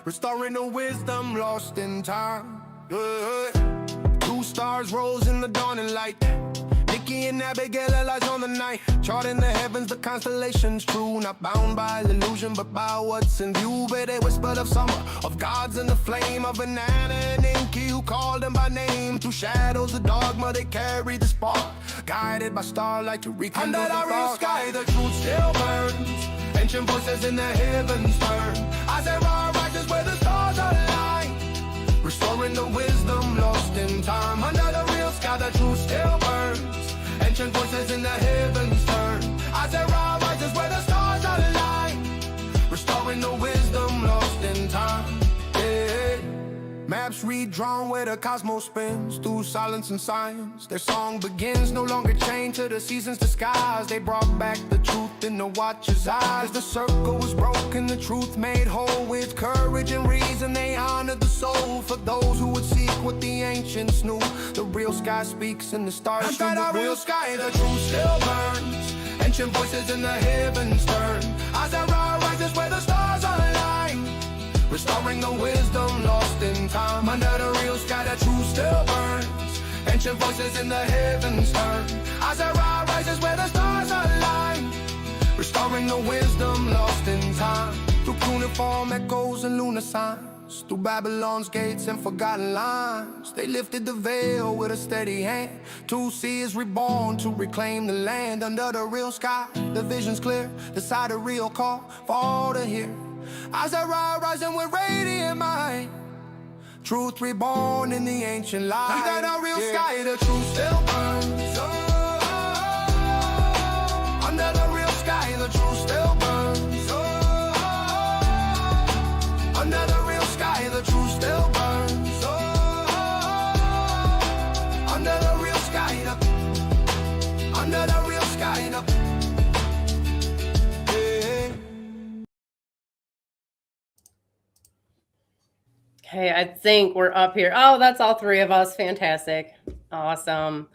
restoring the wisdom lost in time. Two stars rose in the dawning light. Niki and Abbey lies on the night, charting the heavens, the constellations true, not bound by illusion but by what's in view. But they whispered of summer, of gods in the flame, of Anana and Niki who called them by name. Through shadows of dogma they carried the spark, guided by starlight to rekindle the dark. Under the real sky the truth still burns, ancient voices in the heavens turn. I say raw rises where the stars align, restoring the wisdom lost in time. Under the real sky the truth still burns, ancient voices in the heavens turn. I say raw rises where the stars align, restoring the wisdom lost in time. Yeah. Maps redrawn where the cosmos spins, through silence and science their song begins. No longer chained to the seasons' disguise, they brought back the truth in the watcher's eyes. The circle was broken, the truth made whole. With courage and reason they honored the soul, for those who would seek what the ancients knew. The real sky speaks and the stars shine. Under the real sky the truth still burns, ancient voices in the heavens turn. As the raw rises where the stars align, restoring the wisdom lost in time. Under the real sky the truth still burns, ancient voices in the heavens turn. As the raw rises where the stars align, restoring the wisdom lost in time. Through cuneiform echoes and lunar signs, through Babylon's gates and forgotten lines, they lifted the veil with a steady hand. To see is reborn to reclaim the land. Under the real sky the vision's clear, the Sidereal call for all to hear. As I rise rising with radiant mind, truth reborn in the ancient light. Under the real sky the truth still burns. Under the real sky the truth still burns. Under the real sky the truth still burns. Under the real sky under the real sky Okay, I think we're up here. Oh, that's all three of us. Fantastic. Awesome.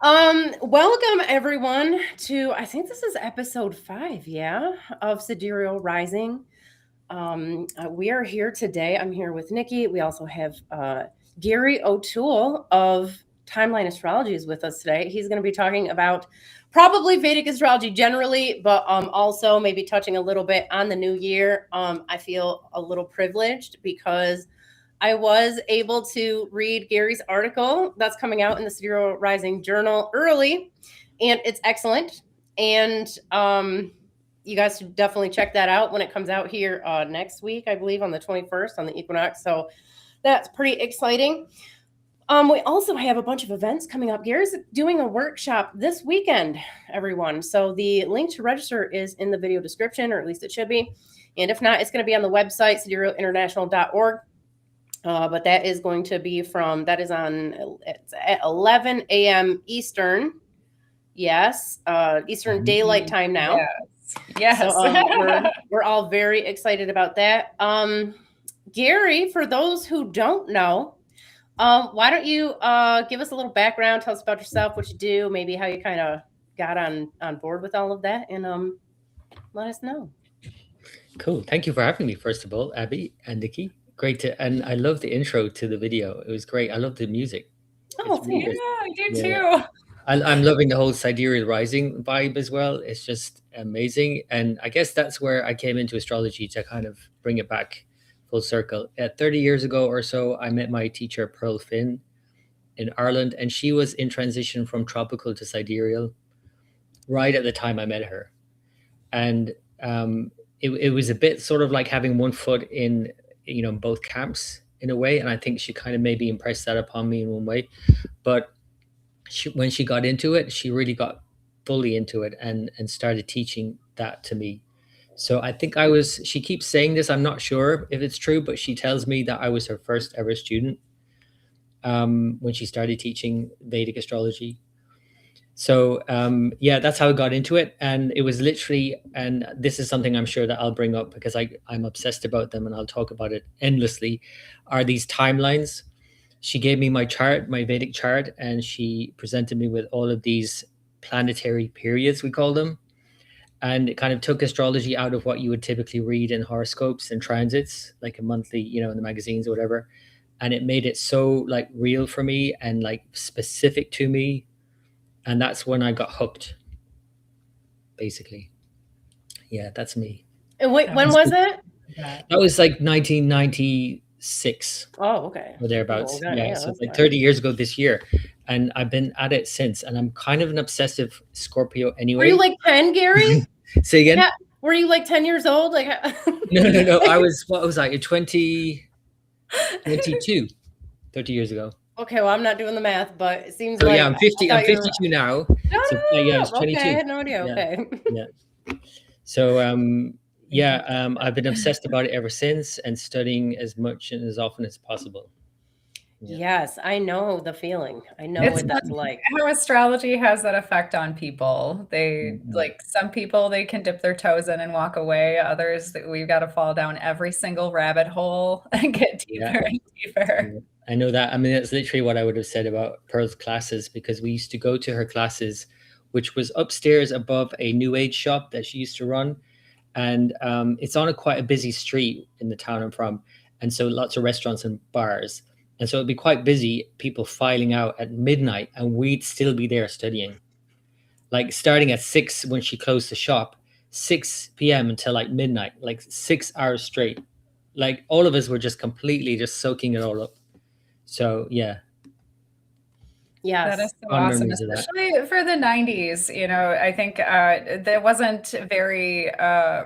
Welcome everyone to, I think this is episode 5, of Sidereal Rising. We are here today. I'm here with Niki. We also have Gary O'Toole of Timeline Astrology is with us today. He's going to be talking about probably Vedic astrology generally, but also maybe touching a little bit on the new year. I feel a little privileged because I was able to read Gary's article that's coming out in the Sidereal Rising Journal early, and it's excellent. And you guys should definitely check that out when it comes out here next week, I believe, on the 21st on the equinox. So that's pretty exciting. We also have a bunch of events coming up. Gary's doing a workshop this weekend, everyone. So the link to register is in the video description, or at least it should be. And if not, it's going to be on the website, siderealinternational.org. But that is going to be it's at 11 a.m. Eastern. Yes. Eastern Daylight Time now. Yes. So, we're all very excited about that. Gary, for those who don't know, why don't you give us a little background, tell us about yourself, what you do, maybe how you kind of got on board with all of that, and let us know. Cool. Thank you for having me, first of all, Abbey and Niki. Great and I love the intro to the video. It was great. I love the music. Oh, yeah, I do too. I'm loving the whole Sidereal Rising vibe as well. It's just amazing. And I guess that's where I came into astrology, to kind of bring it back full circle. 30 years ago or so, I met my teacher, Pearl Finn, in Ireland, and she was in transition from tropical to sidereal right at the time I met her. And it was a bit sort of like having one foot in, both camps in a way. And I think she kind of maybe impressed that upon me in one way. But when she got into it, she really got fully into it and started teaching that to me. So I think she keeps saying this, I'm not sure if it's true, but she tells me that I was her first ever student when she started teaching Vedic astrology. So that's how I got into it. And it was literally, and this is something I'm sure that I'll bring up because I'm obsessed about them and I'll talk about it endlessly, are these timelines. She gave me my chart, my Vedic chart, and she presented me with all of these planetary periods, we call them. and it kind of took astrology out of what you would typically read in horoscopes and transits, like a monthly, in the magazines or whatever. And it made it so like real for me and like specific to me. And that's when I got hooked, basically. Yeah, that's me. And wait, That when was was it? That. That was like 1996 Oh, okay. or thereabouts. Oh, okay, Yeah, yeah, so that's like nice. 30 years ago this year. And I've been at it since. And I'm kind of an obsessive Scorpio Were anyway. you like 10, Gary? Say again? Yeah. Were you like 10 years old? Like No. I was, what was I? 22, 30 years ago. Okay, well, I'm not doing the math, but it seems So like yeah, I'm 50. I I'm thought you were- 52 now. Shut So yeah, I was up. 22. Okay, I had no idea. Yeah. Okay. Yeah. So I've been obsessed about it ever since and studying as much and as often as possible. Yeah. Yes, I know the feeling. I know It's what that's like. how astrology has that effect on people. They like some people they can dip their toes in and walk away. Others we've got to fall down every single rabbit hole and get deeper and deeper. Yeah. I know that. I mean, that's literally what I would have said about Pearl's classes, because we used to go to her classes, which was upstairs above a New Age shop that she used to run. And it's on quite a busy street in the town I'm from. And so lots of restaurants and bars. And so it'd be quite busy, people filing out at midnight, and we'd still be there studying. Like starting at 6 when she closed the shop, 6 p.m. until like midnight, like 6 hours straight. Like all of us were just completely just soaking it all up. So yeah. Yes. That is so Fond awesome, memories of that. especially for the 90s. I think there wasn't very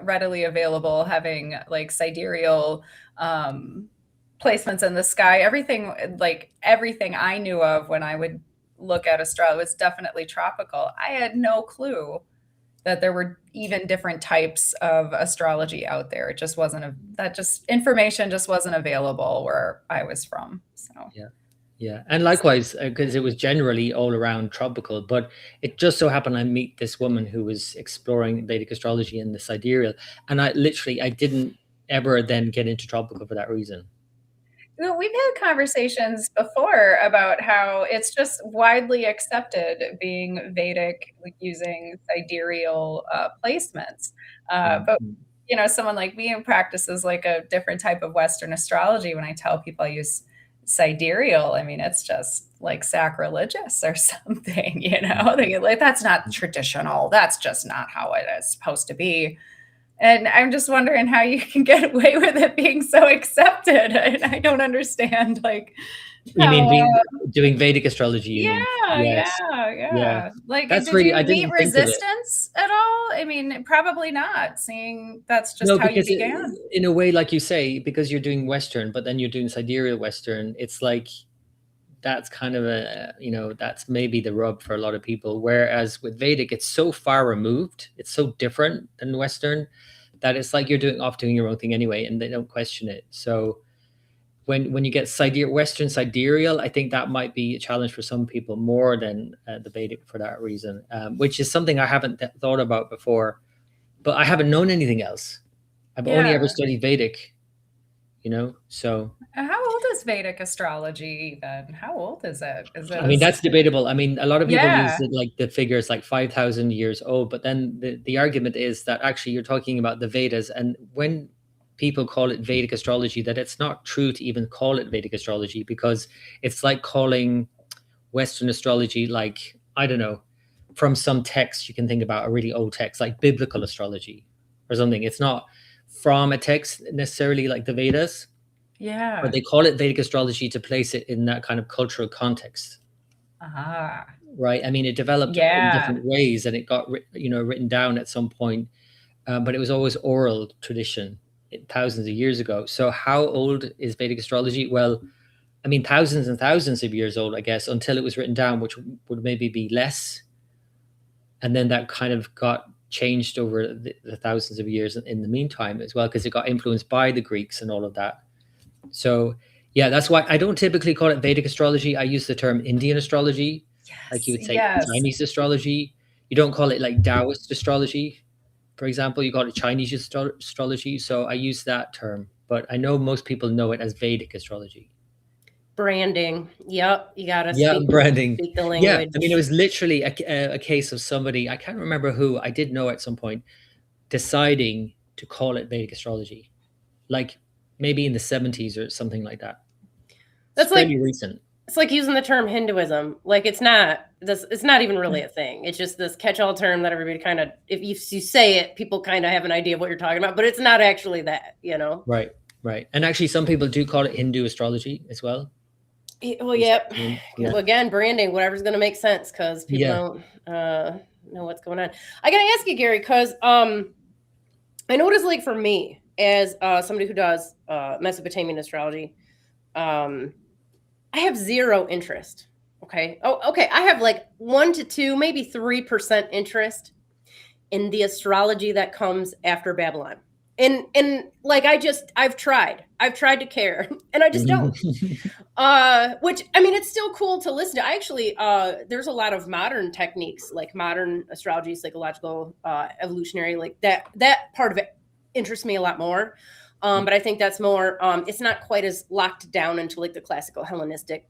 readily available having like sidereal placements in the sky. Everything I knew of when I would look at astrology was definitely tropical. I had no clue that there were even different types of astrology out there. It just wasn't information just wasn't available where I was from. So yeah, and likewise, because it was generally all around tropical, but it just so happened I meet this woman who was exploring Vedic astrology in the sidereal, and I didn't ever then get into tropical for that reason. We've had conversations before about how it's just widely accepted being Vedic using sidereal placements. But someone like me who practices like a different type of Western astrology, when I tell people I use sidereal, I mean, it's just like sacrilegious or something, They get like, that's not traditional. That's just not how it is supposed to be. And I'm just wondering how you can get away with it being so accepted. And I don't understand, like, you mean doing Vedic astrology? Yeah. Like, that's did really, you I didn't meet think of it. resistance at all? I mean, probably not. Seeing that's just how you began. In a way, like you say, because you're doing Western, but then you're doing sidereal Western. It's like that's kind of that's maybe the rub for a lot of people. Whereas with Vedic, it's so far removed, it's so different than Western, that it's like you're doing your own thing anyway, and they don't question it. So when you get Western sidereal, I think that might be a challenge for some people more than the Vedic for that reason, which is something I haven't thought about before, but I haven't known anything else. I've only ever studied Vedic, so. How old is Vedic astrology then? How old is it? I mean, that's debatable. I mean, a lot of people use it, like the figures like 5,000 years old, but then the argument is that actually you're talking about the Vedas, and when people call it Vedic astrology, that it's not true to even call it Vedic astrology, because it's like calling Western astrology, like, I don't know, from some text you can think about, a really old text like biblical astrology or something. It's not from a text necessarily like the Vedas. Yeah. But they call it Vedic astrology to place it in that kind of cultural context. Right. I mean, it developed in different ways, and it got written down at some point, but it was always oral tradition thousands of years ago. So how old is Vedic astrology? Well, I mean, thousands and thousands of years old, I guess, until it was written down, which would maybe be less. And then that kind of got changed over the thousands of years in the meantime as well, because it got influenced by the Greeks and all of that. So yeah, that's why I don't typically call it Vedic astrology. I use the term Indian astrology, like you would say Chinese astrology. You don't call it like Taoist astrology, for example. You call it Chinese astrology. So I use that term, but I know most people know it as Vedic astrology. Branding. Yep. You got to branding. Speak the language. Yeah. I mean, it was literally a case of somebody, I can't remember who, I did know at some point, deciding to call it Vedic astrology, like maybe in the 70s or something like that. That's it's fairly recent. It's like using the term Hinduism. Like it's not even really a thing. It's just this catch-all term that everybody kind of, if you say it, people kind of have an idea of what you're talking about, but it's not actually that, you know? Right. And actually some people do call it Hindu astrology as well. Well, yep. Yeah. Again, branding, whatever's going to make sense, because people don't know what's going on. I got to ask you, Gary, because I noticed, like, for me, as somebody who does Mesopotamian astrology, I have zero interest. Okay. Oh, okay. I have like 1 to 2, maybe 3% interest in the astrology that comes after Babylon. And like, I've tried to care, and I just don't. Which, I mean, it's still cool to listen to. I actually, there's a lot of modern techniques, like modern astrology, psychological, evolutionary, like that part of it interests me a lot more. But I think that's more, it's not quite as locked down into like the classical Hellenistic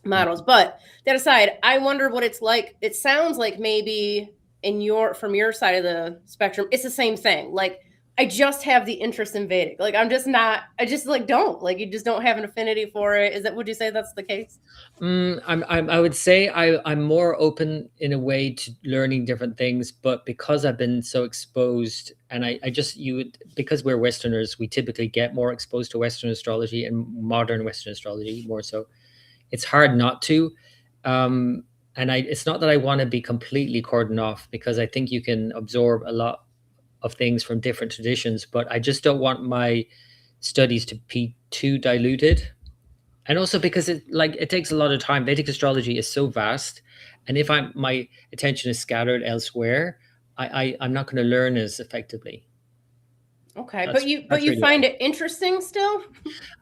models. But that aside, I wonder what it's like. It sounds like maybe from your side of the spectrum, it's the same thing. Like, I just have the interest in Vedic. Like, I just like don't, like, you just don't have an affinity for it. Would you say that's the case? I would say I'm more open in a way to learning different things, but because I've been so exposed, and because we're Westerners, we typically get more exposed to Western astrology and modern Western astrology more so. It's hard not to. And it's not that I want to be completely cordoned off, because I think you can absorb a lot of things from different traditions, but I just don't want my studies to be too diluted. And also because it takes a lot of time. Vedic astrology is so vast, and if my attention is scattered elsewhere, I'm not going to learn as effectively. Okay, but you find it interesting still?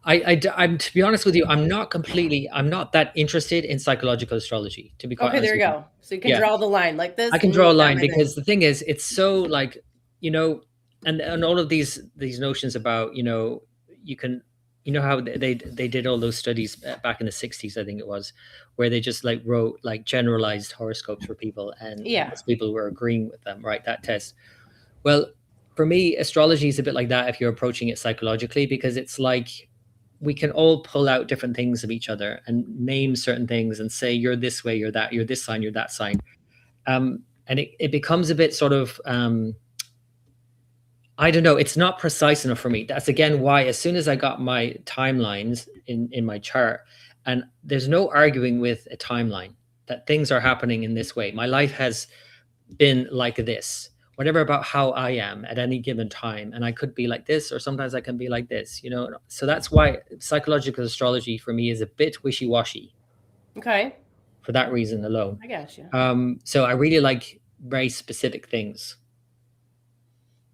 I'm to be honest with you, I'm not that interested in psychological astrology, to be quite honest. Okay, there you go. So you can draw the line like this. I can draw a line, because the thing is, it's so like, you know, and all of these notions about, you know, you can, you know, how they did all those studies back in the 60s, I think it was, where they just like wrote like generalized horoscopes for people, and most people were agreeing with them, right? That test. Well, for me, astrology is a bit like that if you're approaching it psychologically, because it's like we can all pull out different things of each other and name certain things and say, you're this way, you're that, you're this sign, you're that sign. And it becomes a bit sort of, I don't know, it's not precise enough for me. That's again why, as soon as I got my timelines in my chart, and there's no arguing with a timeline that things are happening in this way. My life has been like this, whatever about how I am at any given time. And I could be like this, or sometimes I can be like this, you know? So that's why psychological astrology for me is a bit wishy-washy. Okay. For that reason alone. I got you. So I really like very specific things.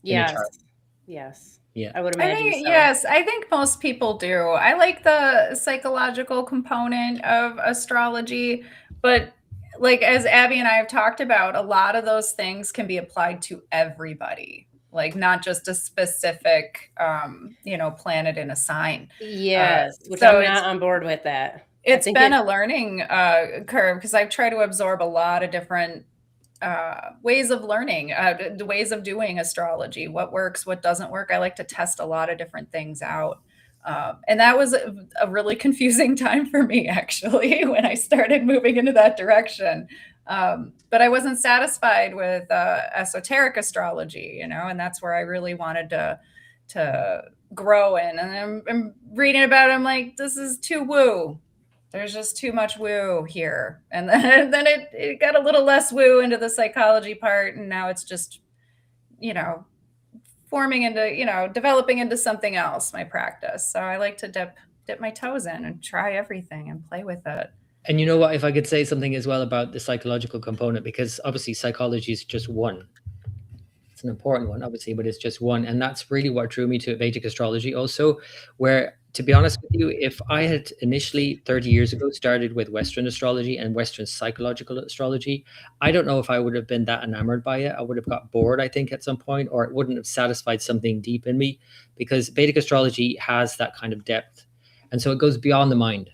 Yes. Yeah. I would imagine. Yes, I think most people do. I like the psychological component of astrology, but like, as Abby and I have talked about, a lot of those things can be applied to everybody, like not just a specific, planet in a sign. Yes, which I'm not on board with that. It's been a learning curve, because I've tried to absorb a lot of different ways of learning, the ways of doing astrology, what works, what doesn't work. I like to test a lot of different things out. And that was a really confusing time for me, actually, when I started moving into that direction. But I wasn't satisfied with esoteric astrology, you know, and that's where I really wanted to grow in. And I'm reading about it, I'm like, this is too woo. There's just too much woo here. And then it got a little less woo into the psychology part. And now it's just, you know, forming into, you know, developing into something else, my practice. So I like to dip my toes in and try everything and play with it. And you know what, if I could say something as well about the psychological component, because obviously psychology is just one. It's an important one, obviously, but it's just one. And that's really what drew me to Vedic astrology also, where, to be honest with you, if I had initially 30 years ago started with Western astrology and Western psychological astrology, I don't know if I would have been that enamored by it. I would have got bored, I think, at some point, or it wouldn't have satisfied something deep in me, because Vedic astrology has that kind of depth. And so it goes beyond the mind,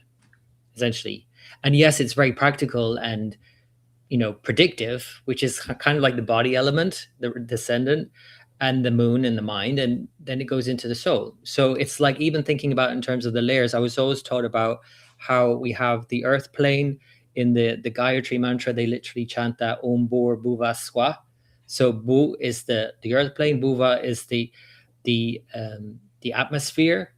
essentially. And yes, it's very practical, and predictive, which is kind of like the body element, the descendant, and the moon and the mind, and then it goes into the soul. So it's like, even thinking about in terms of the layers, I was always taught about how we have the earth plane. In the Gayatri mantra, they literally chant that Om Bhur Bhuva Swa. So Bu is the earth plane, Bhuva is the atmosphere,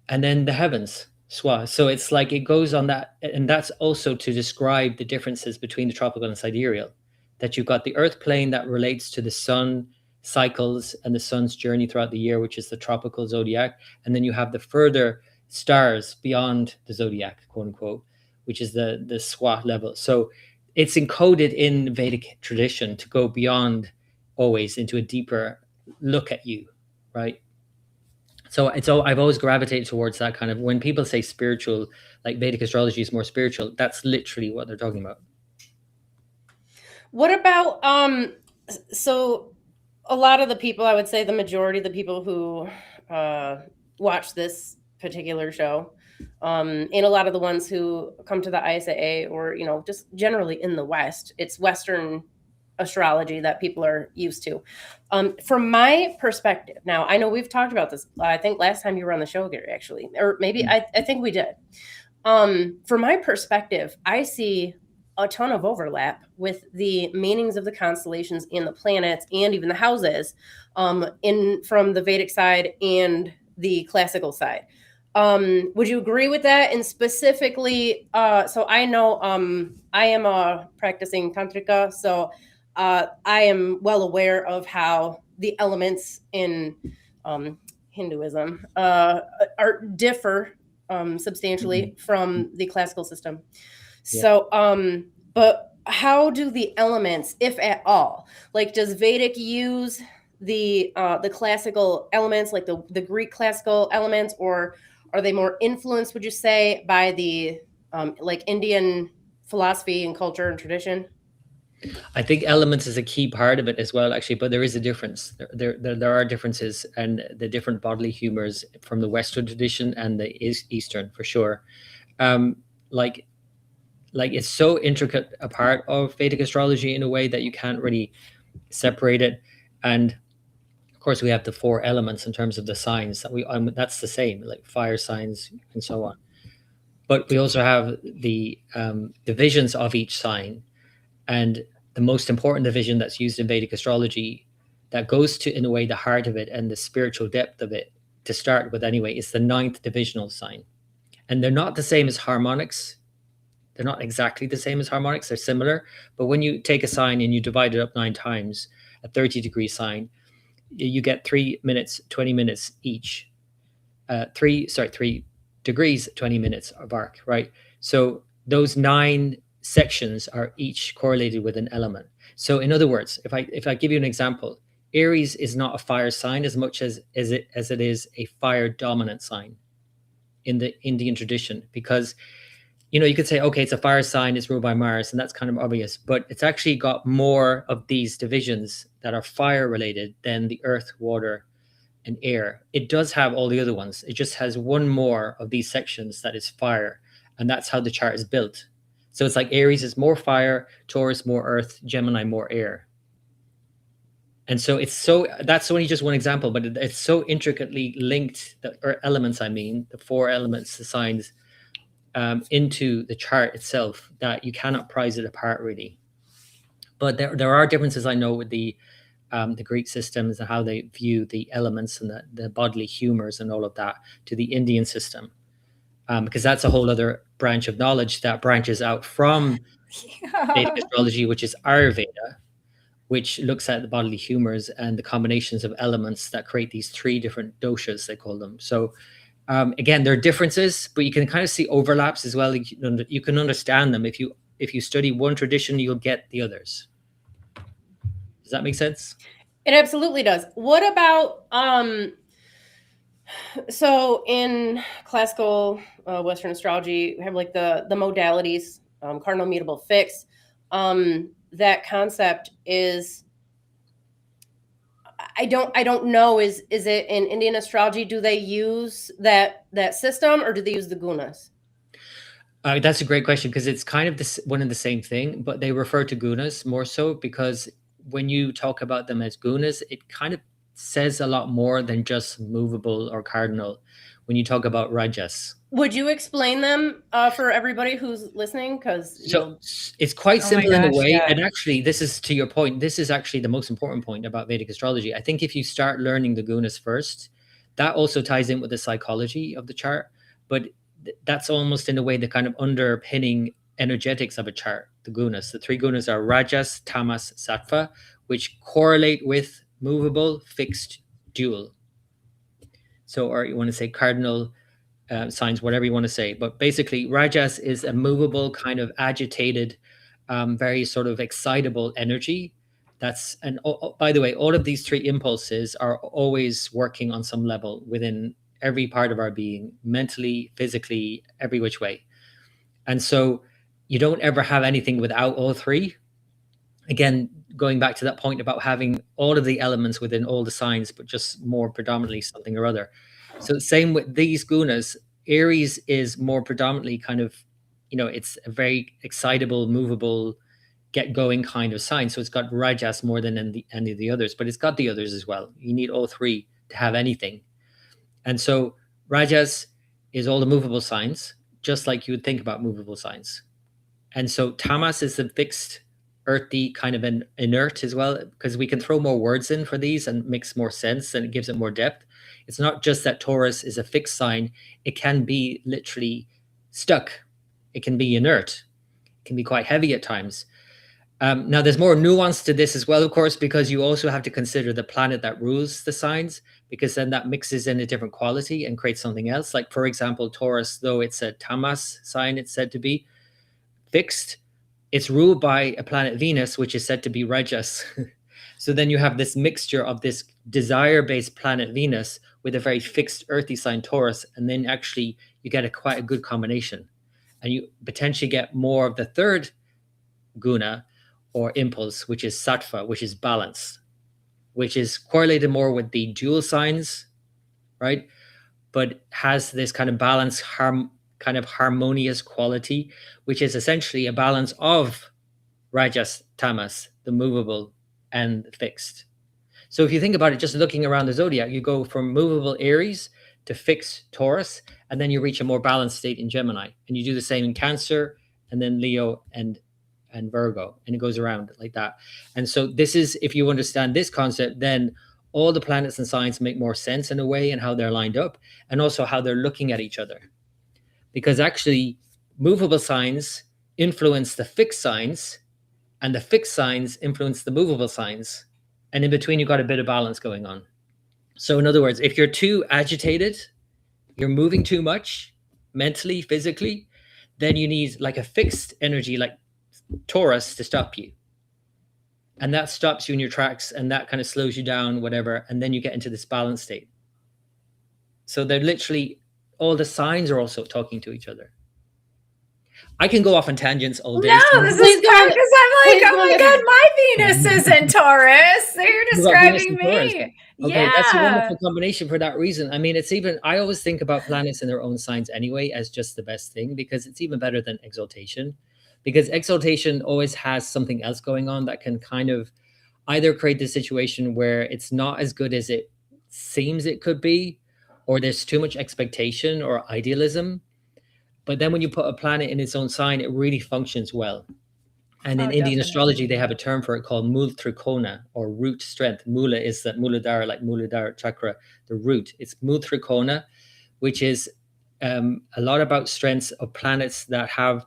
and then the heavens, Swa. So it's like it goes on that, and that's also to describe the differences between the tropical and sidereal. That you've got the earth plane that relates to the sun cycles and the sun's journey throughout the year, which is the tropical zodiac, and then you have the further stars beyond the zodiac, quote unquote, which is the Swa level. So it's encoded in Vedic tradition to go beyond, always into a deeper look at you, right? So I've always gravitated towards that kind of, when people say spiritual, like Vedic astrology is more spiritual, that's literally what they're talking about. What about so a lot of the people, I would say the majority of the people who watch this particular show, and a lot of the ones who come to the ISAA, or just generally in the West, it's Western astrology that people are used to. From my perspective, now I know we've talked about this. I think last time you were on the show, Gary, actually, or maybe I think we did. From my perspective, I see a ton of overlap with the meanings of the constellations and the planets and even the houses, from the Vedic side and the classical side. Would you agree with that? And specifically, so I know I am a practicing tantrika, so I am well aware of how the elements in Hinduism differ substantially from the classical system. Yeah. So, but how do the elements, if at all, like, does Vedic use the classical elements, like the Greek classical elements, or are they more influenced, would you say, by the like Indian philosophy and culture and tradition? I think elements is a key part of it as well, actually, but there is a difference. There are differences, and the different bodily humors from the Western tradition and the Eastern, for sure. Like it's so intricate a part of Vedic astrology in a way that you can't really separate it. And of course, we have the 4 elements in terms of the signs that that's the same, like fire signs and so on. But we also have the divisions of each sign. And the most important division that's used in Vedic astrology, that goes to, in a way, the heart of it and the spiritual depth of it, to start with anyway, is the 9th divisional sign. And they're not the same as harmonics. They're not exactly the same as harmonics. They're similar. But when you take a sign and you divide it up 9 times, a 30-degree sign, you get 3 minutes, 20 minutes each. 3 degrees, 20 minutes of arc, right? So those 9 sections are each correlated with an element. So in other words, if I give you an example, Aries is not a fire sign as much as it is a fire dominant sign in the Indian tradition, because you could say, okay, it's a fire sign, it's ruled by Mars, and that's kind of obvious, but it's actually got more of these divisions that are fire related than the earth, water, and air. It does have all the other ones. It just has one more of these sections that is fire, and that's how the chart is built. So it's like Aries is more fire, Taurus more earth, Gemini more air. And so that's only just one example, but it's so intricately linked, the elements, the 4 elements, the signs, into the chart itself, that you cannot prize it apart, really. But there are differences, I know, with the Greek systems and how they view the elements and the bodily humors and all of that, to the Indian system. Because that's a whole other branch of knowledge that branches out from Vedic astrology, which is Ayurveda, which looks at the bodily humors and the combinations of elements that create these 3 different doshas, they call them. So again, there are differences, but you can kind of see overlaps as well. You can understand them. If you study one tradition, you'll get the others. Does that make sense? It absolutely does. What about so in classical Western astrology, we have like the modalities, cardinal, mutable, fixed. That concept is, I don't know, is it in Indian astrology? Do they use that system, or do they use the gunas? That's a great question, because it's kind of this one and the same thing, but they refer to gunas more so, because when you talk about them as gunas, it kind of says a lot more than just movable or cardinal when you talk about rajas. Would you explain them for everybody who's listening? Because So it's quite Oh my simple in a gosh, way. yeah. And actually, this is to your point. This is actually the most important point about Vedic astrology. I think if you start learning the gunas first, that also ties in with the psychology of the chart. But that's almost in a way the kind of underpinning energetics of a chart, the gunas. The three gunas are rajas, tamas, sattva, which correlate with movable, fixed, dual. So, or you want to say cardinal signs, whatever you want to say. But basically, rajas is a movable, kind of agitated, very sort of excitable energy. That's, and by the way, all of these three impulses are always working on some level within every part of our being, mentally, physically, every which way. And so you don't ever have anything without all three. Again, going back to that point about having all of the elements within all the signs, but just more predominantly something or other. So same with these gunas. Aries is more predominantly kind of, it's a very excitable, movable, get going kind of sign. So it's got rajas more than any of the others, but it's got the others as well. You need all three to have anything. And so rajas is all the movable signs, just like you would think about movable signs. And so tamas is the fixed, earthy, kind of an inert as well, because we can throw more words in for these and makes more sense and it gives it more depth. It's not just that Taurus is a fixed sign. It can be literally stuck. It can be inert. It can be quite heavy at times. Now, there's more nuance to this as well, of course, because you also have to consider the planet that rules the signs, because then that mixes in a different quality and creates something else. Like, for example, Taurus, though it's a tamas sign, it's said to be fixed, it's ruled by a planet Venus, which is said to be rajas. So then you have this mixture of this desire-based planet Venus with a very fixed earthy sign Taurus, and then actually you get quite a good combination. And you potentially get more of the third guna or impulse, which is sattva, which is balance, which is correlated more with the dual signs, right? But has this kind of balance, kind of harmonious quality, which is essentially a balance of rajas, tamas, the movable and the fixed. So if you think about it, just looking around the zodiac, you go from movable Aries to fixed Taurus, and then you reach a more balanced state in Gemini. And you do the same in Cancer, and then Leo and Virgo, and it goes around like that. And so this is, if you understand this concept, then all the planets and signs make more sense in a way, and how they're lined up, and also how they're looking at each other. Because actually, movable signs influence the fixed signs, and the fixed signs influence the movable signs. And in between, you've got a bit of balance going on. So in other words, if you're too agitated, you're moving too much mentally, physically, then you need like a fixed energy like Taurus to stop you. And that stops you in your tracks, and that kind of slows you down, whatever. And then you get into this balance state. So they're literally, all the signs are also talking to each other. I can go off on tangents all day. No, this is good, because I'm like, oh my God, my Venus is in Taurus. So you're describing me. Okay, Yeah. that's a wonderful combination for that reason. I mean, it's even, I always think about planets in their own signs anyway as just the best thing, because it's even better than exaltation. Because exaltation always has something else going on that can kind of either create the situation where it's not as good as it seems it could be, or there's too much expectation or idealism. But then when you put a planet in its own sign, it really functions well. And in Indian astrology, they have a term for it called Mul Trikona, or root strength. Mula is that Muladhara, like Muladhara chakra, the root. It's Mul Trikona, which is a lot about strengths of planets that have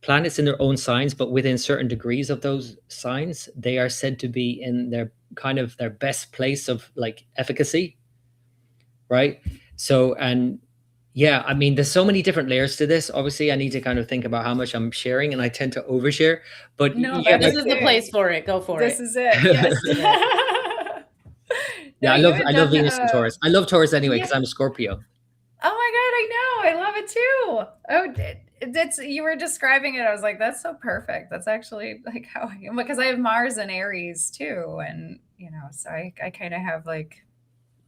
planets in their own signs, but within certain degrees of those signs, they are said to be in their kind of their best place of like efficacy, right? So, and yeah, I mean, there's so many different layers to this. Obviously, I need to kind of think about how much I'm sharing, and I tend to overshare. But No, yeah, This is the place for it. Go for it. This is it. Yes. Yeah, No, I love Venus and Taurus. I love Taurus anyway because I'm a Scorpio. Oh my God, I know. I love it too. Oh, that's, you were describing it. I was like, that's so perfect. That's actually like how I am, because I have Mars and Aries too. And, you know, so I kind of have like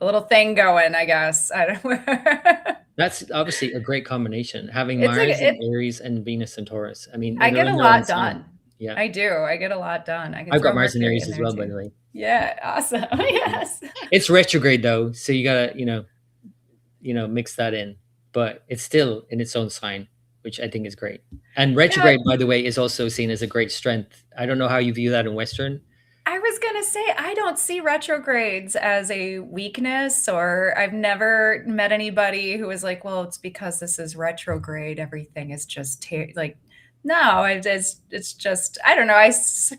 a little thing going, I guess. I don't know. That's obviously a great combination, having It's like Mars in Aries and Venus in Taurus. I mean, I they're get a in their own lot sign. done. Yeah. I do. I get a lot done. I can I've got throw Mars in Mercury Aries in as there well, by too. the way. Yeah, awesome. Yes. It's retrograde though, so you gotta, mix that in. But it's still in its own sign, which I think is great. And retrograde, by the way, is also seen as a great strength. I don't know how you view that in Western. I was going to say, I don't see retrogrades as a weakness, or I've never met anybody who was like, well, it's because this is retrograde. Everything is just like, no, it's just, I don't know.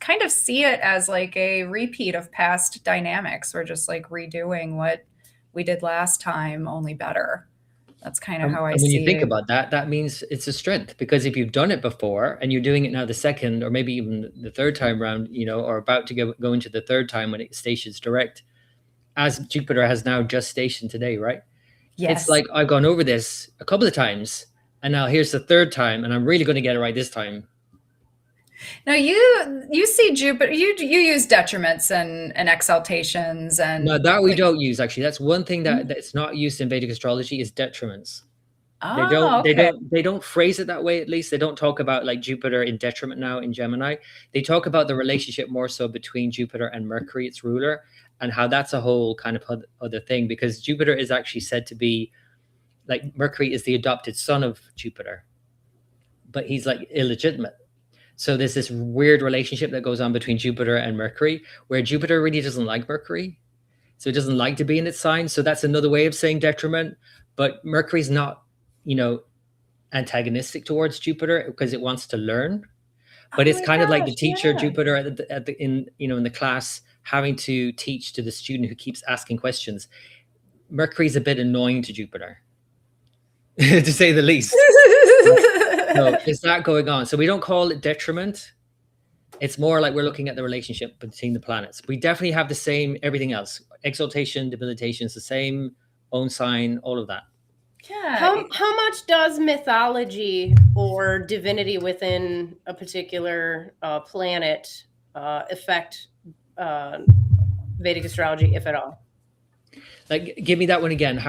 Kind of see it as like a repeat of past dynamics. We're just like redoing what we did last time, only better. That's kind of how I And when see you think it. about that, that means it's a strength, because if you've done it before and you're doing it now the second or maybe even the third time around, or about to go into the third time when it stations direct, as Jupiter has now just stationed today, right? Yes. It's like I've gone over this a couple of times, and now here's the third time, and I'm really going to get it right this time. Now you see Jupiter, you use detriments and exaltations and No, that we don't use actually. That's one thing that's not used in Vedic astrology is detriments. They don't phrase it that way. At least they don't talk about like Jupiter in detriment now in Gemini. They talk about the relationship more so between Jupiter and Mercury, its ruler, and how that's a whole kind of other thing, because Jupiter is actually said to be like, Mercury is the adopted son of Jupiter, but he's like illegitimate. So there's this weird relationship that goes on between Jupiter and Mercury, where Jupiter really doesn't like Mercury. So it doesn't like to be in its sign. So that's another way of saying detriment. But Mercury's not, antagonistic towards Jupiter because it wants to learn. But it's kind of like the teacher, Jupiter in the class, having to teach to the student who keeps asking questions. Mercury's a bit annoying to Jupiter, to say the least. So is that going on? So we don't call it detriment. It's more like we're looking at the relationship between the planets. We definitely have the same everything else. Exaltation, debilitation is the same, own sign, all of that. Yeah. How much does mythology or divinity within a particular planet affect Vedic astrology, if at all? Like, give me that one again.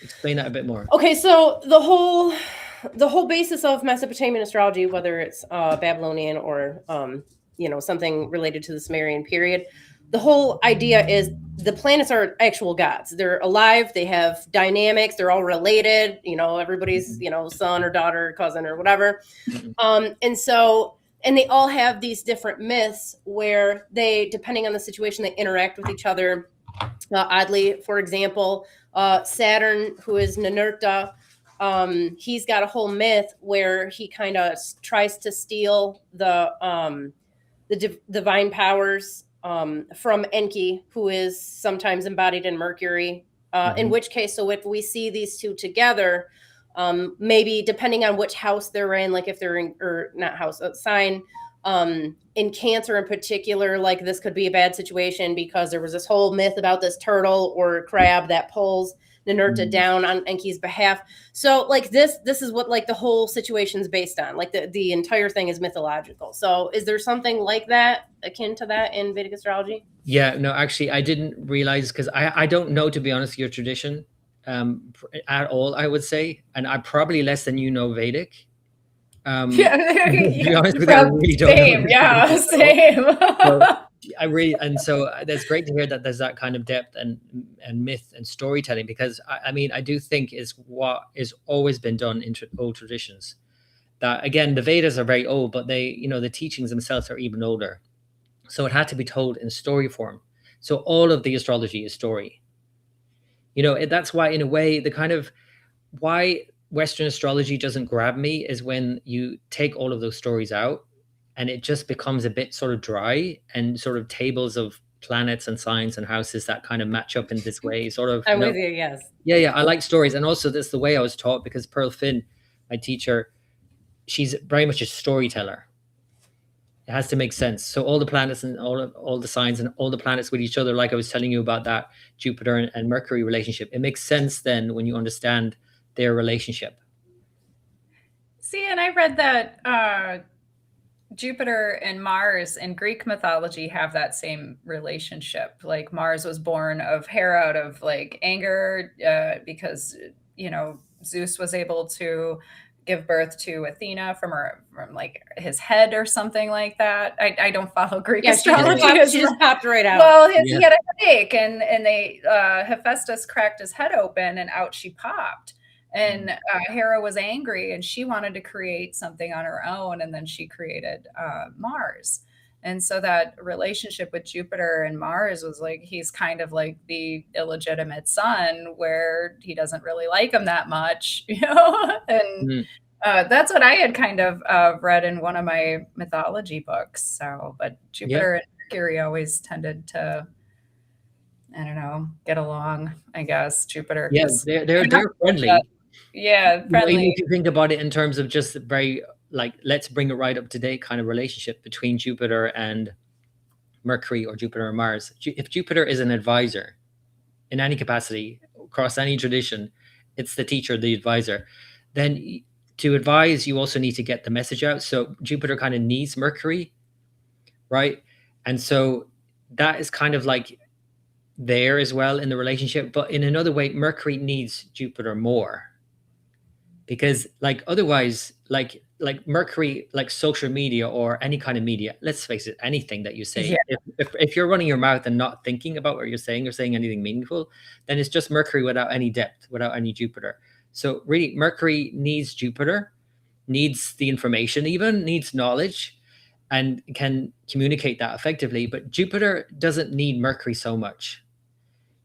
Explain that a bit more. Okay, so the whole basis of Mesopotamian astrology, whether it's Babylonian or something related to the Sumerian period, the whole idea is the planets are actual gods. They're alive. They have dynamics. They're all related. Everybody's son or daughter, or cousin, or whatever. And they all have these different myths where they, depending on the situation, they interact with each other. Oddly, for example, Saturn, who is Ninurta, he's got a whole myth where he kind of tries to steal the divine powers from Enki, who is sometimes embodied in Mercury. In which case, so if we see these two together, maybe depending on which house they're in, like if they're in, or not house, sign, in Cancer in particular, like this could be a bad situation because there was this whole myth about this turtle or crab that pulls Ninurta down on Enki's behalf. So like this is what like the whole situation's based on. Like the entire thing is mythological. So is there something like that akin to that in Vedic astrology? Yeah, no, actually I didn't realize, because I don't know, to be honest, your tradition at all, I would say. And I probably less than Vedic. To be honest with you, I really don't know. Yeah, same. So that's great to hear that there's that kind of depth and myth and storytelling, because I do think is what is always been done in old traditions. That again, the Vedas are very old, but they, the teachings themselves are even older. So it had to be told in story form. So all of the astrology is story. That's why, in a way, the kind of why Western astrology doesn't grab me is when you take all of those stories out and it just becomes a bit sort of dry, and sort of tables of planets and signs and houses that kind of match up in this way. Sort of. I'm with you, yes. Yeah. I like stories. And also that's the way I was taught, because Pearl Finn, my teacher, she's very much a storyteller. It has to make sense. So all the planets and all the signs and all the planets with each other, like I was telling you about that Jupiter and Mercury relationship, it makes sense then when you understand their relationship. See, and I read that Jupiter and Mars in Greek mythology have that same relationship. Like Mars was born of Hera out of like anger because Zeus was able to give birth to Athena from like his head or something like that. I don't follow Greek astrology. She just popped right out. Well, he had a headache, and they Hephaestus cracked his head open, and out she popped. And Hera was angry, and she wanted to create something on her own, and then she created Mars. And so that relationship with Jupiter and Mars was like, he's kind of like the illegitimate son, where he doesn't really like him that much, you know? And that's what I had kind of read in one of my mythology books. So, but Jupiter and Mercury always tended to, I don't know, get along, I guess. Jupiter. Yeah, they're friendly. Friendly. If you think about it in terms of just very, like, let's bring it right up to date kind of relationship between Jupiter and Mercury, or Jupiter and Mars. If Jupiter is an advisor in any capacity across any tradition, it's the teacher, the advisor. Then to advise, you also need to get the message out. So Jupiter kind of needs Mercury, right? And so that is kind of like there as well in the relationship. But in another way, Mercury needs Jupiter more, because like otherwise, like Mercury, like social media or any kind of media, let's face it, anything that you say, if you're running your mouth and not thinking about what you're saying or saying anything meaningful, then it's just Mercury without any depth, without any Jupiter. So really, Mercury needs Jupiter, needs the information, even needs knowledge, and can communicate that effectively. But Jupiter doesn't need Mercury so much.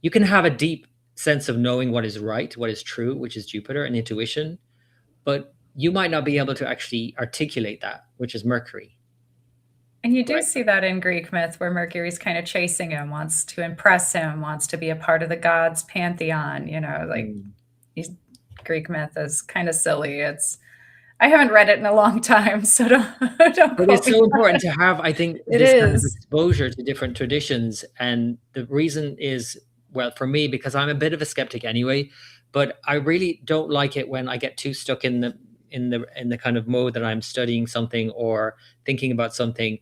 You can have a deep sense of knowing what is right, what is true, which is Jupiter and intuition, but you might not be able to actually articulate that, which is Mercury. And you do see that in Greek myth, where Mercury's kind of chasing him, wants to impress him, wants to be a part of the gods' pantheon, you know, like Greek myth is kind of silly. I haven't read it in a long time, so don't But it's so important to have, I think, this kind of exposure to different traditions. And the reason is, well, for me, because I'm a bit of a skeptic anyway, but I really don't like it when I get too stuck in the kind of mode that I'm studying something or thinking about something,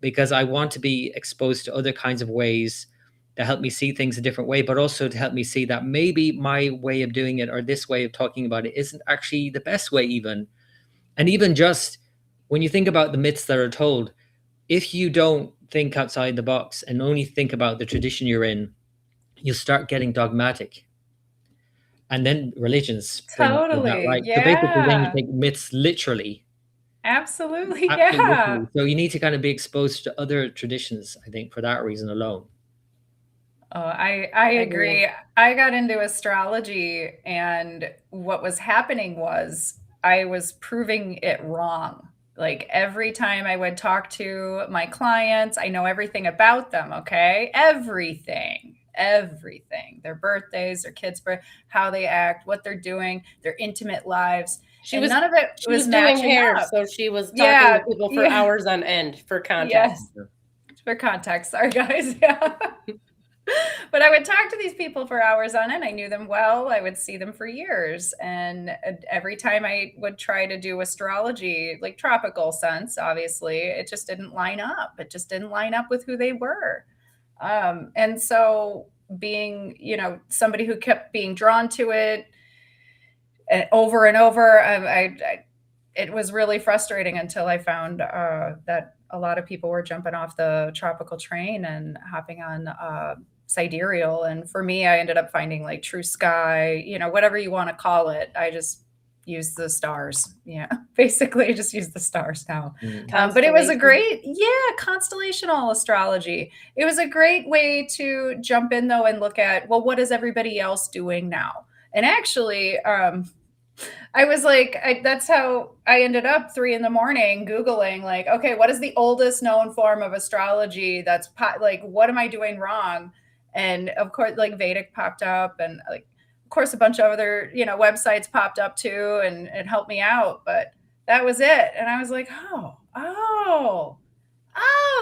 because I want to be exposed to other kinds of ways that help me see things a different way, but also to help me see that maybe my way of doing it or this way of talking about it isn't actually the best way even. And even just when you think about the myths that are told, if you don't think outside the box and only think about the tradition you're in, you start getting dogmatic. And then religions bring that, right? So basically then you take myths literally. Absolutely, yeah. So you need to kind of be exposed to other traditions, I think, for that reason alone. Oh, I agree. I got into astrology, and what was happening was I was proving it wrong. Like every time I would talk to my clients, I know everything about them, okay? Everything, their birthdays, their kids' birth, how they act, what they're doing, their intimate lives. None of it was doing hair, up. so she was talking to people for hours on end for context. Yes, for context. Sorry, guys. Yeah. But I would talk to these people for hours on end. I knew them well. I would see them for years. And every time I would try to do astrology, like tropical sense, obviously, it just didn't line up. It just didn't line up with who they were. And so being, you know, somebody who kept being drawn to it over and over, it was really frustrating until I found that a lot of people were jumping off the tropical train and hopping on Sidereal. And for me, I ended up finding like True Sky, you know, whatever you want to call it. I just use the stars. Yeah, basically just use the stars now. But it was a great, constellational astrology. It was a great way to jump in though and look at, well, what is everybody else doing now? And actually, I was like, that's how I ended up 3 a.m. Googling like, okay, what is the oldest known form of astrology? That's like, what am I doing wrong? And of course, like Vedic popped up, and like, of course, a bunch of other, you know, websites popped up too, and it helped me out. But that was it. And I was like, oh,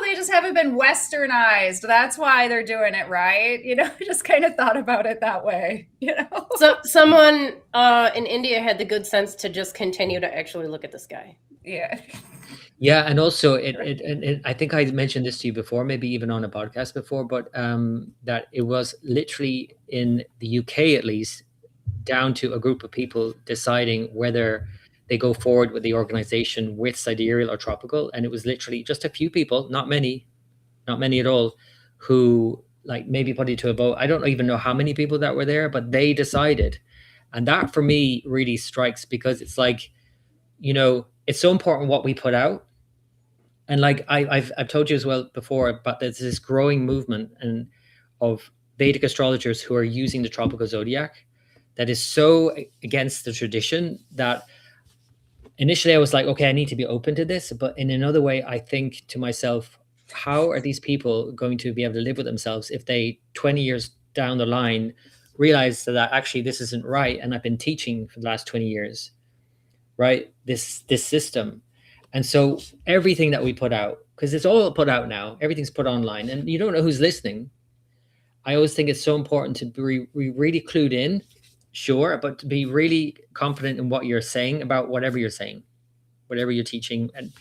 they just haven't been westernized. That's why they're doing it, right? You know, I just kind of thought about it that way, you know? So someone in India had the good sense to just continue to actually look at the sky. Yeah. Yeah, and also it I think I mentioned this to you before, maybe even on a podcast before, but that it was literally in the UK at least, down to a group of people deciding whether they go forward with the organization with sidereal or tropical. And it was literally just a few people, not many at all, who like maybe put it to a vote. I don't even know how many people that were there, but they decided. And that for me really strikes, because it's like, you know, it's so important what we put out. And like I've told you as well before, but there's this growing movement and of Vedic astrologers who are using the tropical zodiac that is so against the tradition that initially I was like, okay, I need to be open to this. But in another way, I think to myself, how are these people going to be able to live with themselves if they 20 years down the line realize that actually this isn't right? And I've been teaching for the last 20 years, right? This system. And so everything that we put out, because it's all put out now, everything's put online and you don't know who's listening. I always think it's so important to be really clued in, sure, but to be really confident in what you're saying about whatever you're saying, whatever you're teaching. And,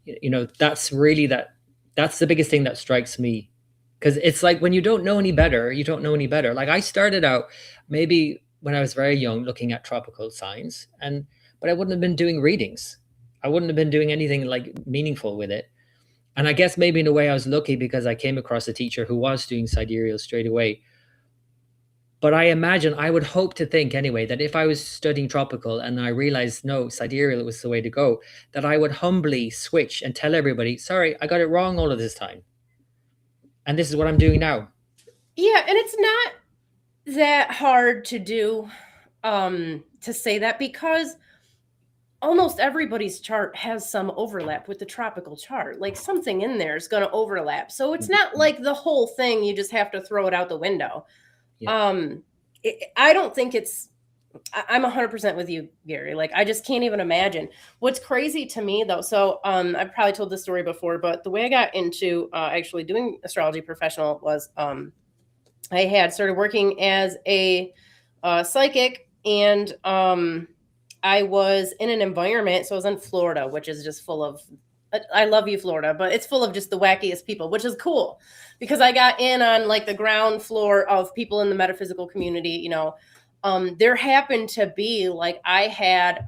you know, that's the biggest thing that strikes me. Because it's like when you don't know any better, you don't know any better. Like I started out maybe when I was very young looking at tropical signs, but I wouldn't have been doing readings. I wouldn't have been doing anything like meaningful with it. And I guess maybe in a way I was lucky because I came across a teacher who was doing sidereal straight away. But I would hope to think anyway, that if I was studying tropical and I realized, no, sidereal was the way to go, that I would humbly switch and tell everybody, sorry, I got it wrong all of this time. And this is what I'm doing now. Yeah, and it's not that hard to do, to say that, because almost everybody's chart has some overlap with the tropical chart. Like something in there is going to overlap. So it's not like the whole thing, you just have to throw it out the window. Yeah. I don't think I'm 100% with you, Gary. Like, I just can't even imagine. What's crazy to me though, so I've probably told this story before, but the way I got into actually doing astrology professional was I had started working as a psychic, and I was in an environment. So I was in Florida, which is just full of, I love you, Florida, but it's full of just the wackiest people, which is cool because I got in on like the ground floor of people in the metaphysical community. You know, there happened to be like, I had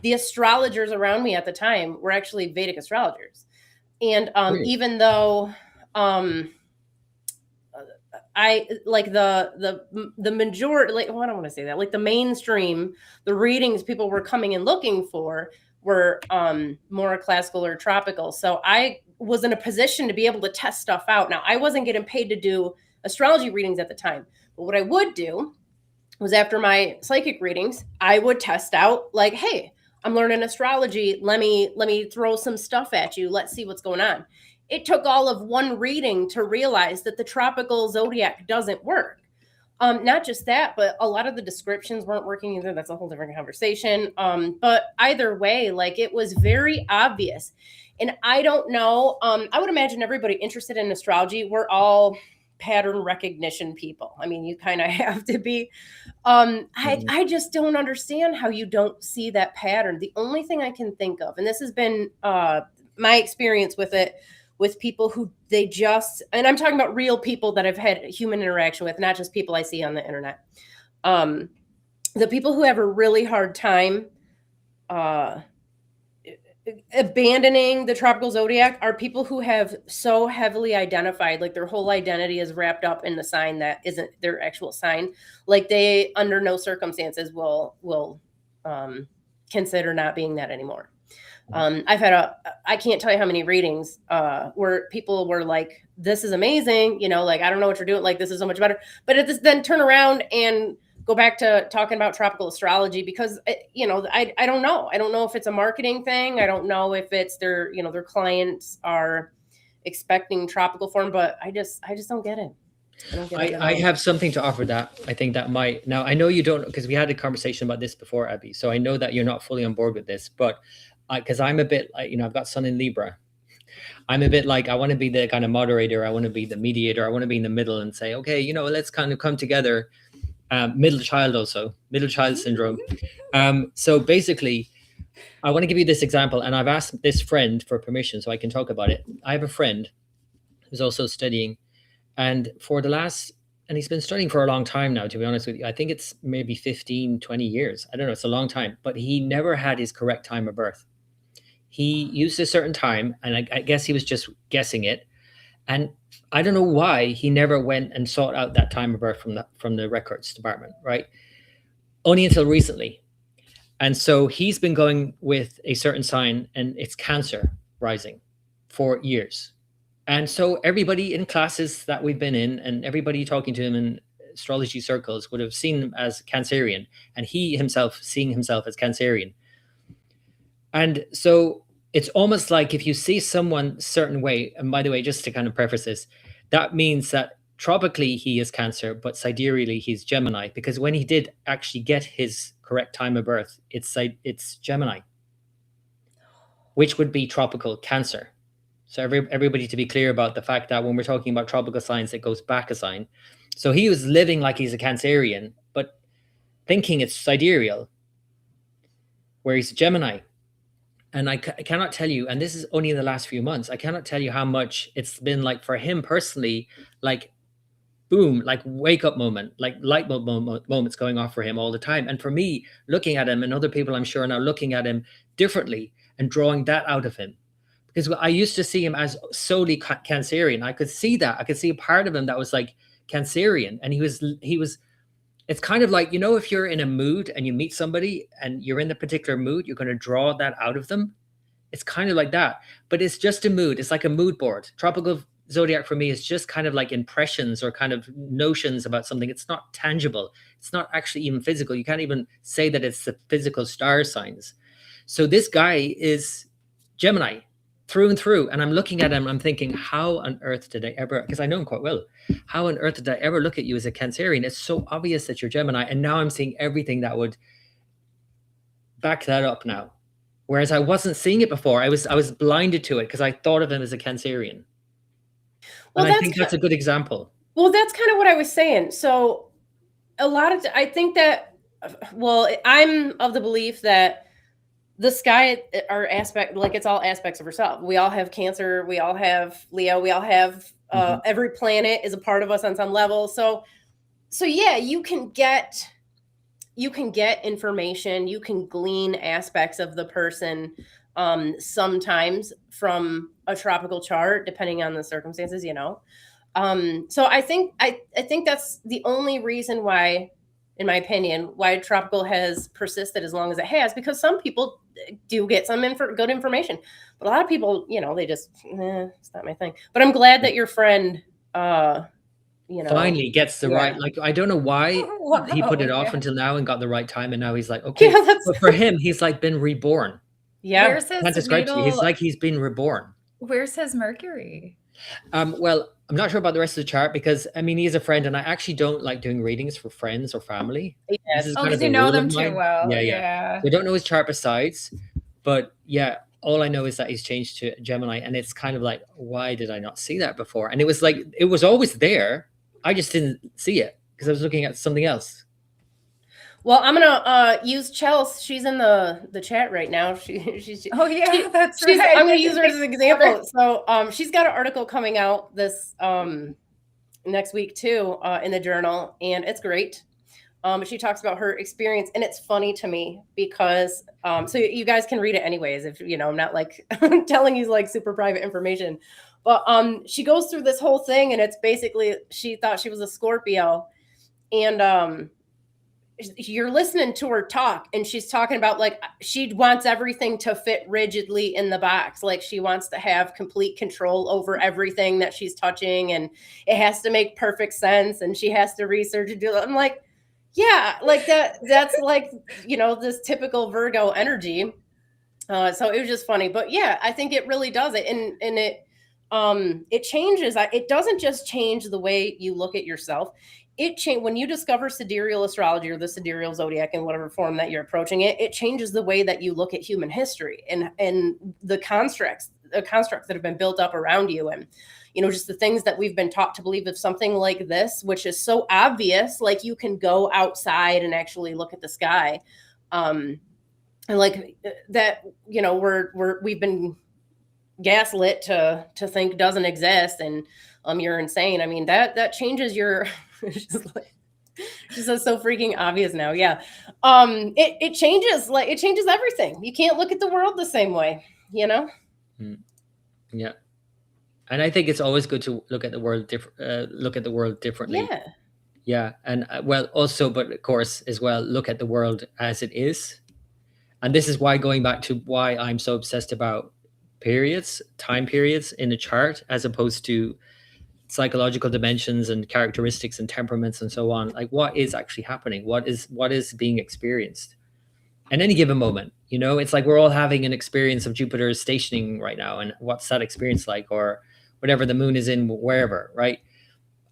the astrologers around me at the time were actually Vedic astrologers. And even though I like the majority, like, well, I don't want to say that, like the mainstream, the readings people were coming and looking for were more classical or tropical. So I was in a position to be able to test stuff out. Now, I wasn't getting paid to do astrology readings at the time, but what I would do was after my psychic readings, I would test out like, hey, I'm learning astrology. Let me throw some stuff at you. Let's see what's going on. It took all of one reading to realize that the tropical zodiac doesn't work. Not just that, but a lot of the descriptions weren't working either. That's a whole different conversation. But either way, like it was very obvious. And I don't know, I would imagine everybody interested in astrology, we're all pattern recognition people. I mean, you kind of have to be. I just don't understand how you don't see that pattern. The only thing I can think of, and this has been my experience with it, with people who they just, and I'm talking about real people that I've had human interaction with, not just people I see on the internet. The people who have a really hard time abandoning the tropical zodiac are people who have so heavily identified, like their whole identity is wrapped up in the sign that isn't their actual sign. Like they, under no circumstances, will consider not being that anymore. I've had I can't tell you how many readings where people were like, this is amazing, you know, like, I don't know what you're doing, like, this is so much better. But then turn around and go back to talking about tropical astrology because, you know, I don't know. I don't know if it's a marketing thing. I don't know if it's their, you know, their clients are expecting tropical form, but I just don't get it. I have something to offer that I think that might, now I know you don't, because we had a conversation about this before, Abbey. So I know that you're not fully on board with this, but because I'm a bit like, you know, I've got Sun in Libra. I'm a bit like, I want to be the kind of moderator. I want to be the mediator. I want to be in the middle and say, okay, you know, let's kind of come together. Middle child syndrome. So basically, I want to give you this example. And I've asked this friend for permission so I can talk about it. I have a friend who's also studying. And for the last and he's been studying for a long time now, to be honest with you. I think it's maybe 15, 20 years. I don't know. It's a long time, but he never had his correct time of birth. He used a certain time, and I guess he was just guessing it. And I don't know why he never went and sought out that time of birth from the records department, right? Only until recently. And so he's been going with a certain sign, and it's Cancer rising for years. And so everybody in classes that we've been in, and everybody talking to him in astrology circles, would have seen him as Cancerian, and he himself seeing himself as Cancerian. And so it's almost like if you see someone certain way, and by the way, just to kind of preface this, that means that tropically he is Cancer, but sidereally he's Gemini, because when he did actually get his correct time of birth, it's Gemini, which would be tropical Cancer. So everybody to be clear about the fact that when we're talking about tropical signs, it goes back a sign. So he was living like he's a Cancerian, but thinking it's sidereal, where he's a Gemini. And I cannot tell you, and this is only in the last few months, I cannot tell you how much it's been like for him personally, like boom, like wake up moment, like light bulb moments going off for him all the time. And for me, looking at him, and other people I'm sure now looking at him differently and drawing that out of him. Because I used to see him as solely Cancerian. I could see that. I could see a part of him that was like Cancerian. And he was, it's kind of like, you know, if you're in a mood and you meet somebody and you're in the particular mood, you're going to draw that out of them. It's kind of like that, but it's just a mood. It's like a mood board. Tropical zodiac for me is just kind of like impressions or kind of notions about something. It's not tangible. It's not actually even physical. You can't even say that it's the physical star signs. So this guy is Gemini through and through. And I'm looking at him, I'm thinking, how on earth did I ever, because I know him quite well, how on earth did I ever look at you as a Cancerian? It's so obvious that you're Gemini. And now I'm seeing everything that would back that up now. Whereas I wasn't seeing it before. I was blinded to it because I thought of him as a Cancerian. Well, and I think that's a good example. Well, that's kind of what I was saying. So I think that, well, I'm of the belief that the sky are aspect, like it's all aspects of herself. We all have Cancer. We all have Leo. We all have every planet is a part of us on some level. So yeah, you can get information. You can glean aspects of the person sometimes from a tropical chart, depending on the circumstances, you know. So I think that's the only reason why, in my opinion, why tropical has persisted as long as it has, because some people do get some good information, but a lot of people, you know, they just, it's not my thing. But I'm glad that your friend, you know, finally gets the right, like, I don't know why he put it off until now and got the right time. And now he's like, okay, but for him, he's like been reborn. Yeah. Where's his can't describe to you. He's like, he's been reborn. Where's his Mercury? Well, I'm not sure about the rest of the chart because, I mean, he's a friend and I actually don't like doing readings for friends or family. Yes. Oh, because you know them too well. Yeah. So I don't know his chart besides, but yeah, all I know is that he's changed to Gemini, and it's kind of like, why did I not see that before? And it was like, it was always there. I just didn't see it because I was looking at something else. Well, I'm gonna use Chelsea. She's in the chat right now. She's That's right. I'm gonna use her as an example. So she's got an article coming out this next week too in the journal, and it's great. She talks about her experience, and it's funny to me because so you guys can read it anyways. If you know, I'm not like telling you like super private information, but she goes through this whole thing, and it's basically she thought she was a Scorpio, and you're listening to her talk, and she's talking about like she wants everything to fit rigidly in the box. Like she wants to have complete control over everything that she's touching, and it has to make perfect sense, and she has to research and do it. I'm like, yeah, like that's like, you know, this typical Virgo energy. So it was just funny, but yeah, I think it really does it. And it changes. It doesn't just change the way you look at yourself. When you discover sidereal astrology or the sidereal zodiac in whatever form that you're approaching it, it changes the way that you look at human history and the constructs that have been built up around you. And, you know, just the things that we've been taught to believe of something like this, which is so obvious, like you can go outside and actually look at the sky. And like that, you know, we've been gaslit to think doesn't exist, and you're insane. I mean, that changes your It's just so freaking obvious now. Yeah. It changes, like it changes everything. You can't look at the world the same way, you know? Yeah. And I think it's always good to look at the world differently. Yeah. Yeah. And well, also, but of course as well, look at the world as it is. And this is why, going back to why I'm so obsessed about time periods in a chart, as opposed to psychological dimensions and characteristics and temperaments and so on. Like, what is actually happening? What is being experienced at any given moment? You know, it's like we're all having an experience of Jupiter stationing right now, and what's that experience like, or whatever the moon is in wherever, right?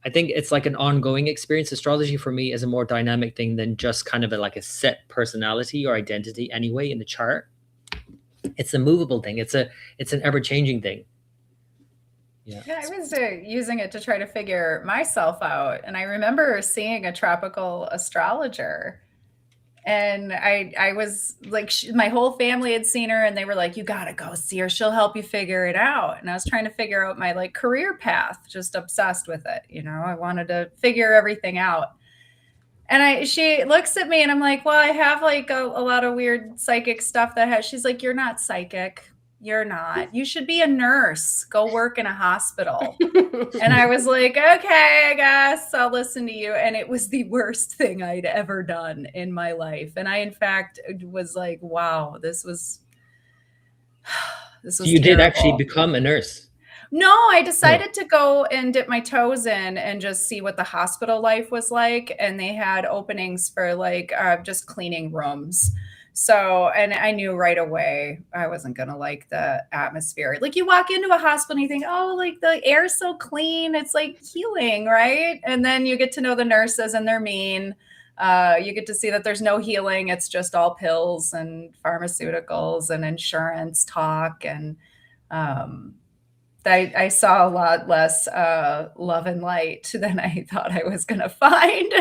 I think it's like an ongoing experience. Astrology for me is a more dynamic thing than just kind of like a set personality or identity anyway in the chart. It's a movable thing. It's an ever-changing thing. Yeah, I was using it to try to figure myself out. And I remember seeing a tropical astrologer. And I was like, my whole family had seen her and they were like, you got to go see her. She'll help you figure it out. And I was trying to figure out my like career path, just obsessed with it. You know, I wanted to figure everything out. And she looks at me and I'm like, well, I have like a lot of weird psychic stuff she's like, you're not psychic. You're not. You should be a nurse. Go work in a hospital. And I was like, okay, I guess I'll listen to you. And it was the worst thing I'd ever done in my life. And I, in fact, was like, wow, this was So you terrible. did actually become a nurse? No, I decided to go and dip my toes in and just see what the hospital life was like. And they had openings for like just cleaning rooms. So, and I knew right away I wasn't going to like the atmosphere. Like you walk into a hospital and you think, oh, like the air's so clean. It's like healing, right? And then you get to know the nurses and they're mean. You get to see that there's no healing. It's just all pills and pharmaceuticals and insurance talk. And I saw a lot less love and light than I thought I was going to find.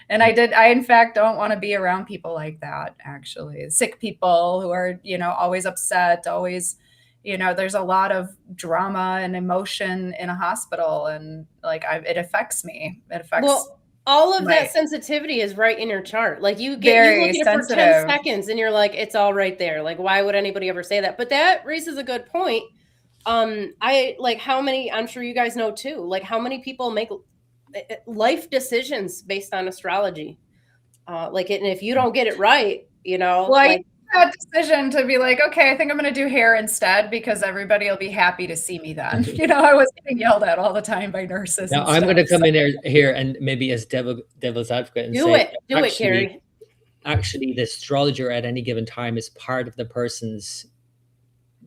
And I in fact don't want to be around people like that, actually. Sick people who are, you know, always upset, always, you know, there's a lot of drama and emotion in a hospital. And like, it affects me. It affects. All of that sensitivity is right in your chart. Like you look at it for 10 seconds and you're like, it's all right there. Like, why would anybody ever say that? But that raises a good point. I like how many, I'm sure you guys know too, like how many people make life decisions based on astrology. And if you don't get it right, you know, well, like that decision to be like, okay, I think I'm going to do hair instead because everybody will be happy to see me then. You know, I was getting yelled at all the time by nurses. Now I'm going to come in here and maybe as devil's advocate and do it, Carrie. Actually, the astrologer at any given time is part of the person's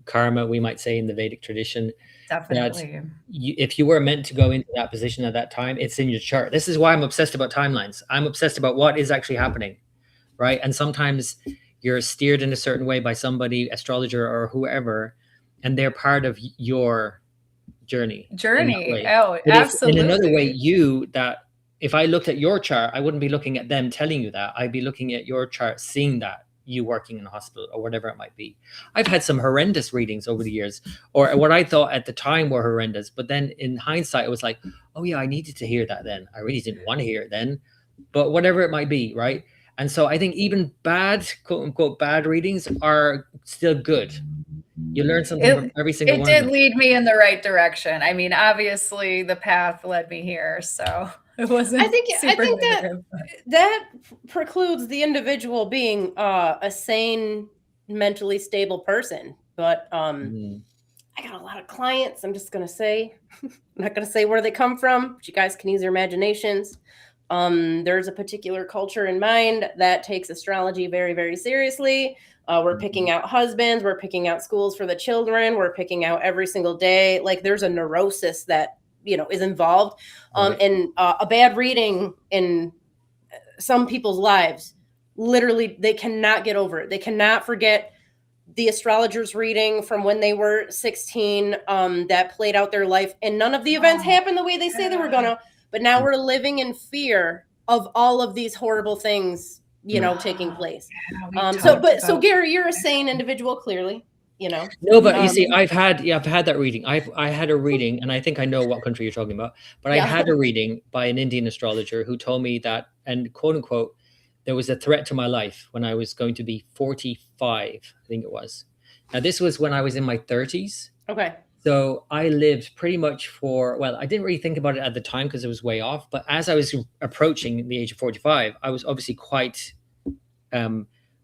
karma, we might say, in the Vedic tradition. Definitely. If you were meant to go into that position at that time, it's in your chart. This is why I'm obsessed about timelines. I'm obsessed about what is actually happening, right? And sometimes you're steered in a certain way by somebody, astrologer or whoever, and they're part of your journey. Oh, absolutely. In another way, if I looked at your chart, I wouldn't be looking at them telling you that. I'd be looking at your chart, seeing that you working in a hospital or whatever it might be. I've had some horrendous readings over the years, or what I thought at the time were horrendous, but then in hindsight it was like, oh yeah, I needed to hear that then. I really didn't want to hear it then, but whatever it might be, right? And so I think even bad, quote unquote, bad readings are still good. You learn something from every single one. It did lead me in the right direction. I mean, obviously the path led me here, so it wasn't. I think that precludes the individual being a sane, mentally stable person. But I got a lot of clients. I'm just gonna say, I'm not gonna say where they come from, but you guys can use your imaginations. There's a particular culture in mind that takes astrology very, very seriously. We're picking out husbands. We're picking out schools for the children. We're picking out every single day. Like there's a neurosis that, you know, is involved. And a bad reading in some people's lives, literally, they cannot get over it. They cannot forget the astrologer's reading from when they were 16 that played out their life. And none of the events happened the way they say they were gonna. But now we're living in fear of all of these horrible things, you know, taking place. So Gary, you're a sane individual, clearly. No, but you see, Um, I've had that reading. I had a reading, and I think I know what country you're talking about. But I Yeah. had a reading by an Indian astrologer who told me that, and quote unquote, there was a threat to my life when I was going to be 45, I think it was. Now, this was when I was in my 30s. Okay. So I lived pretty much for, well, I didn't really think about it at the time because it was way off. But as I was approaching the age of 45, I was obviously quite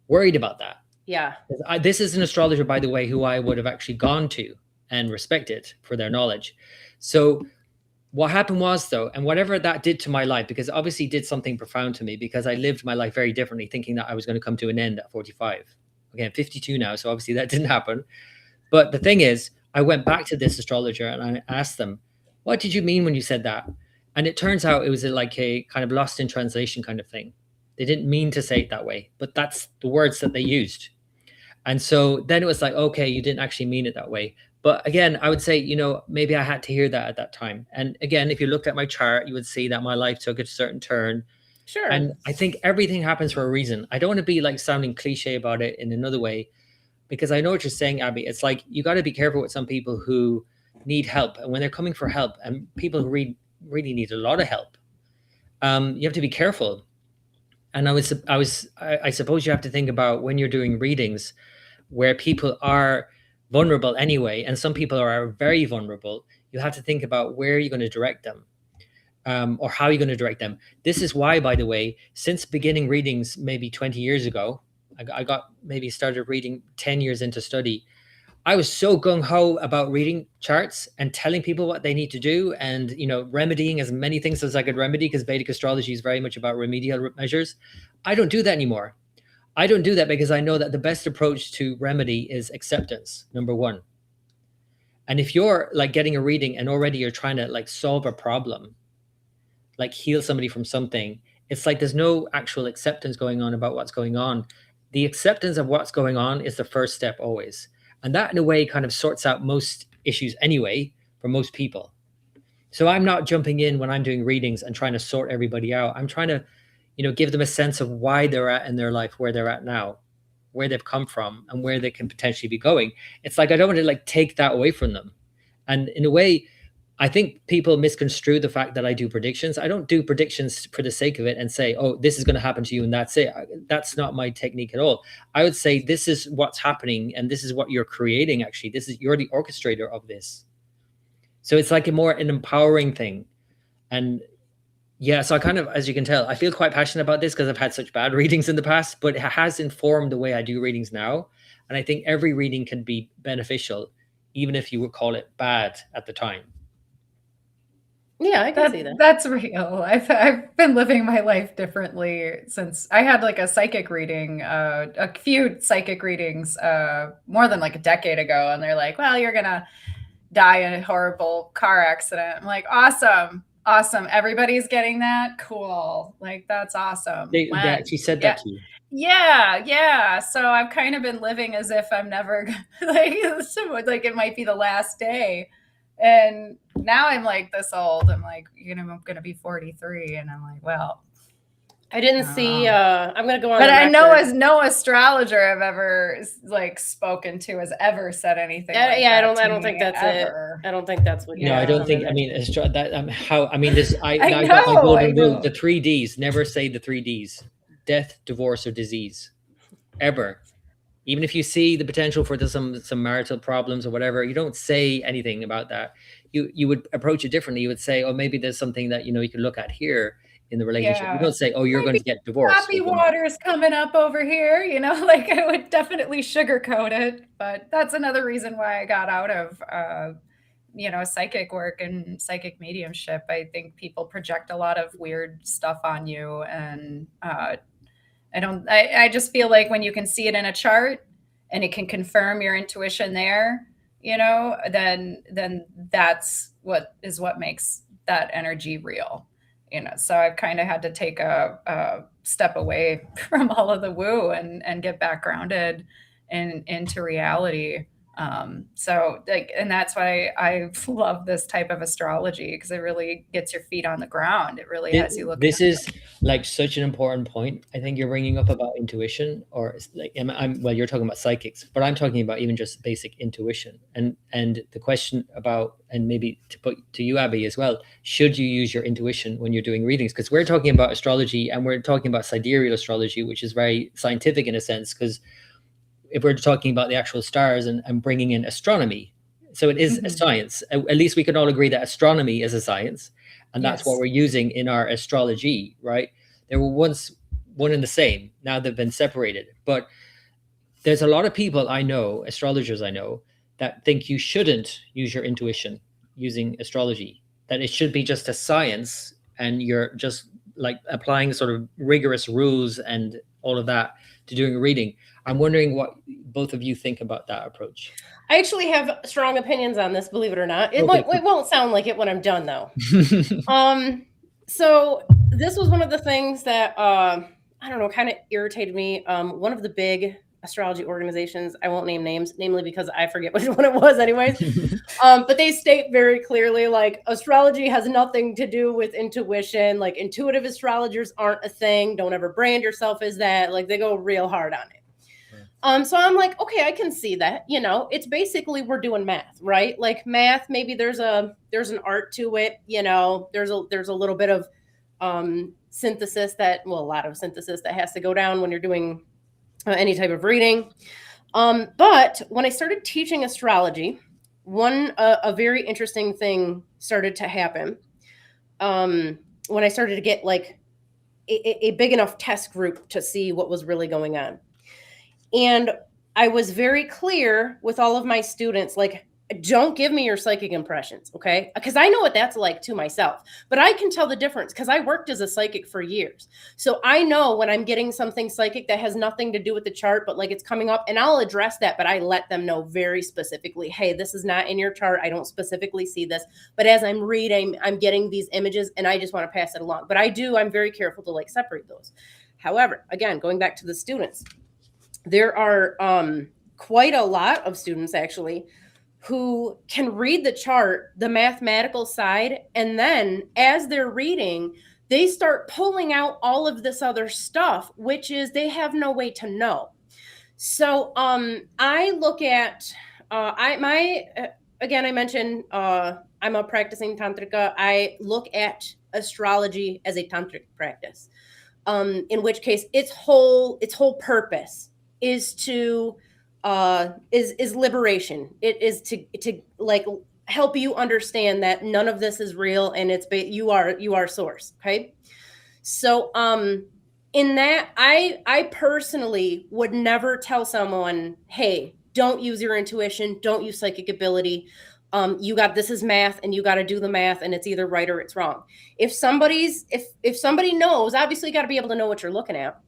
worried about that. Yeah. This is an astrologer, by the way, who I would have actually gone to and respected for their knowledge. So what happened was, though, and whatever that did to my life, because obviously did something profound to me, because I lived my life very differently, thinking that I was going to come to an end at 45. Okay, I'm 52 now, so obviously that didn't happen. But the thing is, I went back to this astrologer and I asked them, what did you mean when you said that? And it turns out it was like a kind of lost in translation kind of thing. They didn't mean to say it that way, but that's the words that they used. And so then it was like, okay, you didn't actually mean it that way. But again, I would say, maybe I had to hear that at that time. And again, if you looked at my chart, you would see that my life took a certain turn. Sure. And I think everything happens for a reason. I don't want to be like sounding cliche about it in another way, because I know what you're saying, Abby. It's like, you got to be careful with some people who need help. And when they're coming for help, and people who really need a lot of help, you have to be careful. And I suppose you have to think about when you're doing readings where people are vulnerable anyway, and some people are very vulnerable, you have to think about where you're going to direct them, or how you're going to direct them. This is why, by the way, since beginning readings maybe 20 years ago, I got maybe started reading 10 years into study, I was so gung-ho about reading charts and telling people what they need to do, and remedying as many things as I could remedy, because Vedic astrology is very much about remedial measures. I don't do that anymore. I don't do that because I know that the best approach to remedy is acceptance, number one. And if you're like getting a reading and already you're trying to like solve a problem, like heal somebody from something, it's like there's no actual acceptance going on about what's going on. The acceptance of what's going on is the first step always. And that in a way kind of sorts out most issues anyway for most people. So I'm not jumping in when I'm doing readings and trying to sort everybody out. I'm trying to give them a sense of why they're at in their life, where they're at now, where they've come from, and where they can potentially be going. It's like, I don't want to like take that away from them. And in a way, I think people misconstrue the fact that I do predictions. I don't do predictions for the sake of it and say, oh, this is going to happen to you and that's it. That's not my technique at all. I would say this is what's happening and this is what you're creating. Actually, you're the orchestrator of this. So it's like an empowering thing. And yeah, so I kind of, as you can tell, I feel quite passionate about this because I've had such bad readings in the past, but it has informed the way I do readings now. And I think every reading can be beneficial, even if you would call it bad at the time. Yeah, I can see that. That's real. I've been living my life differently since I had like a psychic reading, a few psychic readings, more than like a decade ago. And they're like, well, you're going to die in a horrible car accident. I'm like, awesome. Everybody's getting that. Cool. Like, that's awesome. They actually said that to you. Yeah. So I've kind of been living as if I'm never like it might be the last day. And now I'm like this old. I'm like, I'm going to be 43. And I'm like, well, I didn't see, I'm going to go on. But I know as no astrologer I've ever like spoken to has ever said anything. Like I that don't think that's ever. it. I don't think that's what. No, I don't think. I mean, this. I I got my know, golden I know. rule. The 3 Ds. Never say the 3 Ds: death, divorce, or disease. Ever. Even if you see the potential for some marital problems or whatever, you don't say anything about that. You would approach it differently. You would say, oh, maybe there's something that you can look at here in the relationship. Yeah. You don't say, oh, you're going to get divorced. Happy water's coming up over here. Like I would definitely sugarcoat it, but that's another reason why I got out of, psychic work and psychic mediumship. I think people project a lot of weird stuff on you. And I just feel like when you can see it in a chart and it can confirm your intuition there, then that's what makes that energy real. So I've kind of had to take a step away from all of the woo and get back grounded into reality. So like, and that's why I love this type of astrology, because it really gets your feet on the ground. It really has you looking. This is like such an important point. I think you're bringing up about intuition, or it's like well, you're talking about psychics, but I'm talking about even just basic intuition. And the question about, and maybe to put to you, Abbey, as well, should you use your intuition when you're doing readings? Because we're talking about astrology, and we're talking about sidereal astrology, which is very scientific in a sense, because if we're talking about the actual stars and bringing in astronomy, so it is a science. At least we can all agree that astronomy is a science, and that's what we're using in our astrology, right? They were once one and the same. Now they've been separated. But there's a lot of people I know, astrologers I know, that think you shouldn't use your intuition using astrology, that it should be just a science, and you're just like applying sort of rigorous rules and all of that to doing a reading. I'm wondering what both of you think about that approach. I actually have strong opinions on this, believe it or not. It won't sound like it when I'm done, though. So this was one of the things that, I don't know, kind of irritated me. One of the big astrology organizations, I won't name names, namely because I forget which one it was anyways. But they state very clearly, like, astrology has nothing to do with intuition. Like, intuitive astrologers aren't a thing. Don't ever brand yourself as that. Like, they go real hard on it. So I'm like, okay, I can see that, it's basically, we're doing math, right? Like math, maybe there's an art to it, there's a little bit of, synthesis a lot of synthesis that has to go down when you're doing any type of reading. But when I started teaching astrology, a very interesting thing started to happen. When I started to get like a big enough test group to see what was really going on. And I was very clear with all of my students, like, don't give me your psychic impressions, okay? Because I know what that's like to myself, but I can tell the difference because I worked as a psychic for years. So I know when I'm getting something psychic that has nothing to do with the chart, but like it's coming up, and I'll address that, but I let them know very specifically, hey, this is not in your chart. I don't specifically see this, but as I'm reading, I'm getting these images and I just want to pass it along. But I'm very careful to like separate those. However, again, going back to the students, there are quite a lot of students actually who can read the chart, the mathematical side, and then as they're reading, they start pulling out all of this other stuff, which is they have no way to know. So I look at, again, I mentioned I'm a practicing tantrika. I look at astrology as a tantric practice, in which case its whole purpose is to is liberation. It is to like help you understand that none of this is real, and you are source. Okay. So in that, I personally would never tell someone, hey, don't use your intuition, don't use psychic ability. This is math, and you got to do the math, and it's either right or it's wrong. If somebody knows, obviously you got to be able to know what you're looking at.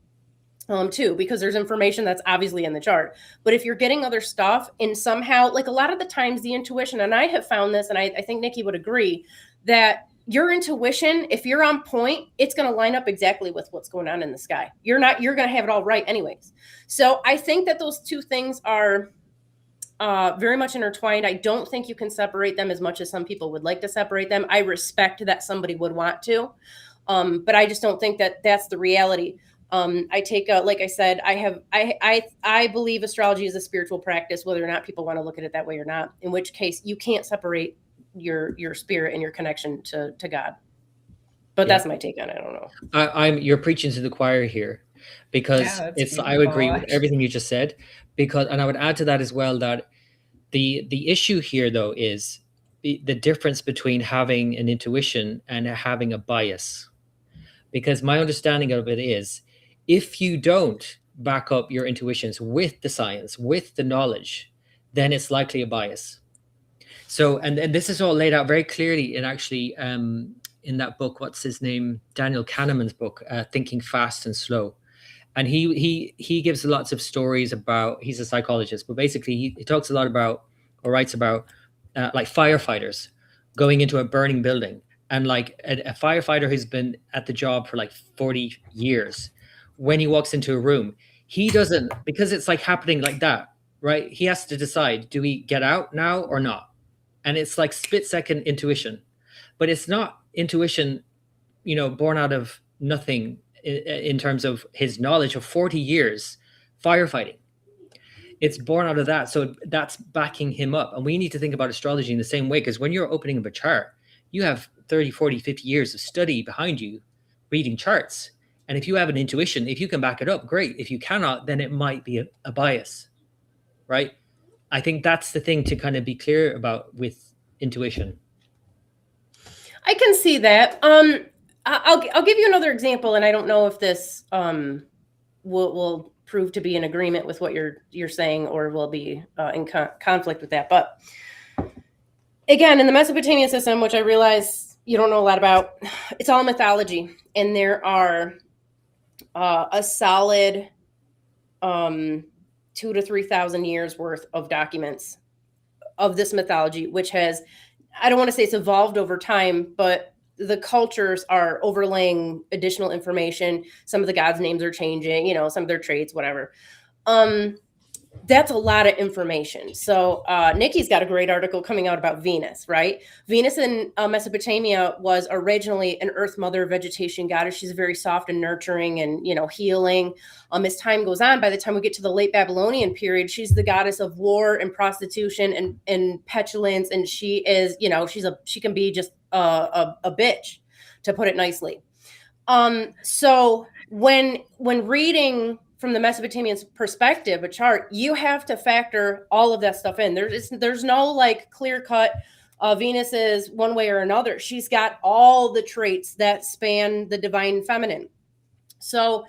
Too, because there's information that's obviously in the chart. But if you're getting other stuff and somehow, like a lot of the times the intuition, and I have found this, and I think Niki would agree, that your intuition, if you're on point, it's going to line up exactly with what's going on in the sky. You're going to have it all right anyways. So I think that those two things are very much intertwined. I don't think you can separate them as much as some people would like to separate them. I respect that somebody would want to, but I just don't think that that's the reality. I take like I said, I believe astrology is a spiritual practice, whether or not people want to look at it that way or not, in which case you can't separate your spirit and your connection to God. But that's my take on it. I don't know. You're preaching to the choir here, because I would agree with everything you just said, and I would add to that as well, that the issue here though is the difference between having an intuition and having a bias. Because my understanding of it is, if you don't back up your intuitions with the science, with the knowledge, then it's likely a bias. So, and this is all laid out very clearly in actually in that book, what's his name? Daniel Kahneman's book, Thinking Fast and Slow. And he gives lots of stories about, he's a psychologist, but basically he talks a lot about, or writes about like firefighters going into a burning building. And like a firefighter who's been at the job for like 40 years, when he walks into a room, he doesn't, because it's like happening like that, right? He has to decide, do we get out now or not? And it's like split-second intuition, but it's not intuition, born out of nothing in terms of his knowledge of 40 years firefighting. It's born out of that. So that's backing him up. And we need to think about astrology in the same way, because when you're opening up a chart, you have 30, 40, 50 years of study behind you reading charts. And if you have an intuition, if you can back it up, great. If you cannot, then it might be a bias, right? I think that's the thing to kind of be clear about with intuition. I can see that. I'll give you another example, and I don't know if this will prove to be in agreement with what you're saying, or will be in conflict with that. But again, in the Mesopotamian system, which I realize you don't know a lot about, it's all mythology, and there are a solid 2,000 to 3,000 years worth of documents of this mythology, which has, I don't want to say it's evolved over time, but the cultures are overlaying additional information. Some of the gods' names are changing, some of their traits, whatever. That's a lot of information. So Niki's got a great article coming out about Venus, right? Venus in Mesopotamia was originally an earth mother, vegetation goddess. She's very soft and nurturing and, healing. As time goes on, by the time we get to the late Babylonian period, she's the goddess of war and prostitution and petulance. And she is, she can be just a bitch, to put it nicely. So when reading from the Mesopotamian perspective, a chart, you have to factor all of that stuff in. There's no like clear cut Venus is one way or another. She's got all the traits that span the divine feminine. So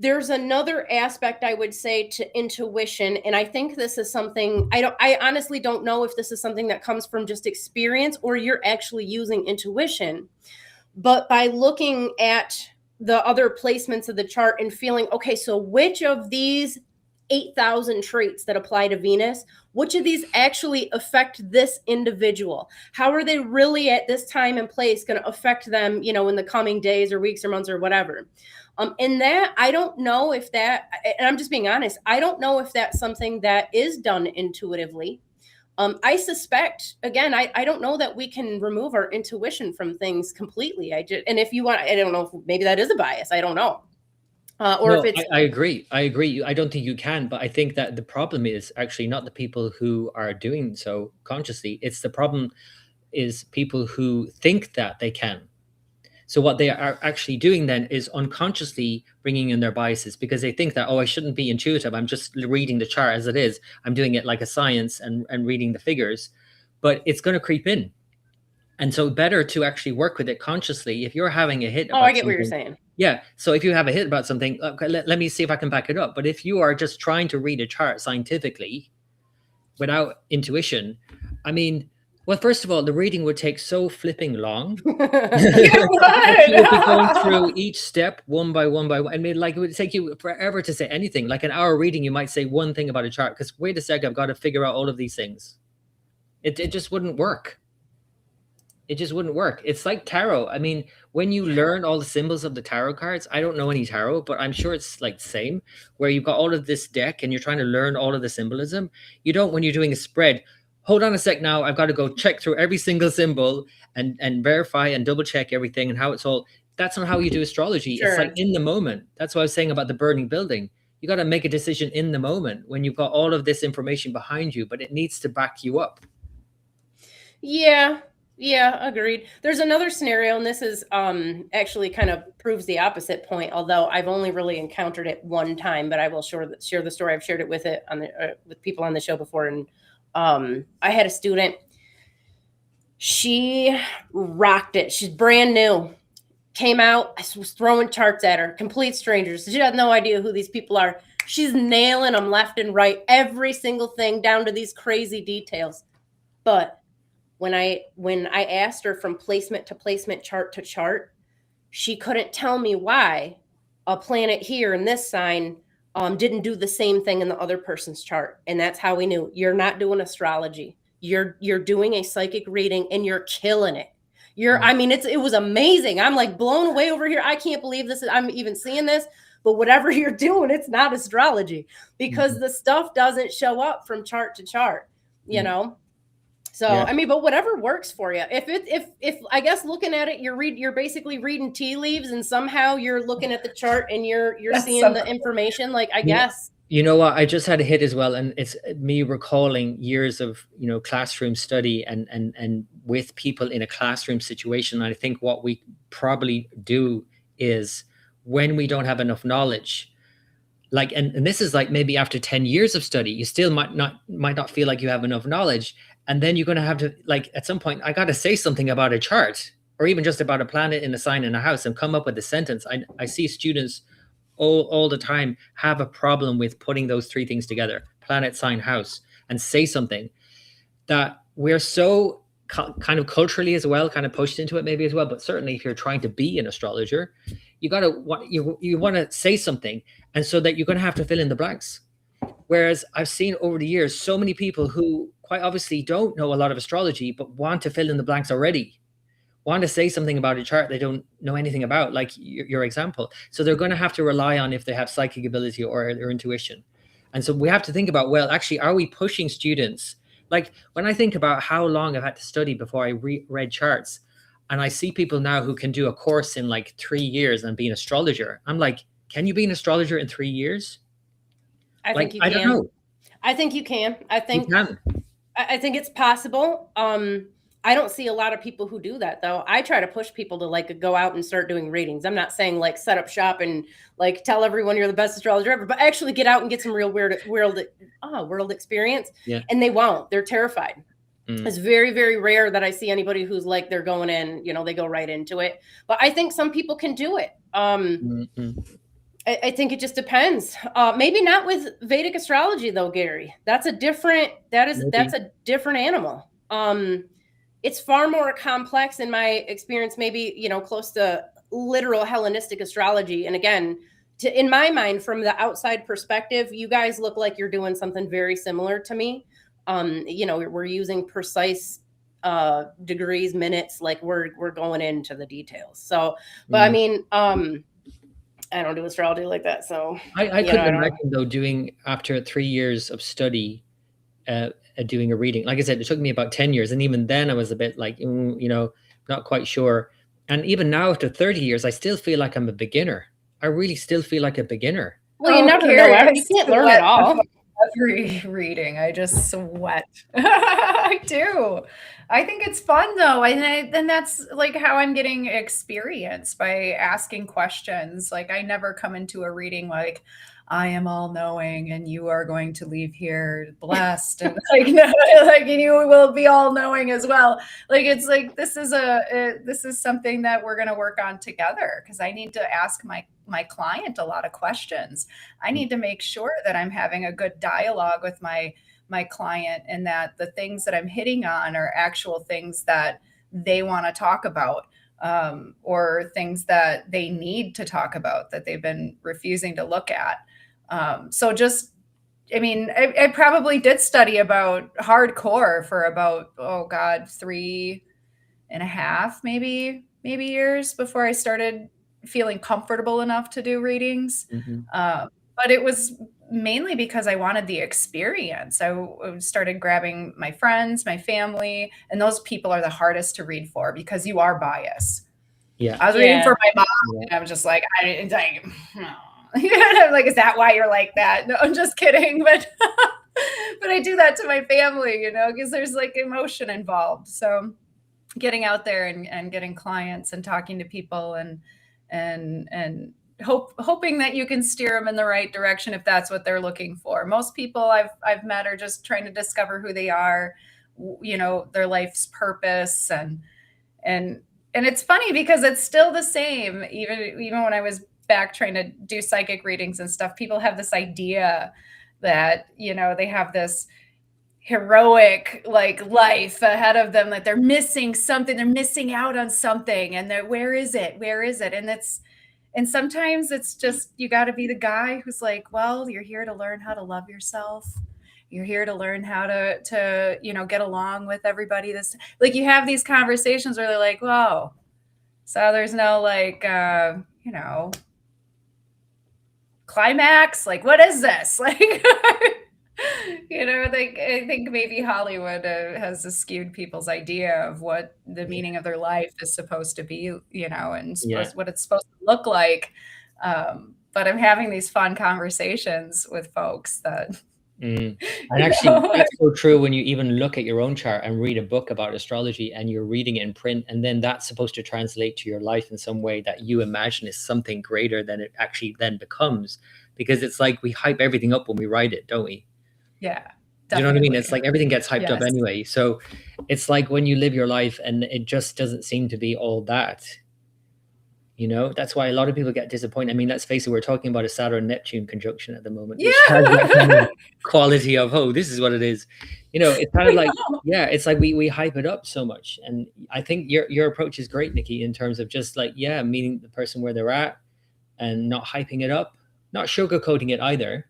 there's another aspect, I would say, to intuition. And I think this is something, I honestly don't know if this is something that comes from just experience or you're actually using intuition. But by looking at the other placements of the chart and feeling, okay, so which of these 8,000 traits that apply to Venus, which of these actually affect this individual? How are they really at this time and place going to affect them, in the coming days or weeks or months or whatever? And that, I don't know if that, and I'm just being honest, I don't know if that's something that is done intuitively. I suspect, again, I don't know that we can remove our intuition from things completely. And if you want, I don't know if maybe that is a bias. I don't know. If it's. I agree. I don't think you can, but I think that the problem is actually not the people who are doing so consciously. It's the problem is people who think that they can. So what they are actually doing then is unconsciously bringing in their biases, because they think that, I shouldn't be intuitive. I'm just reading the chart as it is. I'm doing it like a science and reading the figures, but it's going to creep in. And so better to actually work with it consciously. If you're having a hit. I get what you're saying. Yeah. So if you have a hit about something, okay, let me see if I can back it up. But if you are just trying to read a chart scientifically without intuition, well, first of all, the reading would take so flipping long. You would be going through each step one by one. It would take you forever to say anything. Like an hour reading, you might say one thing about a chart, because wait a sec, I've got to figure out all of these things. It just wouldn't work. It just wouldn't work. It's like tarot. When you learn all the symbols of the tarot cards, I don't know any tarot, but I'm sure it's like the same, where you've got all of this deck and you're trying to learn all of the symbolism. You don't, when you're doing a spread, hold on a sec now, I've got to go check through every single symbol and verify and double check everything and how it's all. That's not how you do astrology. Sure. It's like in the moment. That's what I was saying about the burning building. You got to make a decision in the moment when you've got all of this information behind you, but it needs to back you up. Yeah, agreed. There's another scenario, and this is actually kind of proves the opposite point, although I've only really encountered it one time, but I will share the story. I've shared it with with people on the show before, and I had a student. She rocked it. She's brand new. Came out, I was throwing charts at her, complete strangers. She had no idea who these people are. She's nailing them left and right, every single thing down to these crazy details. But when I asked her from placement to placement, chart to chart, she couldn't tell me why a planet here in this sign didn't do the same thing in the other person's chart. And that's how we knew you're not doing astrology. You're doing a psychic reading and you're killing it. It was amazing. I'm like blown away over here. I can't believe this. I'm even seeing this. but whatever you're doing, it's not astrology because Mhm. the stuff doesn't show up from chart to chart, you Mm. know? So, Yeah. I mean, but whatever works for you. If I guess looking at it, you're basically reading tea leaves and somehow you're looking at the chart and you're That's seeing so the cool. information, like, I You know, guess. you know what? I just had a hit as well, and it's me recalling years of classroom study and with people in a classroom situation. And I think what we probably do is when we don't have enough knowledge, like, and this is like maybe after 10 years of study, you still might not feel like you have enough knowledge, and then you're going to have to, like, at some point, I got to say something about a chart or even just about a planet in a sign in a house and come up with a sentence. I see students all the time have a problem with putting those three things together, planet, sign, house, and say something that we're so kind of culturally as well, kind of pushed into it maybe as well. But certainly if you're trying to be an astrologer, you want to say something, and so that you're going to have to fill in the blanks. Whereas I've seen over the years so many people who quite obviously don't know a lot of astrology but want to fill in the blanks already, want to say something about a chart they don't know anything about, like your example. So they're going to have to rely on if they have psychic ability or their intuition. And so we have to think about, well, actually, are we pushing students? Like when I think about how long I've had to study before I read charts, and I see people now who can do a course in like 3 years and be an astrologer, I'm like, can you be an astrologer in 3 years? I Like, think you I can. don't know. I think you can. You can. I think it's possible. I don't see a lot of people who do that though. I try to push people to like go out and start doing readings. I'm not saying like set up shop and like tell everyone you're the best astrologer ever, but actually get out and get some real world experience. Yeah. And they won't. They're terrified. Mm. It's very, very rare that I see anybody who's like they're going in, they go right into it. But I think some people can do it. Mm-hmm. I think it just depends. Maybe not with Vedic astrology though, Gary. That's a different animal. It's far more complex in my experience, maybe, close to literal Hellenistic astrology. And again, in my mind, from the outside perspective, you guys look like you're doing something very similar to me. We're using precise degrees, minutes, like we're going into the details. So, but I mean, I don't do astrology like that. So I couldn't imagine though doing after 3 years of study, doing a reading. Like I said, it took me about 10 years. And even then I was a bit like, not quite sure. And even now after 30 years, I still feel like I'm a beginner. I really still feel like a beginner. Well, you never know. You can't learn it all. Every reading, I just sweat. I do. I think it's fun though, and that's like how I'm getting experience by asking questions. Like I never come into a reading like I am all knowing and you are going to leave here blessed and like no, like and you will be all knowing as well. Like it's like this is something that we're going to work on together because I need to ask my client a lot of questions. I need to make sure that I'm having a good dialogue with my client and that the things that I'm hitting on are actual things that they want to talk about, or things that they need to talk about that they've been refusing to look at. So just, I mean, I probably did study about hardcore for about, 3.5, maybe years before I started feeling comfortable enough to do readings. Mm-hmm. But it was mainly because I wanted the experience. I started grabbing my friends, my family, and those people are the hardest to read for because you are biased. Yeah. I was reading for my mom, and I was just like, I'm like, is that why you're like that? No, I'm just kidding. But but I do that to my family, because there's like emotion involved. So getting out there and getting clients and talking to people and hoping that you can steer them in the right direction if that's what they're looking for. Most people I've met are just trying to discover who they are, their life's purpose, and it's funny because it's still the same. Even when I was back trying to do psychic readings and stuff, people have this idea that they have this heroic like life ahead of them, that they're missing something, they're missing out on something, and that where is it, and sometimes it's just you got to be the guy who's like, well, you're here to learn how to love yourself, you're here to learn how to get along with everybody. This, like, you have these conversations where they're like, whoa, so there's no like climax? Like, what is this? Like, you know, like, I think maybe Hollywood has skewed people's idea of what the meaning of their life is supposed to be, you know, and what it's supposed to look like. But I'm having these fun conversations with folks that And actually, that's so true when you even look at your own chart and read a book about astrology and you're reading it in print, and then that's supposed to translate to your life in some way that you imagine is something greater than it actually then becomes. Because it's like we hype everything up when we write it, don't we? Yeah. Do you know what I mean? It's like everything gets hyped up anyway. So it's like when you live your life and it just doesn't seem to be all that. You know, that's why a lot of people get disappointed. I mean, let's face it, we're talking about a Saturn-Neptune conjunction at the moment, which has that kind of quality of, oh, this is what it is. You know, it's kind of like, yeah, it's like we hype it up so much. And I think your approach is great, Niki, in terms of just like, yeah, meeting the person where they're at and not hyping it up, not sugarcoating it either.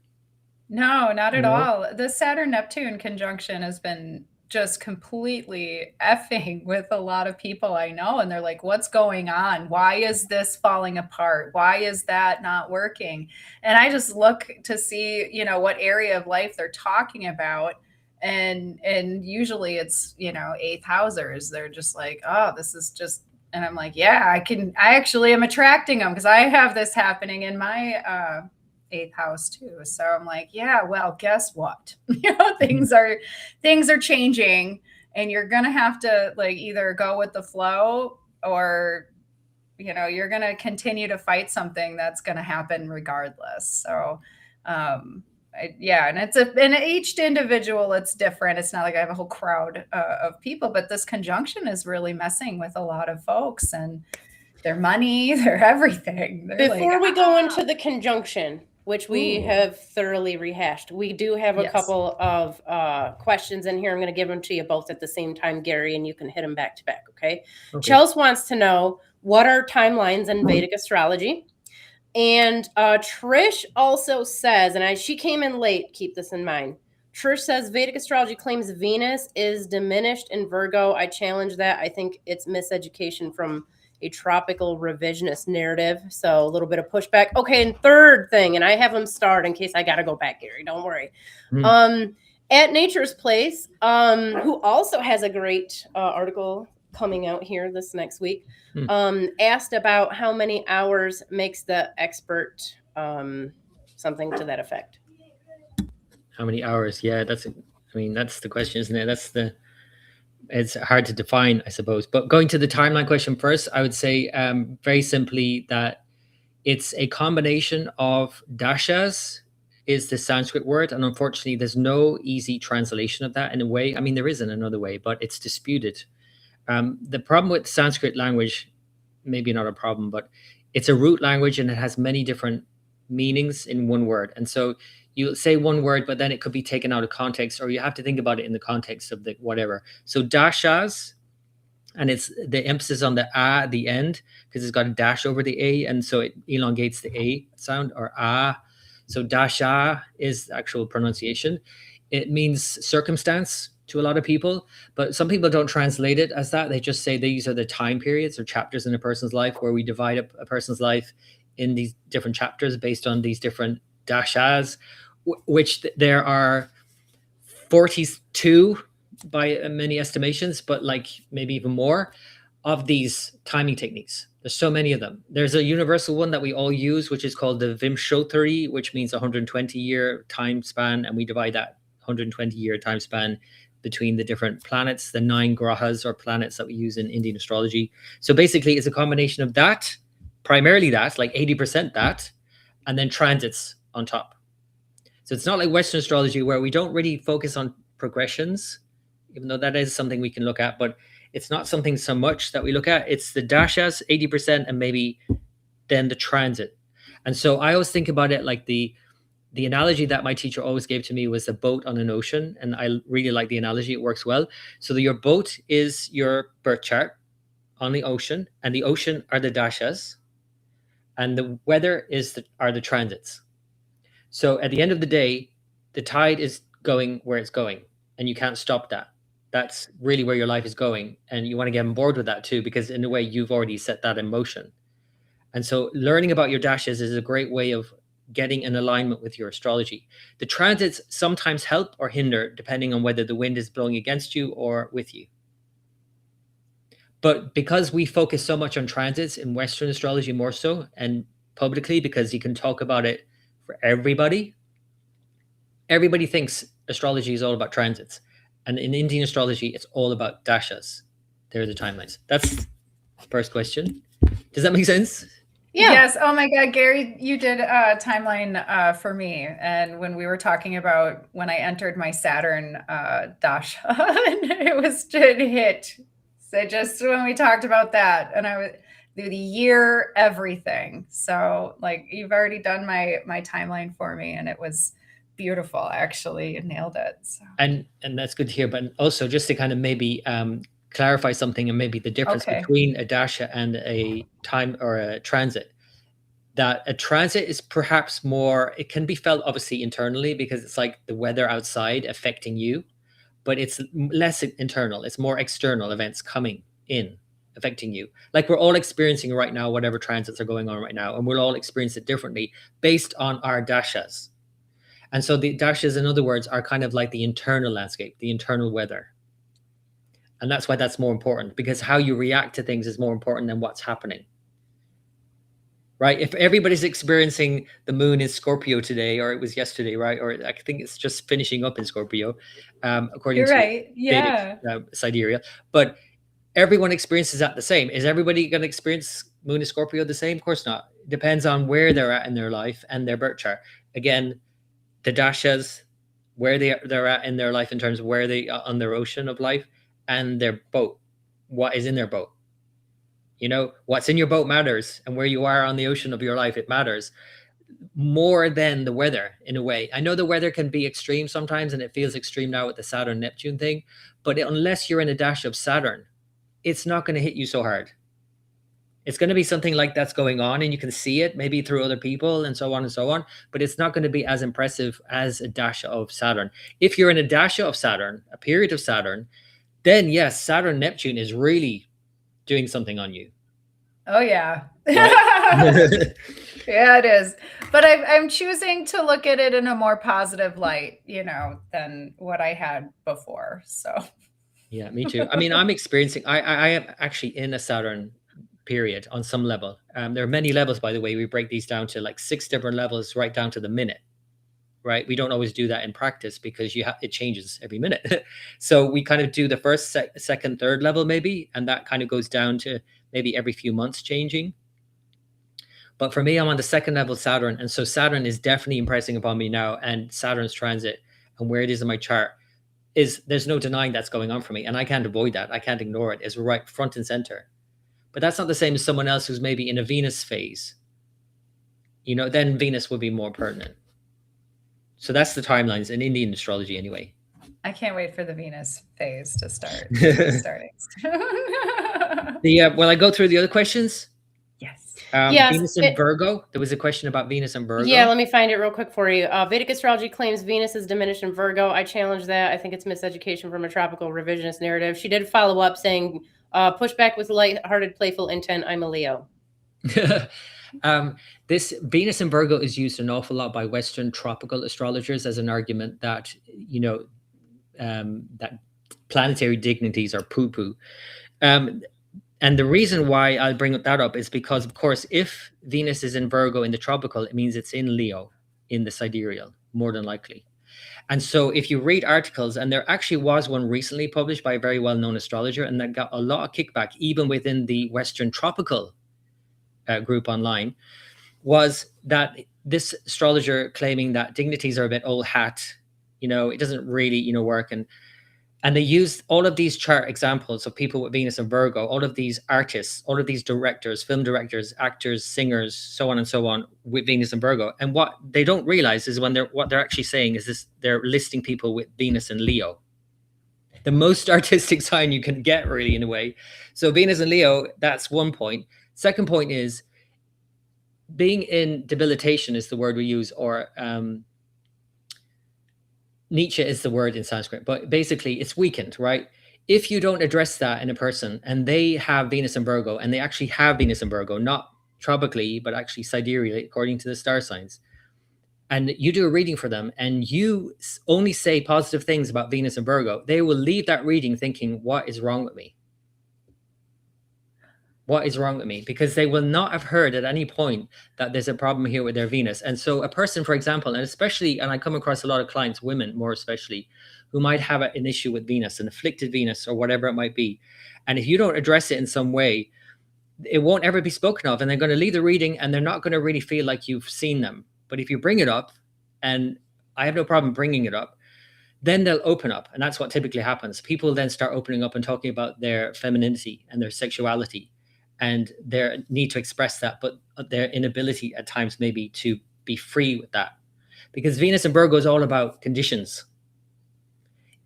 No, not at all. The Saturn-Neptune conjunction has been just completely effing with a lot of people I know. And they're like, what's going on? Why is this falling apart? Why is that not working? And I just look to see, you know, what area of life they're talking about. And usually it's, you know, eighth housers. They're just like, oh, this is just, and I'm like, yeah, I actually am attracting them because I have this happening in my, eighth house too. So I'm like, yeah, well, guess what? You know, things are changing, and you're gonna have to like either go with the flow, or, you know, you're gonna continue to fight something that's gonna happen regardless. So yeah, and each individual, it's different. It's not like I have a whole crowd of people, but this conjunction is really messing with a lot of folks and their money, their everything. Before we go into the conjunction, which we have thoroughly rehashed, we do have a couple of questions in here. I'm going to give them to you both at the same time, Gary, and you can hit them back to back, okay? Chels wants to know, what are timelines in Vedic astrology? And Trish also says, and she came in late, keep this in mind. Trish says, Vedic astrology claims Venus is diminished in Virgo. I challenge that. I think it's miseducation from a tropical revisionist narrative. So a little bit of pushback. Okay, and third thing, and I have them starred in case I got to go back, Gary. Don't worry. At Nature's Place, who also has a great article coming out here this next week, asked about how many hours makes the expert, something to that effect. How many hours? Yeah, that's the question, isn't it? It's hard to define, I suppose. But going to the timeline question first, I would say very simply that it's a combination of daśās is the Sanskrit word. And unfortunately, there's no easy translation of that in a way. I mean, there is in another way, but it's disputed. The problem with Sanskrit language, maybe not a problem, but it's a root language and it has many different meanings in one word. And so you say one word, but then it could be taken out of context, or you have to think about it in the context of the whatever. So daśās, and it's the emphasis on the a at the end because it's got a dash over the a, and so it elongates the a sound, or a. So daśā is the actual pronunciation. It means circumstance to a lot of people, but some people don't translate it as that. They just say these are the time periods or chapters in a person's life, where we divide up a person's life in these different chapters based on these different daśās, which there are 42 by many estimations, but like maybe even more of these timing techniques. There's so many of them. There's a universal one that we all use, which is called the Vimshottari, which means 120-year time span, and we divide that 120-year time span between the different planets, the 9 grahas or planets that we use in Indian astrology. So basically it's a combination of that, primarily that, like 80% that, and then transits on top. So it's not like Western astrology where we don't really focus on progressions, even though that is something we can look at, but it's not something so much that we look at. It's the daśās, 80%, and maybe then the transit. And so I always think about it like the analogy that my teacher always gave to me was a boat on an ocean. And I really like the analogy. It works well. So your boat is your birth chart on the ocean, and the ocean are the daśās, and the weather are the transits. So at the end of the day, the tide is going where it's going, and you can't stop that. That's really where your life is going. And you want to get on board with that too, because in a way you've already set that in motion. And so learning about your daśās is a great way of getting an alignment with your astrology. The transits sometimes help or hinder depending on whether the wind is blowing against you or with you. But because we focus so much on transits in Western astrology more so, and publicly, because you can talk about it for everybody thinks astrology is all about transits. And in Indian astrology, it's all about daśās. They're the timelines. That's the first question. Does that make sense? Yeah. Yes. Oh my God, Gary, you did a timeline for me. And when we were talking about when I entered my Saturn dasha, it hit. So just when we talked about that, and I was through the year, everything. So like you've already done my timeline for me, and it was beautiful. Actually, you nailed it. So. And that's good to hear. But also just to kind of maybe clarify something, and maybe the difference between a dasha and a time or a transit, that a transit is perhaps more, it can be felt obviously internally because it's like the weather outside affecting you, but it's less internal. It's more external events coming in affecting you. Like we're all experiencing right now, whatever transits are going on right now, and we'll all experience it differently based on our daśās. And so the daśās, in other words, are kind of like the internal landscape, the internal weather. And that's why that's more important, because how you react to things is more important than what's happening. Right? If everybody's experiencing the moon in Scorpio today, or it was yesterday, right? Or I think it's just finishing up in Scorpio, according to Vedic, Sidereal. But everyone experiences that the same. Is everybody going to experience moon in Scorpio the same? Of course not. It depends on where they're at in their life and their birth chart. Again, the daśās, where they're at in their life in terms of where they are on their ocean of life, and their boat, what is in their boat. You know, what's in your boat matters, and where you are on the ocean of your life, it matters more than the weather in a way. I know the weather can be extreme sometimes, and it feels extreme now with the Saturn-Neptune thing, but unless you're in a dash of Saturn, it's not going to hit you so hard. It's going to be something like that's going on, and you can see it maybe through other people and so on, but it's not going to be as impressive as a dash of Saturn. If you're in a dash of Saturn, a period of Saturn, then yes, Saturn-Neptune is really doing something on you. Oh yeah. Right? Yeah, it is. But I'm choosing to look at it in a more positive light, you know, than what I had before. So yeah, me too. I mean, I'm experiencing, I am actually in a Saturn period on some level. There are many levels, by the way. We break these down to like 6 different levels right down to the minute. Right? We don't always do that in practice because it changes every minute. So we kind of do the first, second, third level maybe, and that kind of goes down to maybe every few months changing. But for me, I'm on the second level Saturn, and so Saturn is definitely impressing upon me now, and Saturn's transit and where it is in my chart there's no denying that's going on for me, and I can't avoid that. I can't ignore it. It's right front and center. But that's not the same as someone else who's maybe in a Venus phase. You know, then Venus would be more pertinent. So that's the timelines in Indian astrology anyway. I can't wait for the Venus phase to start. Will I go through the other questions? Yes. Yes. Venus and Virgo. There was a question about Venus and Virgo. Yeah, let me find it real quick for you. Vedic astrology claims Venus is diminished in Virgo. I challenge that. I think it's miseducation from a tropical revisionist narrative. She did follow up saying, push back with light-hearted, playful intent. I'm a Leo. This Venus and Virgo is used an awful lot by Western tropical astrologers as an argument that, you know, that planetary dignities are poo-poo. And the reason why I'll bring that up is because, of course, if Venus is in Virgo in the tropical, it means it's in Leo in the sidereal, more than likely. And so if you read articles, and there actually was one recently published by a very well-known astrologer, and that got a lot of kickback, even within the Western tropical group online, was that this astrologer claiming that dignities are a bit old hat, you know, it doesn't really, you know, work. And they used all of these chart examples of people with Venus and Virgo, all of these artists, all of these directors, film directors, actors, singers, so on and so on with Venus and Virgo. And what they don't realize is what they're actually saying is this: they're listing people with Venus and Leo, the most artistic sign you can get, really, in a way. So Venus and Leo, that's one point. Second point is being in debilitation is the word we use, or Nietzsche is the word in Sanskrit, but basically it's weakened, right? If you don't address that in a person and they have Venus and Virgo, and they actually have Venus and Virgo, not tropically, but actually sidereally, according to the star signs, and you do a reading for them and you only say positive things about Venus and Virgo, they will leave that reading thinking, what is wrong with me? What is wrong with me? Because they will not have heard at any point that there's a problem here with their Venus. And so a person, for example, and especially, and I come across a lot of clients, women more especially, who might have an issue with Venus, an afflicted Venus or whatever it might be. And if you don't address it in some way, it won't ever be spoken of, and they're going to leave the reading and they're not going to really feel like you've seen them. But if you bring it up, and I have no problem bringing it up, then they'll open up. And that's what typically happens. People then start opening up and talking about their femininity and their sexuality and their need to express that, but their inability at times maybe to be free with that. Because Venus and Virgo is all about conditions.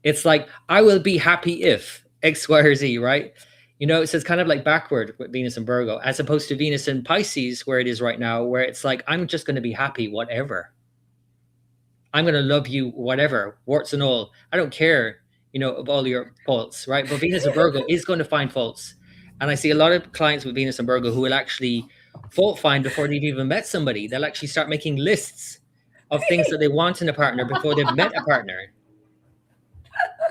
It's like, I will be happy if X, Y, or Z, right? You know, so it's kind of like backward with Venus and Virgo, as opposed to Venus and Pisces, where it is right now, where it's like, I'm just going to be happy, whatever. I'm going to love you, whatever, warts and all. I don't care, you know, of all your faults, right? But Venus and Virgo is going to find faults. And I see a lot of clients with Venus and Virgo who will actually fault find before they've even met somebody. They'll actually start making lists of things that they want in a partner before they've met a partner.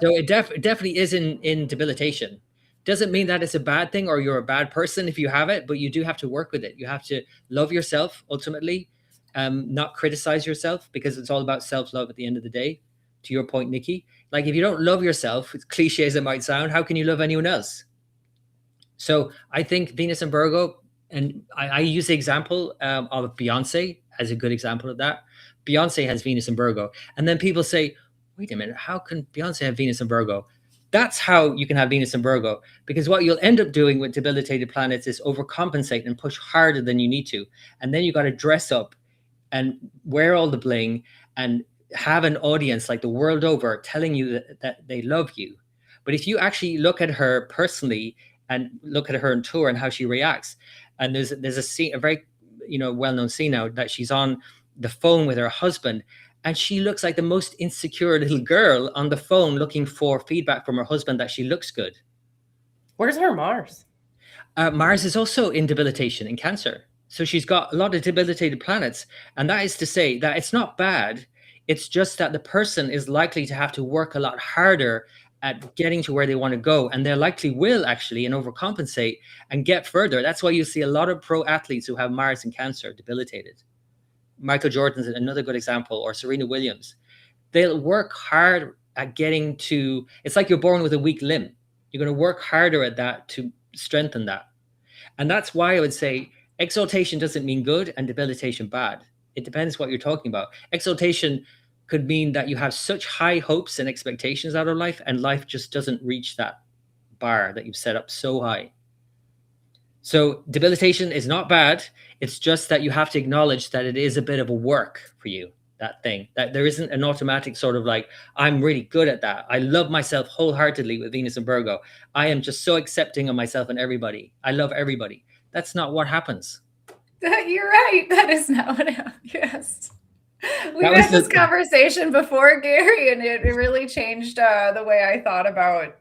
So it definitely is in debilitation. Doesn't mean that it's a bad thing or you're a bad person if you have it, but you do have to work with it. You have to love yourself ultimately, not criticize yourself, because it's all about self-love at the end of the day. To your point, Niki, like if you don't love yourself, as cliche as it might sound, how can you love anyone else? So I think Venus and Virgo, and I use the example of Beyonce as a good example of that. Beyonce has Venus and Virgo. And then people say, wait a minute, how can Beyonce have Venus and Virgo? That's how you can have Venus and Virgo, because what you'll end up doing with debilitated planets is overcompensate and push harder than you need to. And then you got to dress up and wear all the bling and have an audience like the world over telling you that they love you. But if you actually look at her personally and look at her on tour and how she reacts, and there's a scene, a very, you know, well-known scene now that she's on the phone with her husband, and she looks like the most insecure little girl on the phone looking for feedback from her husband that she looks good. Where's her Mars? Mars is also in debilitation in Cancer. So she's got a lot of debilitated planets. And that is to say that it's not bad. It's just that the person is likely to have to work a lot harder at getting to where they want to go. And they likely will actually and overcompensate and get further. That's why you see a lot of pro athletes who have Mars in Cancer debilitated. Michael Jordan's another good example, or Serena Williams. They'll work hard at getting to, it's like you're born with a weak limb. You're going to work harder at that to strengthen that. And that's why I would say exaltation doesn't mean good and debilitation bad. It depends what you're talking about. Exaltation could mean that you have such high hopes and expectations out of life, and life just doesn't reach that bar that you've set up so high. So debilitation is not bad. It's just that you have to acknowledge that it is a bit of a work for you, that thing, that there isn't an automatic sort of like, I'm really good at that. I love myself wholeheartedly with Venus and Virgo. I am just so accepting of myself and everybody. I love everybody. That's not what happens. You're right. That is not what happens. Yes. We've had this conversation before, Gary, and it really changed the way I thought about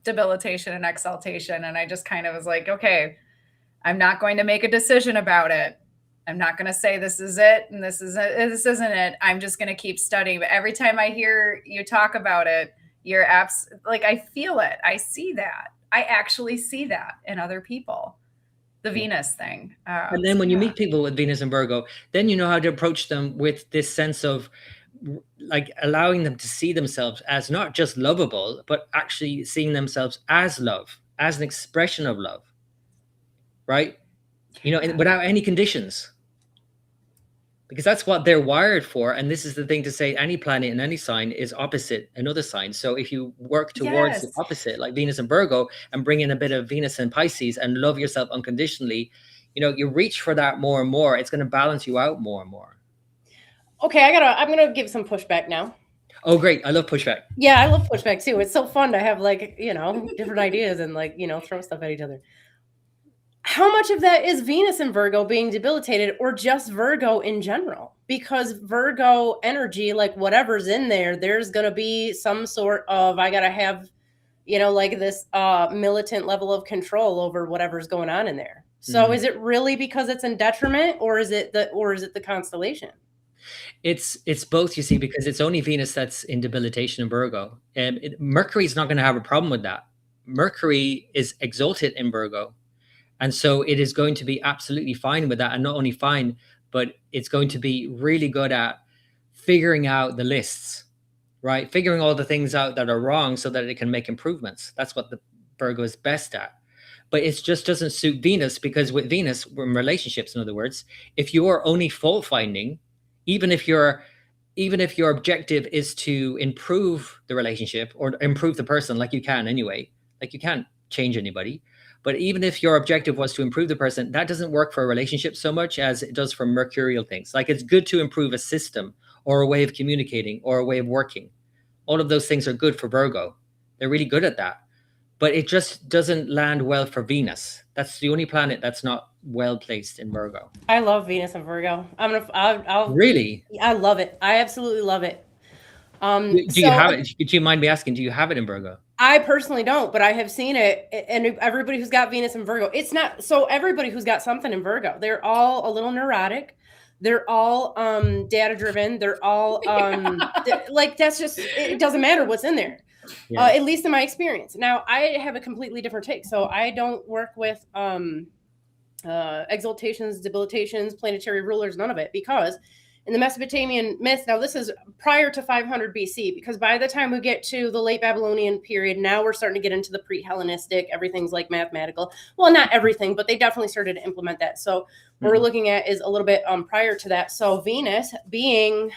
debilitation and exaltation. And I just kind of was like, okay, I'm not going to make a decision about it. I'm not going to say this is it and this isn't it. I'm just going to keep studying. But every time I hear you talk about it, you're like, I feel it. I see that. I actually see that in other people. The Venus thing. And then when you meet people with Venus and Virgo, then you know how to approach them with this sense of like allowing them to see themselves as not just lovable, but actually seeing themselves as love, as an expression of love, right? You know, without any conditions. Because that's what they're wired for. And this is the thing to say, any planet in any sign is opposite another sign. So if you work towards the opposite, like Venus and Virgo, and bring in a bit of Venus and Pisces and love yourself unconditionally, you know, you reach for that more and more. It's going to balance you out more and more. Okay, I'm going to give some pushback now. Oh, great. I love pushback. Yeah, I love pushback too. It's so fun to have like, you know, different ideas and like, you know, throw stuff at each other. How much of that is Venus and Virgo being debilitated, or just Virgo in general? Because Virgo energy, like whatever's in there, there's going to be some sort of, I got to have, you know, like this militant level of control over whatever's going on in there. So is it really because it's in detriment, or is it the constellation? It's both, you see, because it's only Venus that's in debilitation in Virgo. And Mercury is not going to have a problem with that. Mercury is exalted in Virgo. And so it is going to be absolutely fine with that. And not only fine, but it's going to be really good at figuring out the lists, right? Figuring all the things out that are wrong so that it can make improvements. That's what the Virgo is best at. But it just doesn't suit Venus, because with Venus, in relationships, in other words, if you are only fault finding, even if your objective is to improve the relationship or improve the person, like you can anyway, like you can't change anybody. But even if your objective was to improve the person, that doesn't work for a relationship so much as it does for mercurial things. Like, it's good to improve a system or a way of communicating or a way of working. All of those things are good for Virgo. They're really good at that. But it just doesn't land well for Venus. That's the only planet that's not well placed in Virgo. I love Venus and Virgo. I'll Really? I love it. I absolutely love it. Do you have it? Do you mind me asking, do you have it in Virgo? I personally don't, but I have seen it. And everybody who's got Venus and Virgo, it's not, so everybody who's got something in Virgo, they're all a little neurotic. They're all data driven. They're all like, that's just, it doesn't matter what's in there. Yeah. At least in my experience. Now, I have a completely different take. So I don't work with exaltations, debilitations, planetary rulers, none of it, because in the Mesopotamian myth, now this is prior to 500 BC, because by the time we get to the late Babylonian period, now we're starting to get into the pre-Hellenistic, everything's like mathematical. Well, not everything, but they definitely started to implement that. So what we're looking at is a little bit prior to that. So Venus being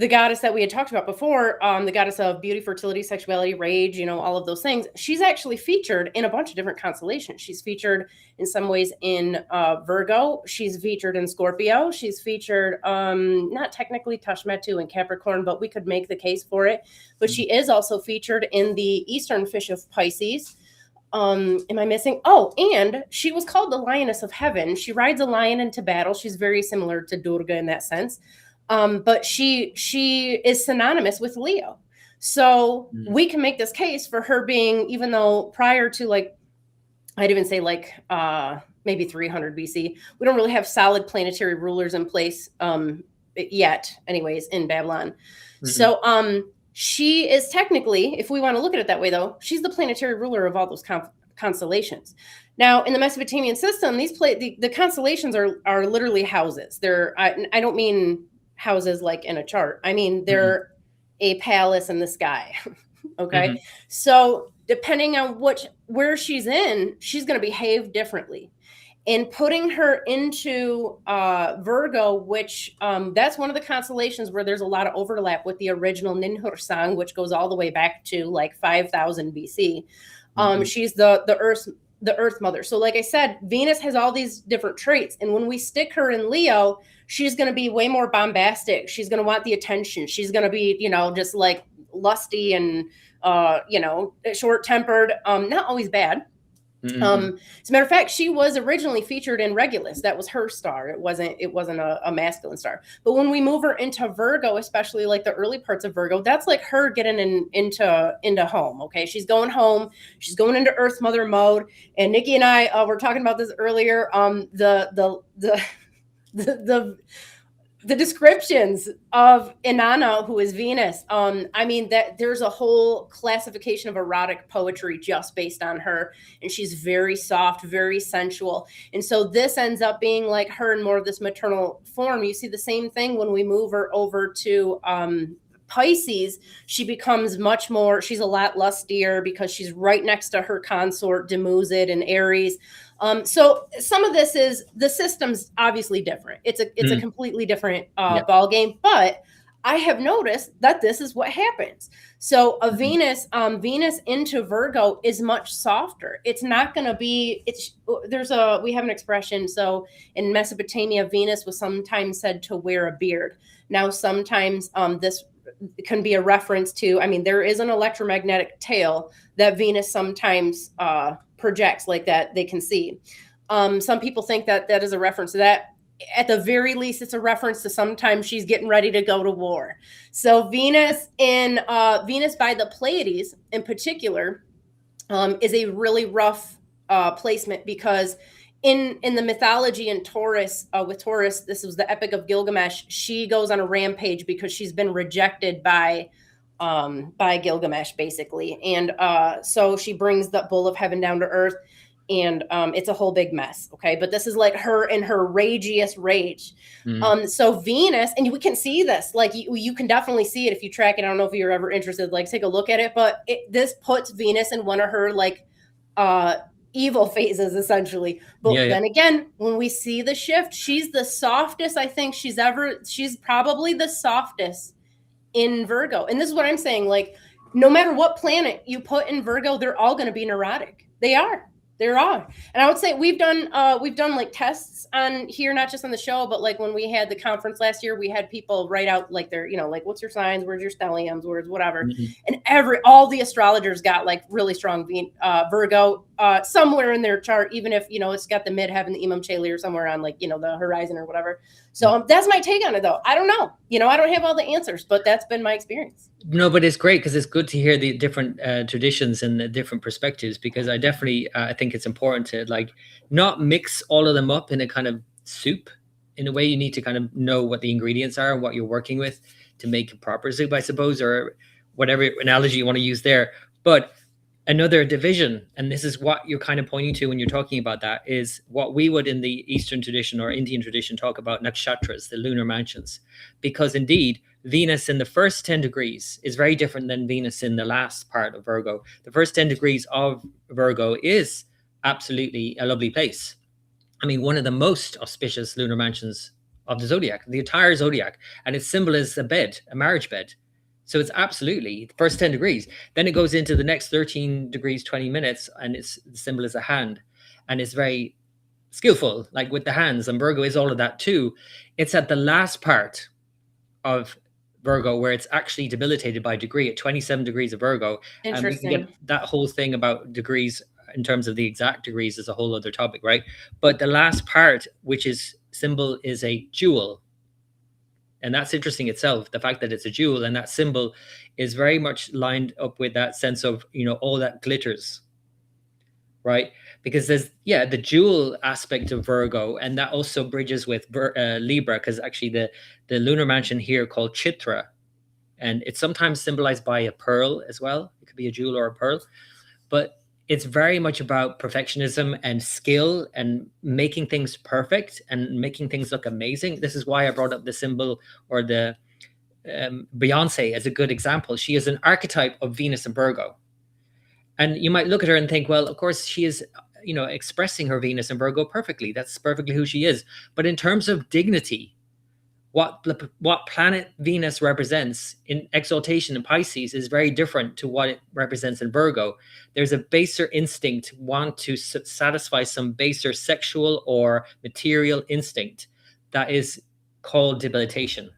the goddess that we had talked about before, the goddess of beauty, fertility, sexuality, rage, all of those things. She's actually featured in a bunch of different constellations. She's featured in some ways in Virgo. She's featured in Scorpio. She's featured, not technically Tashmetu and Capricorn, but we could make the case for it. But she is also featured in the Eastern fish of Pisces. Am I missing? Oh, and she was called the Lioness of Heaven. She rides a lion into battle. She's very similar to Durga in that sense. But she is synonymous with Leo. So we can make this case for her being, even though prior to I'd even say maybe 300 BC, we don't really have solid planetary rulers in place yet, anyways, in Babylon. So she is technically, if we want to look at it that way, though, she's the planetary ruler of all those constellations. Now, in the Mesopotamian system, the constellations are literally houses. I don't mean houses like in a chart. I mean, they're a palace in the sky. Okay. So depending on where she's in, she's going to behave differently. And putting her into Virgo, which that's one of the constellations where there's a lot of overlap with the original Ninhursag, which goes all the way back to 5000 BC. She's the Earth Mother. So like I said, Venus has all these different traits. And when we stick her in Leo, she's going to be way more bombastic. She's going to want the attention. She's going to be, just like lusty and, short-tempered, not always bad. As a matter of fact, she was originally featured in Regulus. That was her star. It wasn't a masculine star. But when we move her into Virgo, especially like the early parts of Virgo, that's like her getting into home. Okay, she's going home. She's going into Earth Mother mode. And Niki and I were talking about this earlier. The descriptions of Inanna, who is Venus, that there's a whole classification of erotic poetry just based on her. And she's very soft, very sensual. And so this ends up being like her in more of this maternal form. You see the same thing when we move her over to Pisces. She becomes much more, she's a lot lustier because she's right next to her consort, Demusid and Aries. So some of this is, the system's obviously different. It's a completely different ball game, but I have noticed that this is what happens. So a Venus into Virgo is much softer. It's not going to be, we have an expression. So in Mesopotamia, Venus was sometimes said to wear a beard. Now, sometimes this can be a reference to, there is an electromagnetic tail that Venus sometimes projects, like that they can see. Some people think that is a reference to that. At the very least, it's a reference to sometimes she's getting ready to go to war. So Venus by the Pleiades in particular is a really rough placement, because in the mythology in Taurus, with Taurus, this was the Epic of Gilgamesh. She goes on a rampage because she's been rejected by Gilgamesh, basically, and so she brings the bull of heaven down to earth, and it's a whole big mess. Okay, but this is like her in her ragiest rage. So Venus, and we can see this, like you can definitely see it if you track it. I don't know if you're ever interested, like take a look at it, but this puts Venus in one of her like evil phases, essentially. But then again, when we see the shift, she's the softest I think she's probably the softest in Virgo. And this is what I'm saying, like no matter what planet you put in Virgo, they're all going to be neurotic. They're all. And I would say we've done like tests on here, not just on the show, but like when we had the conference last year, we had people write out like their, like what's your signs, where's your stelliums, where's whatever. And all the astrologers got like really strong Virgo somewhere in their chart, even if, it's got the midheaven, the Imam Chali, or somewhere on like, the horizon or whatever. So that's my take on it though. I don't know. I don't have all the answers, but that's been my experience. No, but it's great because it's good to hear the different traditions and the different perspectives, because I definitely I think it's important to like not mix all of them up in a kind of soup. In a way, you need to kind of know what the ingredients are, what you're working with to make a proper soup, I suppose, or whatever analogy you want to use there. But another division, and this is what you're kind of pointing to when you're talking about that, is what we would in the Eastern tradition or Indian tradition talk about nakshatras, the lunar mansions, because indeed Venus in the first 10 degrees is very different than Venus in the last part of Virgo. The first 10 degrees of Virgo is absolutely a lovely place. I mean, one of the most auspicious lunar mansions of the zodiac, the entire zodiac, and its symbol is a bed, a marriage bed. So it's absolutely the first 10 degrees. Then it goes into the next 13 degrees, 20 minutes, and the symbol is a hand. And it's very skillful, like with the hands, and Virgo is all of that too. It's at the last part of Virgo where it's actually debilitated by degree at 27 degrees of Virgo. Interesting. And we can get that whole thing about degrees in terms of the exact degrees is a whole other topic, right? But the last part, which is symbol, is a jewel. And that's interesting itself, the fact that it's a jewel, and that symbol is very much lined up with that sense of, all that glitters, right? Because there's, the jewel aspect of Virgo, and that also bridges with Libra, because actually the lunar mansion here called Chitra, and it's sometimes symbolized by a pearl as well. It could be a jewel or a pearl, but it's very much about perfectionism and skill and making things perfect and making things look amazing. This is why I brought up the symbol, or the Beyonce as a good example. She is an archetype of Venus and Virgo. And you might look at her and think, well, of course she is, expressing her Venus and Virgo perfectly. That's perfectly who she is. But in terms of dignity, what planet Venus represents in exaltation in Pisces is very different to what it represents in Virgo. There's a baser instinct, want to satisfy some baser sexual or material instinct that is called debilitation.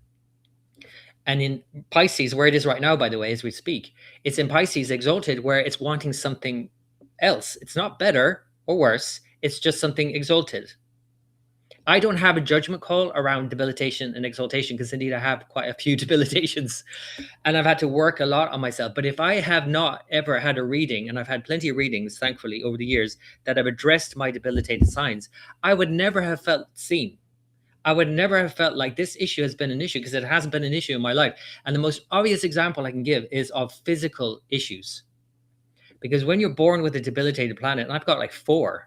And in Pisces, where it is right now, by the way, as we speak, it's in Pisces exalted, where it's wanting something else. It's not better or worse. It's just something exalted. I don't have a judgment call around debilitation and exaltation, because indeed I have quite a few debilitations and I've had to work a lot on myself. But if I have not ever had a reading, and I've had plenty of readings, thankfully, over the years that have addressed my debilitated signs, I would never have felt seen. I would never have felt like this issue has been an issue, because it hasn't been an issue in my life. And the most obvious example I can give is of physical issues. Because when you're born with a debilitated planet, and I've got like 4,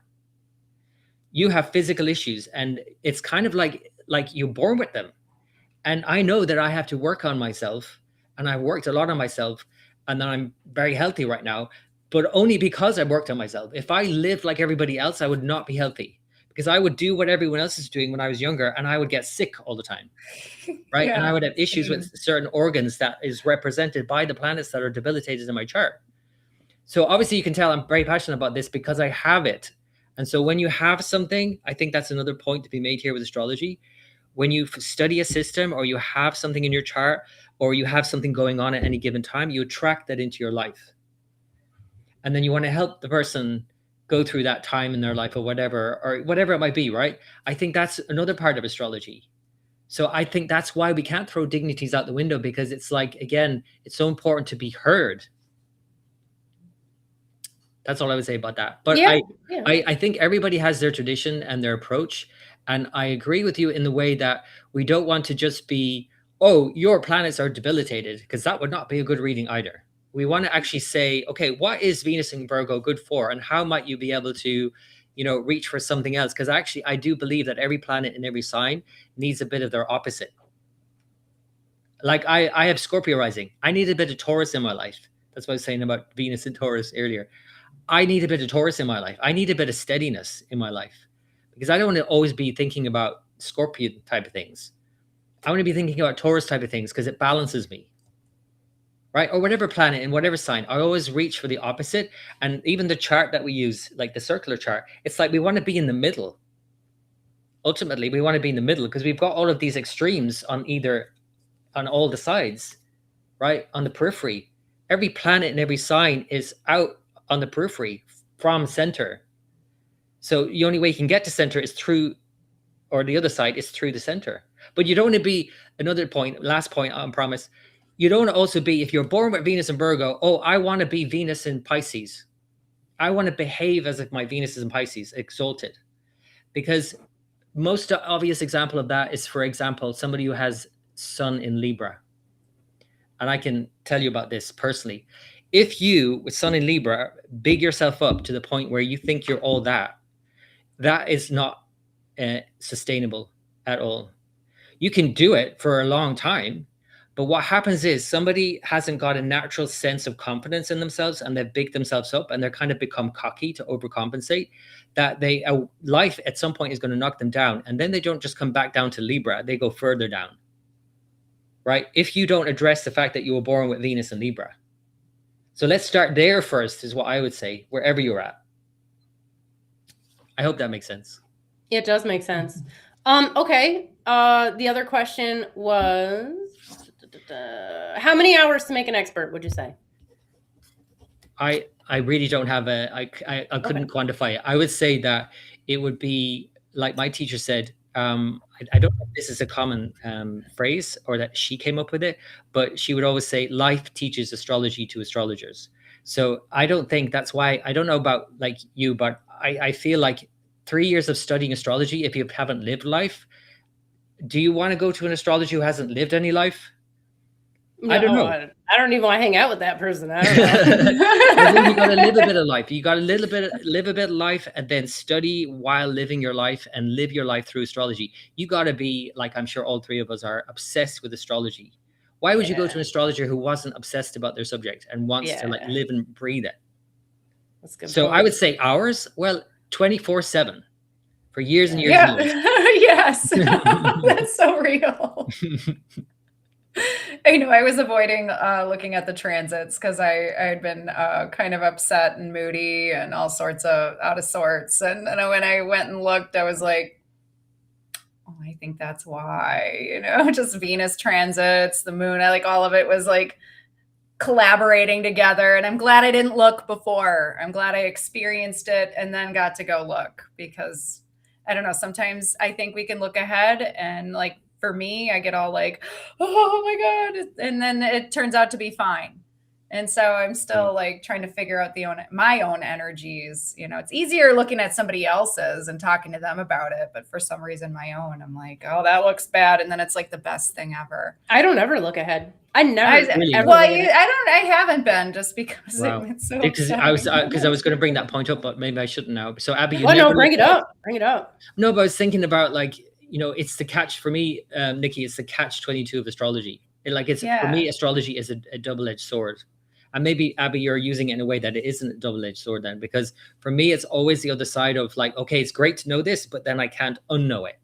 you have physical issues, and it's kind of like you're born with them. And I know that I have to work on myself, and I've worked a lot on myself, and then I'm very healthy right now, but only because I worked on myself. If I lived like everybody else, I would not be healthy, because I would do what everyone else is doing when I was younger, and I would get sick all the time, right? And I would have issues with certain organs that is represented by the planets that are debilitated in my chart. So obviously you can tell I'm very passionate about this because I have it. And so when you have something, I think that's another point to be made here with astrology. When you study a system, or you have something in your chart, or you have something going on at any given time, you attract that into your life. And then you want to help the person go through that time in their life, or whatever it might be, right? I think that's another part of astrology. So I think that's why we can't throw dignities out the window, because it's like, again, it's so important to be heard. That's all I would say about that. But Yeah. I think everybody has their tradition and their approach. And I agree with you in the way that we don't want to just be, oh, your planets are debilitated, because that would not be a good reading either. We want to actually say, okay, what is Venus in Virgo good for? And how might you be able to, reach for something else? Because actually, I do believe that every planet in every sign needs a bit of their opposite. Like I have Scorpio rising. I need a bit of Taurus in my life. That's what I was saying about Venus and Taurus earlier. I need a bit of Taurus in my life. I need a bit of steadiness in my life, because I don't want to always be thinking about Scorpio type of things. I want to be thinking about Taurus type of things because it balances me, right? Or whatever planet in whatever sign, I always reach for the opposite. And even the chart that we use, like the circular chart, it's like we want to be in the middle. Ultimately, we want to be in the middle because we've got all of these extremes on all the sides, right? On the periphery. Every planet and every sign is out on the periphery from center. So the only way you can get to center is through, or the other side is through the center. But you don't want to be, another point, last point, I promise. You don't want to also be, if you're born with Venus in Virgo, oh, I want to be Venus in Pisces. I want to behave as if my Venus is in Pisces, exalted. Because most obvious example of that is, for example, somebody who has Sun in Libra. And I can tell you about this personally. If you, with Sun in Libra, big yourself up to the point where you think you're all that, that is not sustainable at all. You can do it for a long time, but what happens is somebody hasn't got a natural sense of confidence in themselves, and they've bigged themselves up, and they're kind of become cocky to overcompensate, that life at some point is going to knock them down. And then they don't just come back down to Libra, they go further down, right? If you don't address the fact that you were born with Venus in Libra. So let's start there first, is what I would say, wherever you're at. I hope that makes sense. It does make sense. Okay. The other question was, how many hours to make an expert, would you say? I really don't have I couldn't quantify it. I would say that it would be, like my teacher said, I don't know if this is a common phrase or that she came up with it, but she would always say, life teaches astrology to astrologers. So I don't think that's why, I don't know about like you, but I feel like 3 years of studying astrology, if you haven't lived life, do you want to go to an astrologer who hasn't lived any life? No, I don't know. I don't even want to hang out with that person. I don't know. But then you got to live a bit of life. You got to live a bit of life, and then study while living your life, and live your life through astrology. You got to be, like I'm sure all three of us are, obsessed with astrology. Why would you go to an astrologer who wasn't obsessed about their subject and wants to like live and breathe it? That's good. So point. I would say hours. Well, 24/7 for years and years and years. Yes. That's so real. I know I was avoiding looking at the transits because I had been kind of upset and moody and all sorts of out of sorts. And when I went and looked, I was like, oh, I think that's why, just Venus transits, the moon, all of it was like collaborating together. And I'm glad I didn't look before. I'm glad I experienced it and then got to go look, because I don't know, sometimes I think we can look ahead, and like, for me, I get all like, oh my God. And then it turns out to be fine. And so I'm still like trying to figure out my own energies. It's easier looking at somebody else's and talking to them about it. But for some reason, my own, I'm like, oh, that looks bad. And then it's like the best thing ever. I don't ever look ahead. I never. I haven't been, just because it's so because I was going to bring that point up, but maybe I shouldn't now. So Abby, bring it up. Bring it up. No, but I was thinking about like, it's the catch for me, Niki, it's the catch-22 of astrology. For me, astrology is a double-edged sword. And maybe, Abby, you're using it in a way that it isn't a double-edged sword then, because for me, it's always the other side of like, okay, it's great to know this, but then I can't unknow it.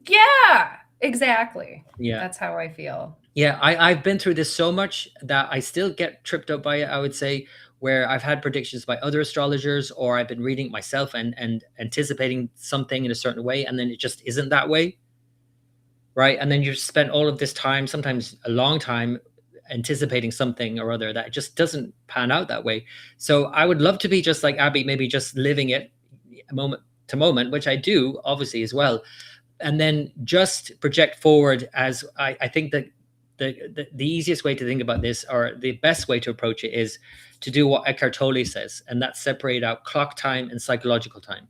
Yeah, exactly. Yeah. That's how I feel. Yeah, I've been through this so much that I still get tripped up by it, I would say, where I've had predictions by other astrologers, or I've been reading it myself and anticipating something in a certain way, and then it just isn't that way, right? And then you've spent all of this time, sometimes a long time, anticipating something or other that just doesn't pan out that way. So I would love to be just like Abby, maybe just living it moment to moment, which I do, obviously, as well, and then just project forward as I think that the easiest way to think about this, or the best way to approach it, is to do what Eckhart Tolle says, and that's separate out clock time and psychological time.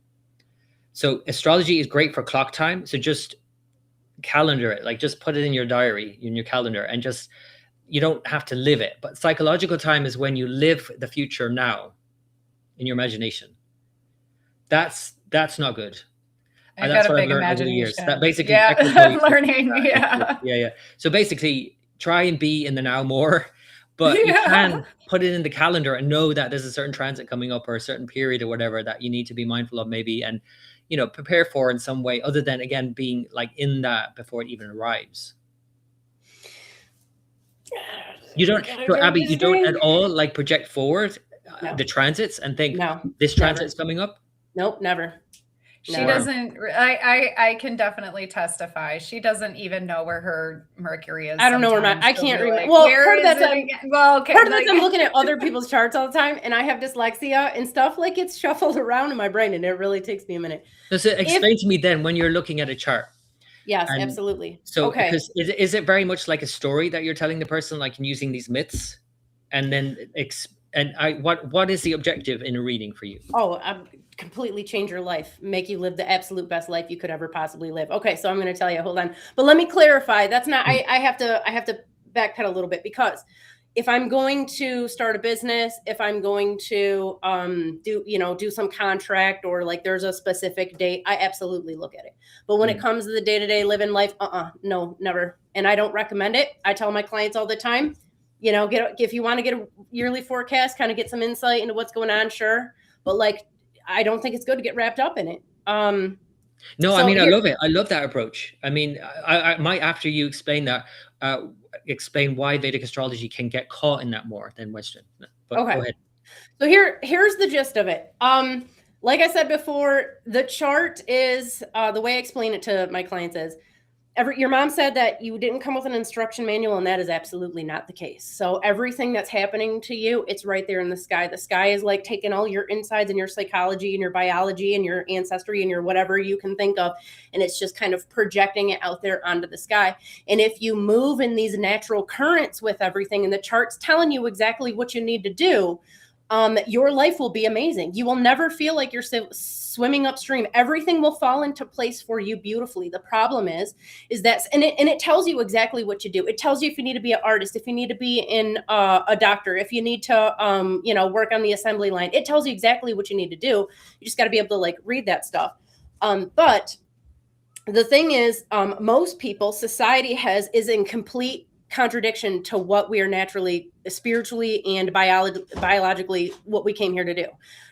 So astrology is great for clock time. So just calendar it, like just put it in your diary, in your calendar, and just, you don't have to live it. But psychological time is when you live the future now in your imagination. That's not good. I've That's got a what I've big learned over the years. imagination. That basically, Yeah, Eckhart Tolle says learning. that. Yeah. Yeah. So basically, try and be in the now more, but you Yeah. can put it in the calendar and know that there's a certain transit coming up, or a certain period or whatever that you need to be mindful of, maybe, and prepare for in some way, other than, again, being like in that before it even arrives. You don't, so Abby, you don't at all like project forward No. the transits and think, No, this transit's coming up? Nope, never. She No. doesn't. I can definitely testify. She doesn't even know where her Mercury is. I don't know where sometimes. I She'll can't be remember. like, Well, where part of is that's it again? Well, okay. Part of that's like- I'm looking at other people's charts all the time, and I have dyslexia and stuff like gets shuffled around in my brain, and it really takes me a minute. So explain to me then, when you're looking at a chart. Yes, And absolutely. So, okay. because is it very much like a story that you're telling the person, like in using these myths, and then what is the objective in a reading for you? Oh, completely change your life, make you live the absolute best life you could ever possibly live. Okay, so I'm going to tell you, hold on, but let me clarify. That's not. I have to backpedal a little bit, because if I'm going to start a business, if I'm going to do some contract, or like there's a specific date, I absolutely look at it. But when it comes to the day-to-day living life, no, never. And I don't recommend it. I tell my clients all the time, if you want to get a yearly forecast, kind of get some insight into what's going on, sure. But like, I don't think it's good to get wrapped up in it. No, I mean, I love it. I love that approach. I mean, I might, after you explain that, explain why Vedic astrology can get caught in that more than Western. But okay. Go ahead. So here's the gist of it. Like I said before, the chart is the way I explain it to my clients is, your mom said that you didn't come with an instruction manual, and that is absolutely not the case. So everything that's happening to you, it's right there in the sky. The sky is like taking all your insides and your psychology and your biology and your ancestry and your whatever you can think of, and it's just kind of projecting it out there onto the sky. And if you move in these natural currents with everything, and the chart's telling you exactly what you need to do, your life will be amazing. You will never feel like you're swimming upstream. Everything will fall into place for you beautifully. The problem is that, and it tells you exactly what you do. It tells you if you need to be an artist, if you need to be in a doctor, if you need to, work on the assembly line. It tells you exactly what you need to do. You just got to be able to like read that stuff. But the thing is, most people, society is in complete contradiction to what we are naturally, spiritually, and biologically what we came here to do.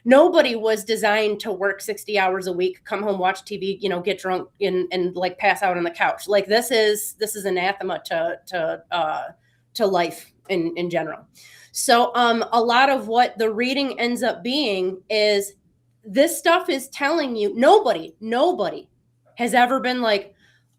Nobody was designed to work 60 hours a week, come home, watch TV, get drunk and like pass out on the couch. Like this is anathema to life in general. So a lot of what the reading ends up being is this stuff is telling you, nobody has ever been like,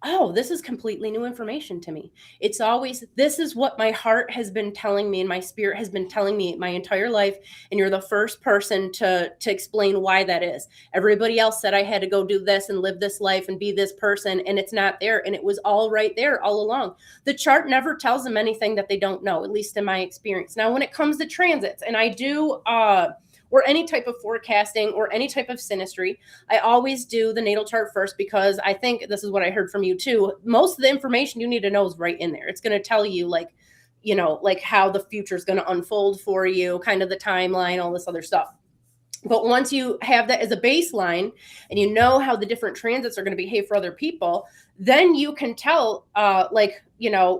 oh, this is completely new information to me. It's always, this is what my heart has been telling me and my spirit has been telling me my entire life. And you're the first person to explain why that is. Everybody else said I had to go do this and live this life and be this person, and it's not there. And it was all right there all along. The chart never tells them anything that they don't know, at least in my experience. Now, when it comes to transits, and I do, or any type of forecasting or any type of synastry, I always do the natal chart first, because I think this is what I heard from you too. Most of the information you need to know is right in there. It's going to tell you like how the future is going to unfold for you, kind of the timeline, all this other stuff. But once you have that as a baseline and you know how the different transits are going to behave for other people, then you can tell,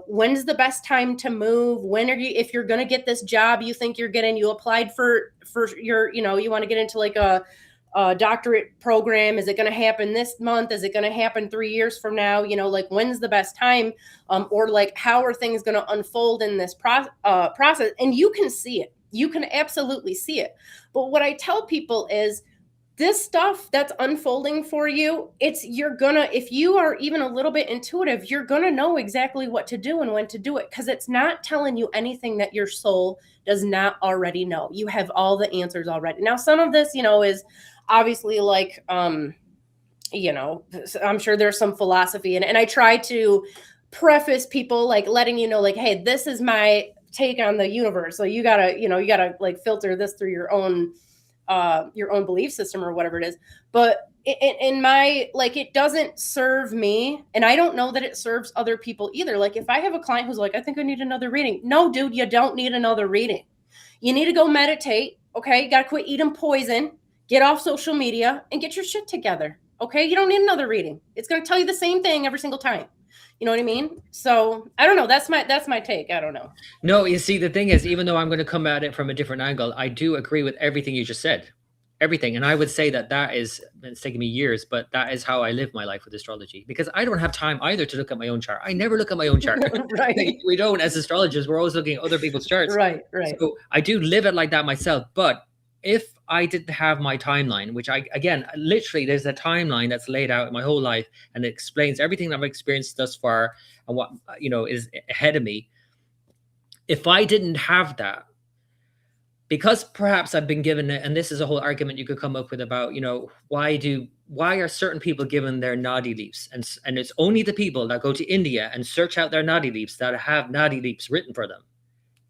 when's the best time to move? When are you, if you're going to get this job you think you're getting, you applied for your, you want to get into like a doctorate program. Is it going to happen this month? Is it going to happen 3 years from now? Like when's the best time? Or like how are things going to unfold in this process? And you can see it. You can absolutely see it. But what I tell people is this stuff that's unfolding for you, if you are even a little bit intuitive, you're going to know exactly what to do and when to do it, because it's not telling you anything that your soul does not already know. You have all the answers already. Now, some of this, is obviously like, I'm sure there's some philosophy in it. And I try to preface people, like letting you know, like, hey, this is my take on the universe. So you gotta like filter this through your own belief system or whatever it is. But in my, like, it doesn't serve me, and I don't know that it serves other people either. Like, if I have a client who's like, I think I need another reading. No, dude, you don't need another reading. You need to go meditate. Okay, you gotta quit eating poison, get off social media, and get your shit together. Okay, you don't need another reading. It's gonna tell you the same thing every single time. You know what I mean? So I don't know. That's my take. I don't know. No, you see, the thing is, even though I'm going to come at it from a different angle, I do agree with everything you just said. Everything. And I would say that is, it's taken me years, but that is how I live my life with astrology, because I don't have time either to look at my own chart. I never look at my own chart. Right. We don't, as astrologers, we're always looking at other people's charts. Right. So I do live it like that myself. But if I didn't have my timeline, which again, literally there's a timeline that's laid out in my whole life, and it explains everything that I've experienced thus far and what, is ahead of me. If I didn't have that, because perhaps I've been given it, and this is a whole argument you could come up with about, why are certain people given their nadi leaves? And it's only the people that go to India and search out their nadi leaves that have nadi leaves written for them.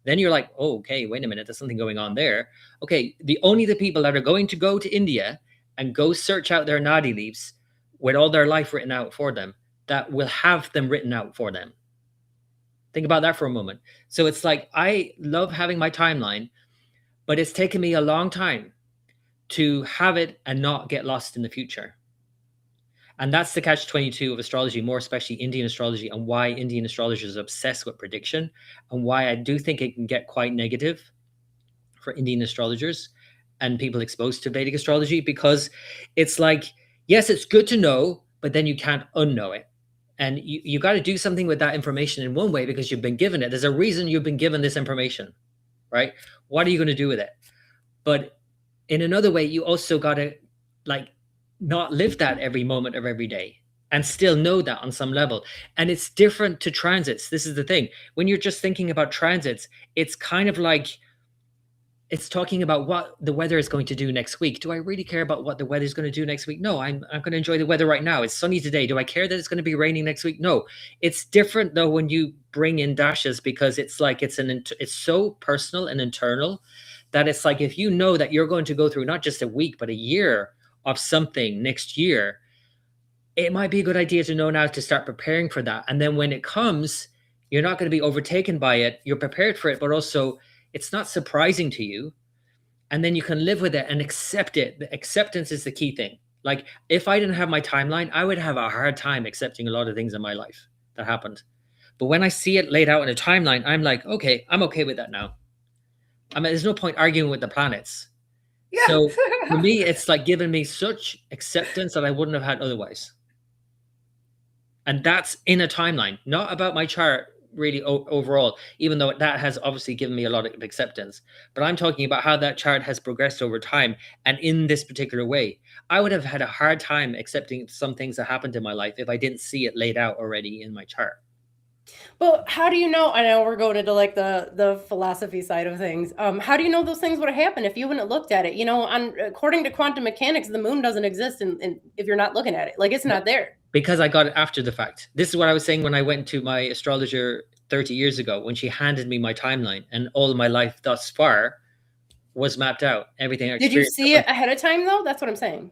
Then you're like, oh, okay, wait a minute, there's something going on there. Okay, only the people that are going to go to India and go search out their nadi leaves with all their life written out for them, that will have them written out for them. Think about that for a moment. So it's like, I love having my timeline, but it's taken me a long time to have it and not get lost in the future. And that's the catch-22 of astrology, more especially Indian astrology, and why Indian astrologers are obsessed with prediction, and why I do think it can get quite negative for Indian astrologers and people exposed to Vedic astrology, because it's like, yes, it's good to know, but then you can't unknow it. And you got to do something with that information in one way, because you've been given it. There's a reason you've been given this information, right? What are you going to do with it? But in another way, you also got to not live that every moment of every day and still know that on some level. And it's different to transits. This is the thing. When you're just thinking about transits, it's kind of like, it's talking about what the weather is going to do next week. Do I really care about what the weather is going to do next week? No, I'm going to enjoy the weather right now. It's sunny today. Do I care that it's going to be raining next week? No. It's different though when you bring in daśās, because it's like it's so personal and internal that it's like, if you know that you're going to go through not just a week but a year of something next year, it might be a good idea to know now to start preparing for that. And then when it comes, you're not going to be overtaken by it. You're prepared for it, but also it's not surprising to you. And then you can live with it and accept it. The acceptance is the key thing. Like, if I didn't have my timeline, I would have a hard time accepting a lot of things in my life that happened. But when I see it laid out in a timeline, I'm like, okay, I'm okay with that now. I mean, there's no point arguing with the planets. Yeah. So for me, it's like giving me such acceptance that I wouldn't have had otherwise. And that's in a timeline, not about my chart really overall, even though that has obviously given me a lot of acceptance. But I'm talking about how that chart has progressed over time. And in this particular way, I would have had a hard time accepting some things that happened in my life if I didn't see it laid out already in my chart. Well, how do you know? I know we're going into like the philosophy side of things. How do you know those things would have happened if you wouldn't have looked at it? According to quantum mechanics, the moon doesn't exist if you're not looking at it. Like, it's not there. Because I got it after the fact. This is what I was saying when I went to my astrologer 30 years ago, when she handed me my timeline, and all of my life thus far was mapped out. Everything I experienced. Did you see it ahead of time though? That's what I'm saying.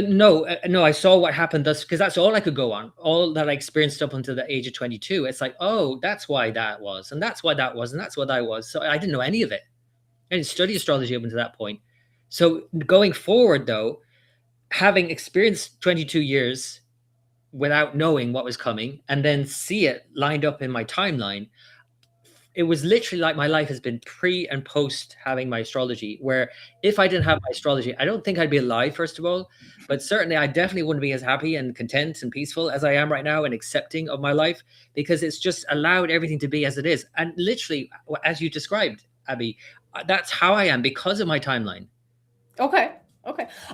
No, I saw what happened thus, because that's all I could go on. All that I experienced up until the age of 22. It's like, oh, that's why that was, and that's why that was, and that's what I was. So I didn't know any of it. I didn't study astrology up until that point. So going forward though, having experienced 22 years without knowing what was coming, and then see it lined up in my timeline, it was literally like my life has been pre and post having my astrology, where if I didn't have my astrology, I don't think I'd be alive, first of all, but certainly I definitely wouldn't be as happy and content and peaceful as I am right now, and accepting of my life, because it's just allowed everything to be as it is. And literally, as you described, Abby, that's how I am because of my timeline. Okay.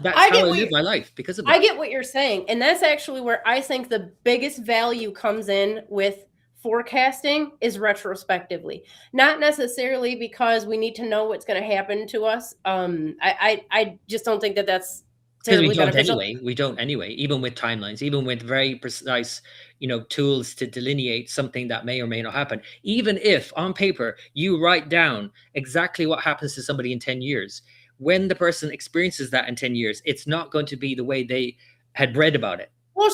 That's how I live my life, because of that. I get what you're saying. And that's actually where I think the biggest value comes in with forecasting, is retrospectively. Not necessarily because we need to know what's going to happen to us. I just don't think that that's Because we terribly don't beneficial. anyway. We don't anyway, even with timelines, even with very precise, tools to delineate something that may or may not happen. Even if on paper you write down exactly what happens to somebody in 10 years, when the person experiences that in 10 years, it's not going to be the way they had read about it. Well,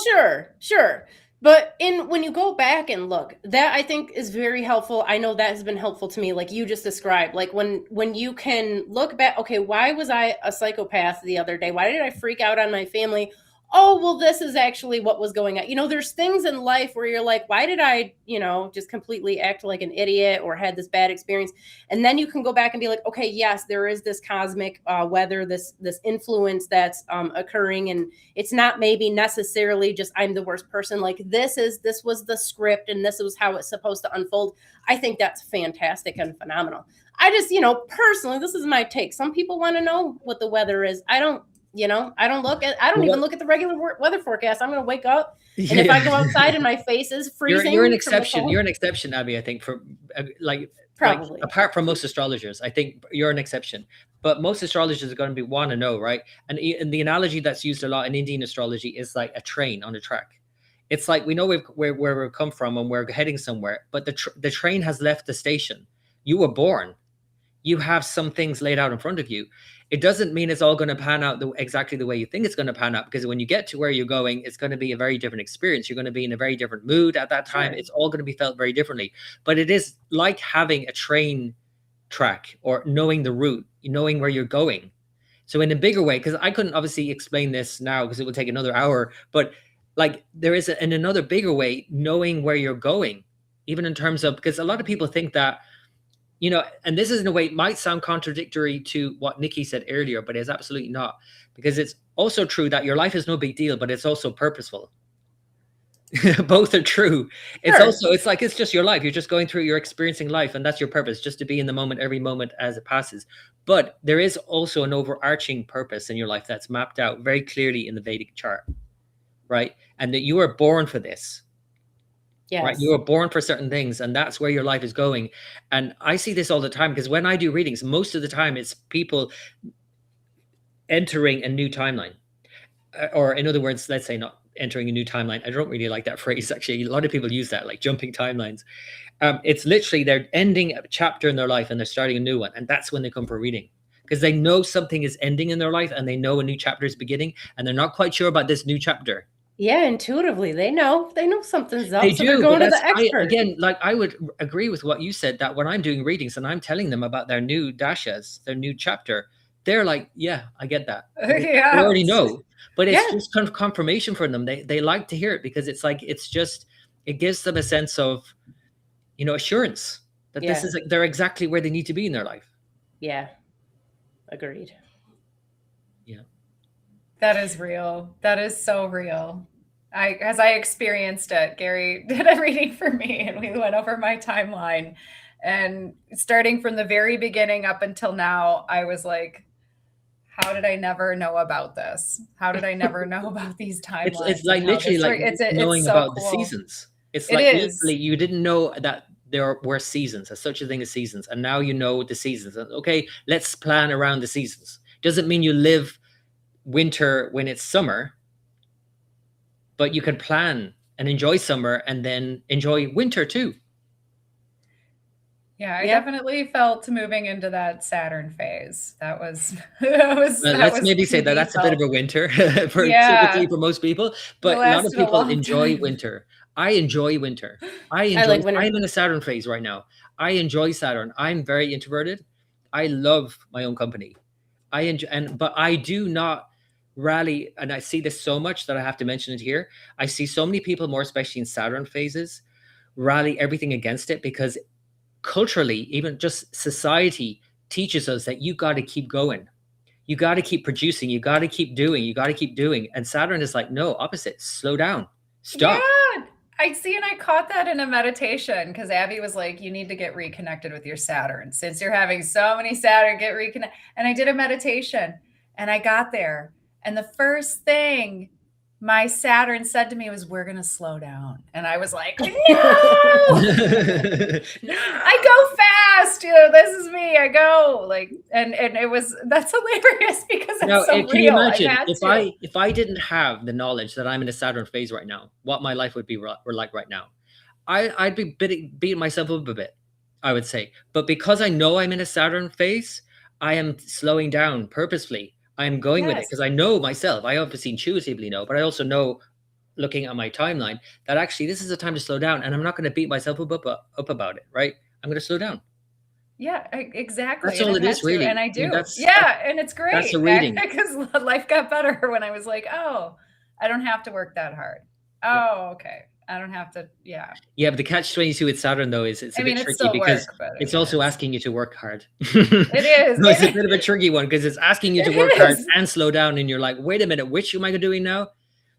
sure. But when you go back and look, that I think is very helpful. I know that has been helpful to me, like you just described. Like when you can look back, okay, why was I a psychopath the other day? Why did I freak out on my family? Oh, well, this is actually what was going on. There's things in life where you're like, why did I, just completely act like an idiot or had this bad experience? And then you can go back and be like, okay, yes, there is this cosmic weather, this influence that's occurring, and it's not maybe necessarily just I'm the worst person. Like this was the script, and this was how it's supposed to unfold. I think that's fantastic and phenomenal. I just, personally, this is my take. Some people want to know what the weather is. I don't even look at the regular weather forecast. I'm going to wake up, and if I go outside and my face is freezing, you're an exception. You're an exception, Abby. I think for probably apart from most astrologers, I think you're an exception. But most astrologers are going to want to know, right? And the analogy that's used a lot in Indian astrology is like a train on a track. It's like we know where we've come from and we're heading somewhere, but the train has left the station. You were born. You have some things laid out in front of you. It doesn't mean it's all going to pan out exactly the way you think it's going to pan out, because when you get to where you're going, it's going to be a very different experience. You're going to be in a very different mood at that time. Sure. It's all going to be felt very differently. But it is like having a train track or knowing the route, knowing where you're going. So in a bigger way, because I couldn't obviously explain this now because it would take another hour, but like there is in another bigger way, knowing where you're going, even in terms of, because a lot of people think that, and this is in a way, it might sound contradictory to what Niki said earlier, but it's absolutely not, because it's also true that your life is no big deal, but it's also purposeful. Both are true. Sure. It's just your life. You're just going through, you're experiencing life, and that's your purpose, just to be in the moment, every moment as it passes. But there is also an overarching purpose in your life that's mapped out very clearly in the Vedic chart, right? And that you are born for this. Yes. Right, you were born for certain things, and that's where your life is going. And I see this all the time, because when I do readings, most of the time it's people entering a new timeline, or in other words, let's say not entering a new timeline. I don't really like that phrase. Actually, a lot of people use that, like jumping timelines. It's literally they're ending a chapter in their life and they're starting a new one, and that's when they come for a reading, because they know something is ending in their life and they know a new chapter is beginning, and they're not quite sure about this new chapter. Yeah, intuitively, they know something's up. They so do, they're going to the expert. I would agree with what you said, that when I'm doing readings and I'm telling them about their new daśās, their new chapter, they're like, yeah, I get that. They already know, but it's just kind of confirmation for them. They like to hear it, because it's like, it gives them a sense of, assurance that this is they're exactly where they need to be in their life. Yeah. Agreed. Yeah. That is real. That is so real. As I experienced it, Gary did a reading for me, and we went over my timeline, and starting from the very beginning up until now, I was like, how did I never know about this? How did I never know about these timelines? It's like literally like knowing about the seasons. It's like literally you didn't know that there were seasons, there's such a thing as seasons, and now you know the seasons. Okay, let's plan around the seasons. Doesn't mean you live winter when it's summer, but you can plan and enjoy summer and then enjoy winter too. Yeah, I definitely felt moving into that Saturn phase. Let's maybe say that that's a bit of a winter typically for most people, but a lot of people enjoy winter. I enjoy winter. I like winter. I'm in a Saturn phase right now. I enjoy Saturn. I'm very introverted. I love my own company. But I do not rally, and I see this so much that I have to mention it here. I see so many people, more especially in Saturn phases, rally everything against it, because culturally, even just society teaches us that you got to keep going. You got to keep producing. You got to keep doing. You got to keep doing. And Saturn is like, no, opposite. Slow down. Stop. Yeah, I caught that in a meditation, because Abby was like, you need to get reconnected with your Saturn. Since you're having so many Saturn, get reconnected. And I did a meditation, and I got there. And the first thing my Saturn said to me was, we're going to slow down. And I was like, no, I go fast. This is me. I go like, and it was, that's hilarious because it's Now, so can real. you imagine I've had if to. if I didn't have the knowledge that I'm in a Saturn phase right now, what my life would be like right now? I'd be beating myself up a bit, I would say. But because I know I'm in a Saturn phase, I am slowing down purposefully. I'm going with it Yes. because I know myself. I obviously intuitively know, but I also know, looking at my timeline, that actually this is a time to slow down, and I'm not going to beat myself up about it. Right? I'm going to slow down. Yeah, exactly. That's And all I've it had is, to, really. and I I mean, do. Yeah, and it's great. that's the reading. Because life got better when I was like, oh, I don't have to work that hard. Oh, okay. I don't have to. Yeah. Yeah, but the catch-22 with Saturn, though, is it's a bit it's tricky still because work, but it's also asking you to work hard. It is. No, it's a bit of a tricky one because it's asking you to It work hard is. and slow down, and you're like, wait a minute, which am I doing now?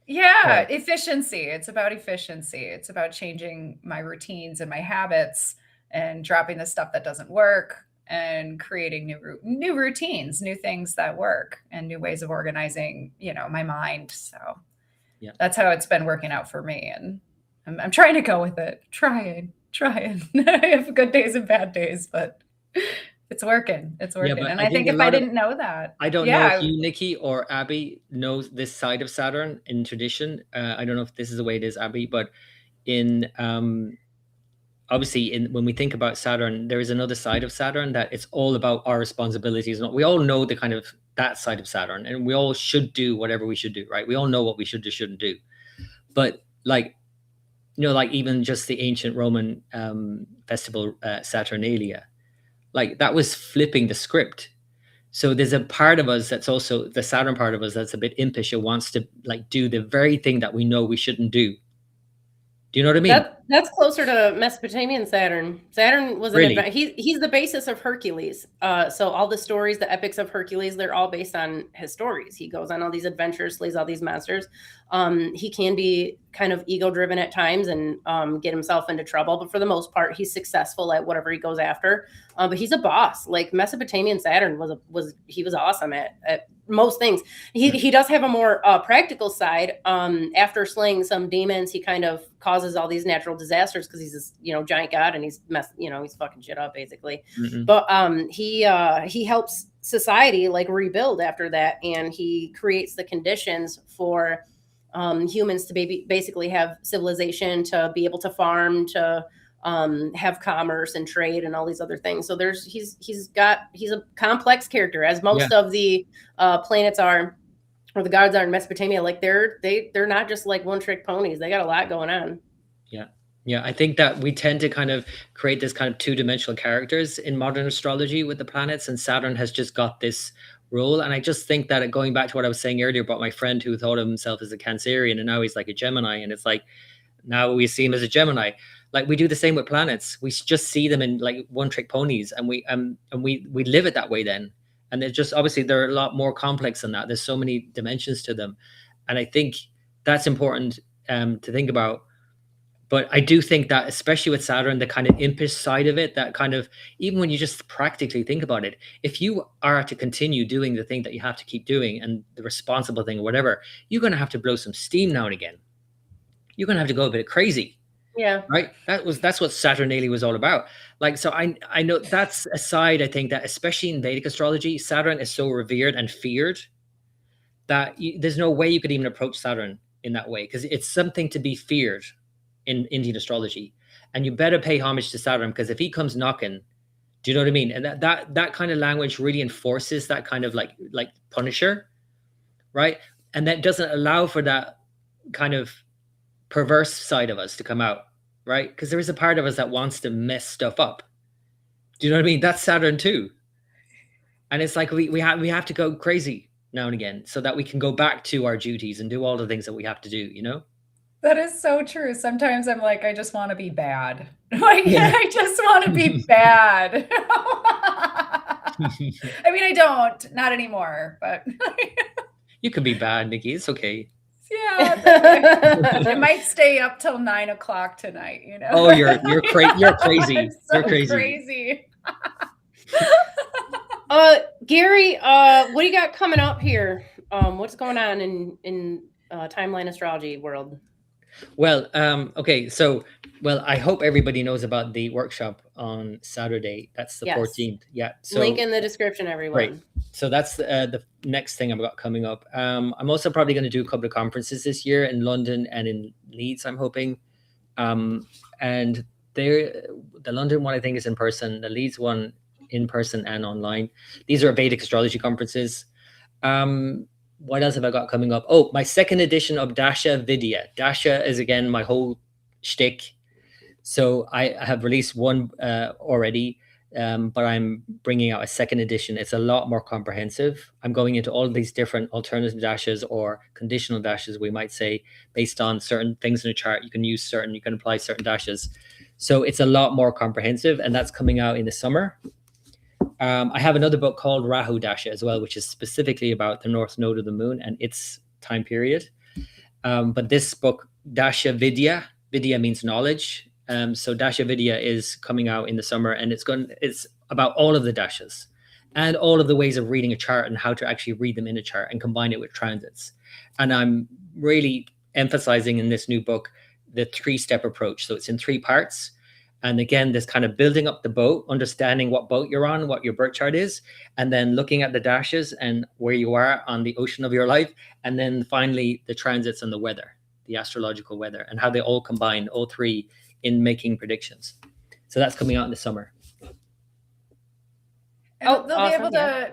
Yeah, efficiency. It's about efficiency. It's about changing my routines and my habits and dropping the stuff that doesn't work and creating new routines, new things that work, and new ways of organizing, my mind. So Yeah. that's how it's been working out for me. And I'm trying to go with it. Trying. I have good days and bad days, but it's working. It's working. but And I I think think a if I lot of- didn't know that, I don't know if you, Niki, or Abbey knows this side of Saturn in tradition. I don't know if this is the way it is, Abbey, but in obviously when we think about Saturn, there is another side of Saturn that it's all about our responsibilities. We all know the kind of that side of Saturn, and we all should do whatever we should do, right? We all know what we should or shouldn't do. But like even just the ancient Roman festival Saturnalia, like that was flipping the script. So there's a part of us that's also the Saturn part of us that's a bit impish. It wants to like do the very thing that we know we shouldn't do. Do you know what I mean? That's closer to Mesopotamian Saturn. Saturn was Really? he's the basis of Hercules. So all the stories, the epics of Hercules, they're all based on his stories. He goes on all these adventures, slays all these monsters. He can be kind of ego driven at times and get himself into trouble, but for the most part, he's successful at whatever he goes after. But he's a boss. Like Mesopotamian Saturn was awesome at most things. He does have a more practical side. After slaying some demons, he kind of causes all these natural disasters because he's this giant god and he's fucking shit up basically. Mm-hmm. But he helps society like rebuild after that, and he creates the conditions for humans to basically have civilization, to be able to farm, to have commerce and trade and all these other things. So he's a complex character, as most of the planets are, or the gods are in Mesopotamia. Like they're not just like one trick ponies. They got a lot going on. Yeah, I think that we tend to kind of create this kind of two-dimensional characters in modern astrology with the planets, and Saturn has just got this role. And I just think that going back to what I was saying earlier about my friend who thought of himself as a Cancerian and now he's like a Gemini, and it's like now we see him as a Gemini. Like we do the same with planets. We just see them in like one-trick ponies, and we live it that way then. And it's just obviously they're a lot more complex than that. There's so many dimensions to them, and I think that's important to think about. But I do think that, especially with Saturn, the kind of impish side of it, that kind of, even when you just practically think about it, if you are to continue doing the thing that you have to keep doing and the responsible thing or whatever, you're going to have to blow some steam now and again. You're going to have to go a bit crazy. Yeah. Right. That's what Saturnalia was all about. Like, so I know that's a side, I think, that especially in Vedic astrology, Saturn is so revered and feared that there's no way you could even approach Saturn in that way, because it's something to be feared in Indian astrology. And you better pay homage to Saturn, because if he comes knocking, do you know what I mean? And that kind of language really enforces that kind of like Punisher, right? And that doesn't allow for that kind of perverse side of us to come out, right? Because there is a part of us that wants to mess stuff up. Do you know what I mean? That's Saturn too. And it's like we have to go crazy now and again so that we can go back to our duties and do all the things that we have to do, you know? That is so true. Sometimes I'm like, I just want to be bad. Like, I just want to be bad. I mean, I don't, not anymore, but you can be bad, Niki. It's okay. Yeah, I might stay up till 9 o'clock tonight. Oh, you're crazy. You're crazy. So you're crazy. Gary, what do you got coming up here? What's going on in timeline astrology world? Well, okay. So, well, I hope everybody knows about the workshop on Saturday. That's the Yes. 14th. Yeah. So, Link in the description, everyone. Great. So that's the next thing I've got coming up. I'm also probably going to do a couple of conferences this year in London and in Leeds, I'm hoping. And the London one, I think, is in person. The Leeds one, in person and online. These are Vedic astrology conferences. What else have I got coming up? Oh, my second edition of Daśā Vidya. Daśā is, again, my whole shtick. So I have released one already, but I'm bringing out a second edition. It's a lot more comprehensive. I'm going into all of these different alternative daśās or conditional daśās, we might say, based on certain things in a chart. You can apply certain daśās. So it's a lot more comprehensive, and that's coming out in the summer. I have another book called Rahu Daśā as well, which is specifically about the North Node of the Moon and its time period. But this book, Daśā Vidya means knowledge. So Daśā Vidya is coming out in the summer, and it's about all of the daśās and all of the ways of reading a chart and how to actually read them in a chart and combine it with transits. And I'm really emphasizing in this new book the 3-step approach. So it's in 3 parts. And again, this kind of building up the boat, understanding what boat you're on, what your birth chart is, and then looking at the daśās and where you are on the ocean of your life. And then finally, the transits and the weather, the astrological weather, and how they all combine, all 3, in making predictions. So that's coming out in the summer. And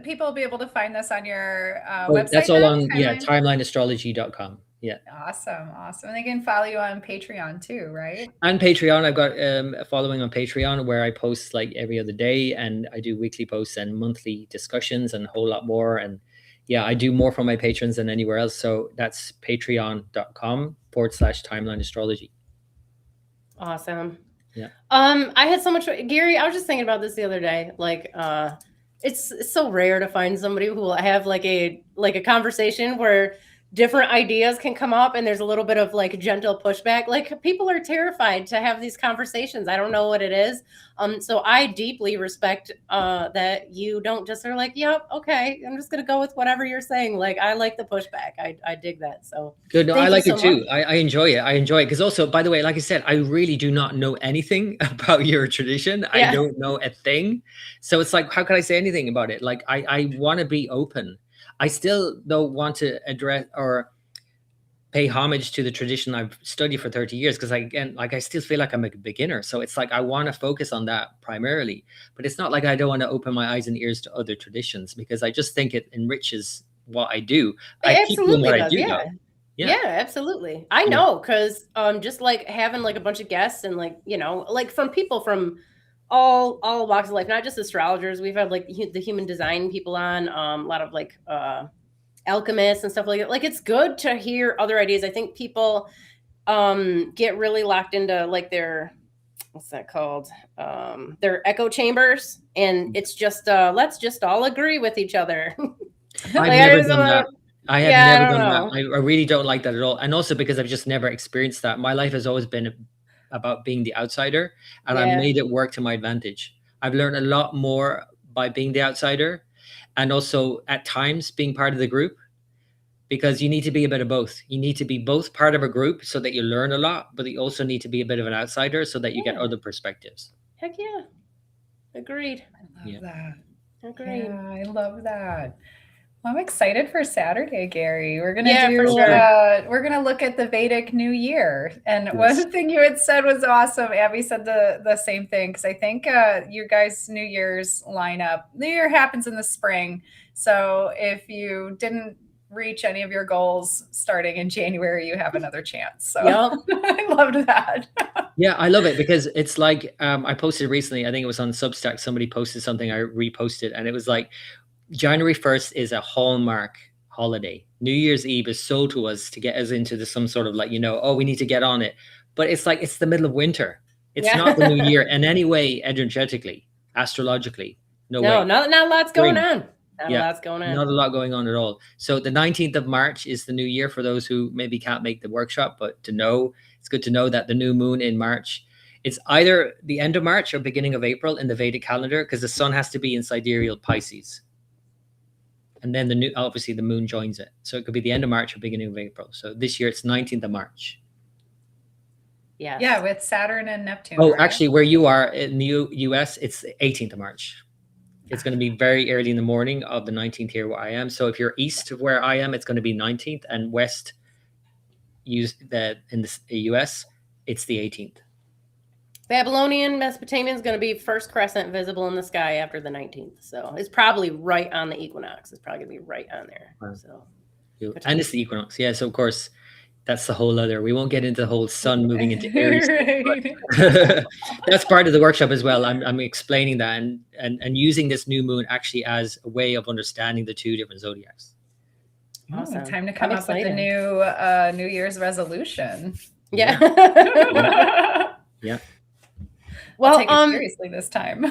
people will be able to find this on your website. That's all on timelineastrology.com. Yeah. Awesome. And they can follow you on Patreon too, right? And Patreon, I've got a following on Patreon where I post like every other day, and I do weekly posts and monthly discussions and a whole lot more. And yeah, I do more for my patrons than anywhere else. So that's patreon.com/timelineastrology. Awesome. Yeah. I had so much, Gary, I was just thinking about this the other day. Like, it's so rare to find somebody who will have like a conversation where different ideas can come up and there's a little bit of like gentle pushback. Like, people are terrified to have these conversations. I don't know what it is. So I deeply respect that you don't just are like, yep, okay, I'm just gonna go with whatever you're saying. Like, I like the pushback. I dig that. So good. No, I like it too. I enjoy it. Because also, by the way, like I said, I really do not know anything about your tradition. Yeah. I don't know a thing. So it's like, how can I say anything about it? Like, I want to be open. I still don't want to address or pay homage to the tradition I've studied for 30 years because I still feel like I'm a beginner. So it's like I want to focus on that primarily. But it's not like I don't want to open my eyes and ears to other traditions because I just think it enriches what I do. I keep doing what I do. Yeah, absolutely. I know, because just like having like a bunch of guests and like, you know, like from people from all walks of life, not just astrologers. We've had like the human design people on, a lot of like alchemists and stuff like that. Like, it's good to hear other ideas. I think people get really locked into like their, what's that called? Their echo chambers. And it's just, let's just all agree with each other. I've never done that. I have never done that. I really don't like that at all. And also because I've just never experienced that. My life has always been about being the outsider, and I made it work to my advantage. I've learned a lot more by being the outsider, and also at times being part of the group, because you need to be a bit of both. You need to be both part of a group so that you learn a lot, but you also need to be a bit of an outsider so that you get other perspectives. Heck yeah. Agreed. I love that. Agreed. Yeah, I love that. Well, I'm excited for Saturday, Gary. We're gonna we're gonna look at the Vedic New Year. And one thing you had said was awesome. Abby said the same thing, because I think you guys' New Year's lineup. New Year happens in the spring. So if you didn't reach any of your goals starting in January, you have another chance. So I loved that. Yeah, I love it because it's like I posted recently, I think it was on Substack, somebody posted something, I reposted, and it was like, January 1st is a hallmark holiday. New Year's Eve is sold to us to get us into some sort of like, we need to get on it. But it's like, it's the middle of winter. It's not the new year in any way, energetically, astrologically. No way. Not a lot's going on. Not a lot going on at all. So the 19th of March is the new year for those who maybe can't make the workshop, but it's good to know that the new moon in March, it's either the end of March or beginning of April in the Vedic calendar, because the sun has to be in sidereal Pisces. and then obviously the moon joins it. So it could be the end of March or beginning of April. So this year it's 19th of March. Yes. Yeah, with Saturn and Neptune. Oh, right? actually, where you are in the US, it's 18th of March. It's going to be very early in the morning of the 19th here where I am. So if you're east of where I am, it's going to be 19th, and west in the US, it's the 18th. Babylonian, Mesopotamian is going to be first crescent visible in the sky after the 19th. So it's probably right on the equinox. It's probably going to be right on there. Wow. So, and it's the equinox. Yeah. So of course, that's the whole other. We won't get into the whole sun moving into Aries. Right. That's part of the workshop as well. I'm explaining that and using this new moon actually as a way of understanding the two different zodiacs. Awesome. Time to come I'm up with a new New Year's resolution. yeah. Yeah. Well, Well, take it seriously this time.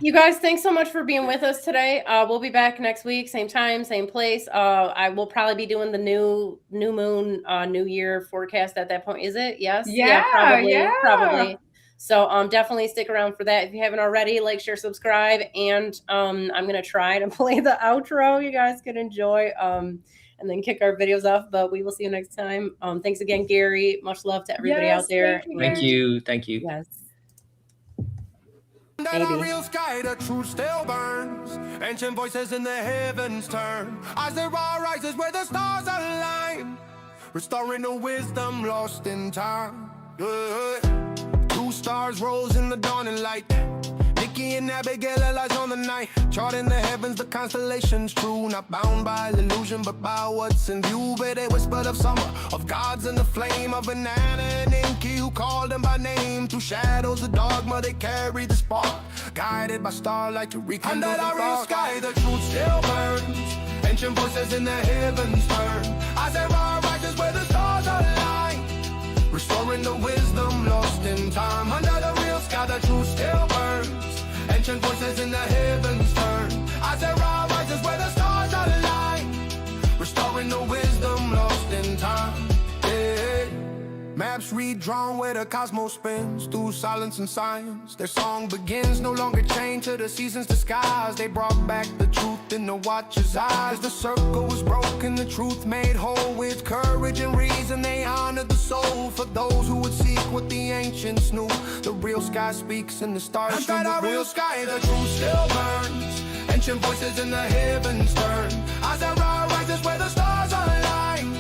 you guys, thanks so much for being with us today. We'll be back next week, same time, same place. I will probably be doing the new moon, New Year forecast at that point. Is it? Yes. Yeah, probably. So definitely stick around for that. If you haven't already, like, share, subscribe, and I'm gonna try to play the outro. You guys can enjoy. And then kick our videos off, but we will see you next time. Thanks again, Gary. Much love to everybody out there. Thank you. Thank you. Yes. Under the real sky, the truth still burns. Ancient voices in the heavens turn. As the raw rises where the stars align, restoring the wisdom lost in time. Two stars rose in the dawning light. Niki and Abbey lies on the night, charting the heavens, the constellations true. Not bound by illusion, but by what's in view. But they whispered of summer, of gods in the flame, of banana and Niki who called them by name. Through shadows of dogma, they carry the spark, guided by starlight to rekindle the dark. Under the real sky, the truth still burns. Ancient voices in the heavens turn. As the raw rises where the stars align, restoring the wisdom lost in time. Under the real sky, the truth still burns. Ancient voices in the heavens turn. As the raw rises where the stars align, restoring the wisdom lost in time. Yeah. Maps redrawn where the cosmos spins, through silence and science. Their song begins, no longer chained to the seasons' disguise. They brought back the truth in the watcher's eyes. The circle was broken, the truth made whole. With courage and reason, they honored the soul. For those who would seek what the ancients knew, the real sky speaks and the stars shine. Under the real sky, the truth still burns. Ancient voices in the heavens turn. As the raw rises where the stars align,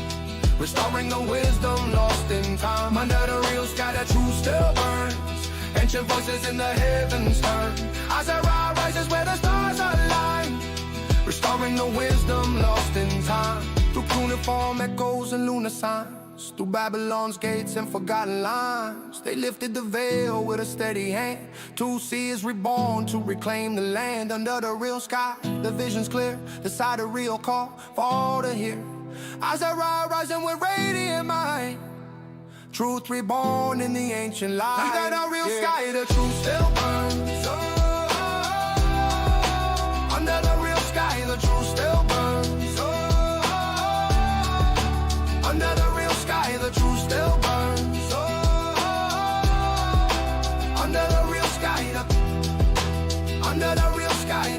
restoring the wisdom lost in time. Under the real sky, the truth still burns. Ancient voices in the heavens turn. As the raw rises where the stars align, restoring the wisdom lost in time. Through cuneiform echoes and lunar signs, through Babylon's gates and forgotten lines, they lifted the veil with a steady hand. To see is reborn, to reclaim the land. Under the real sky, the vision's clear. The Sidereal call for all to hear. As I rising with radiant mind, truth reborn in the ancient light. Under the real sky, the truth still burns. Under the real sky, the truth still burns. Under the real sky, the truth still burns. Under the real sky, under the real sky,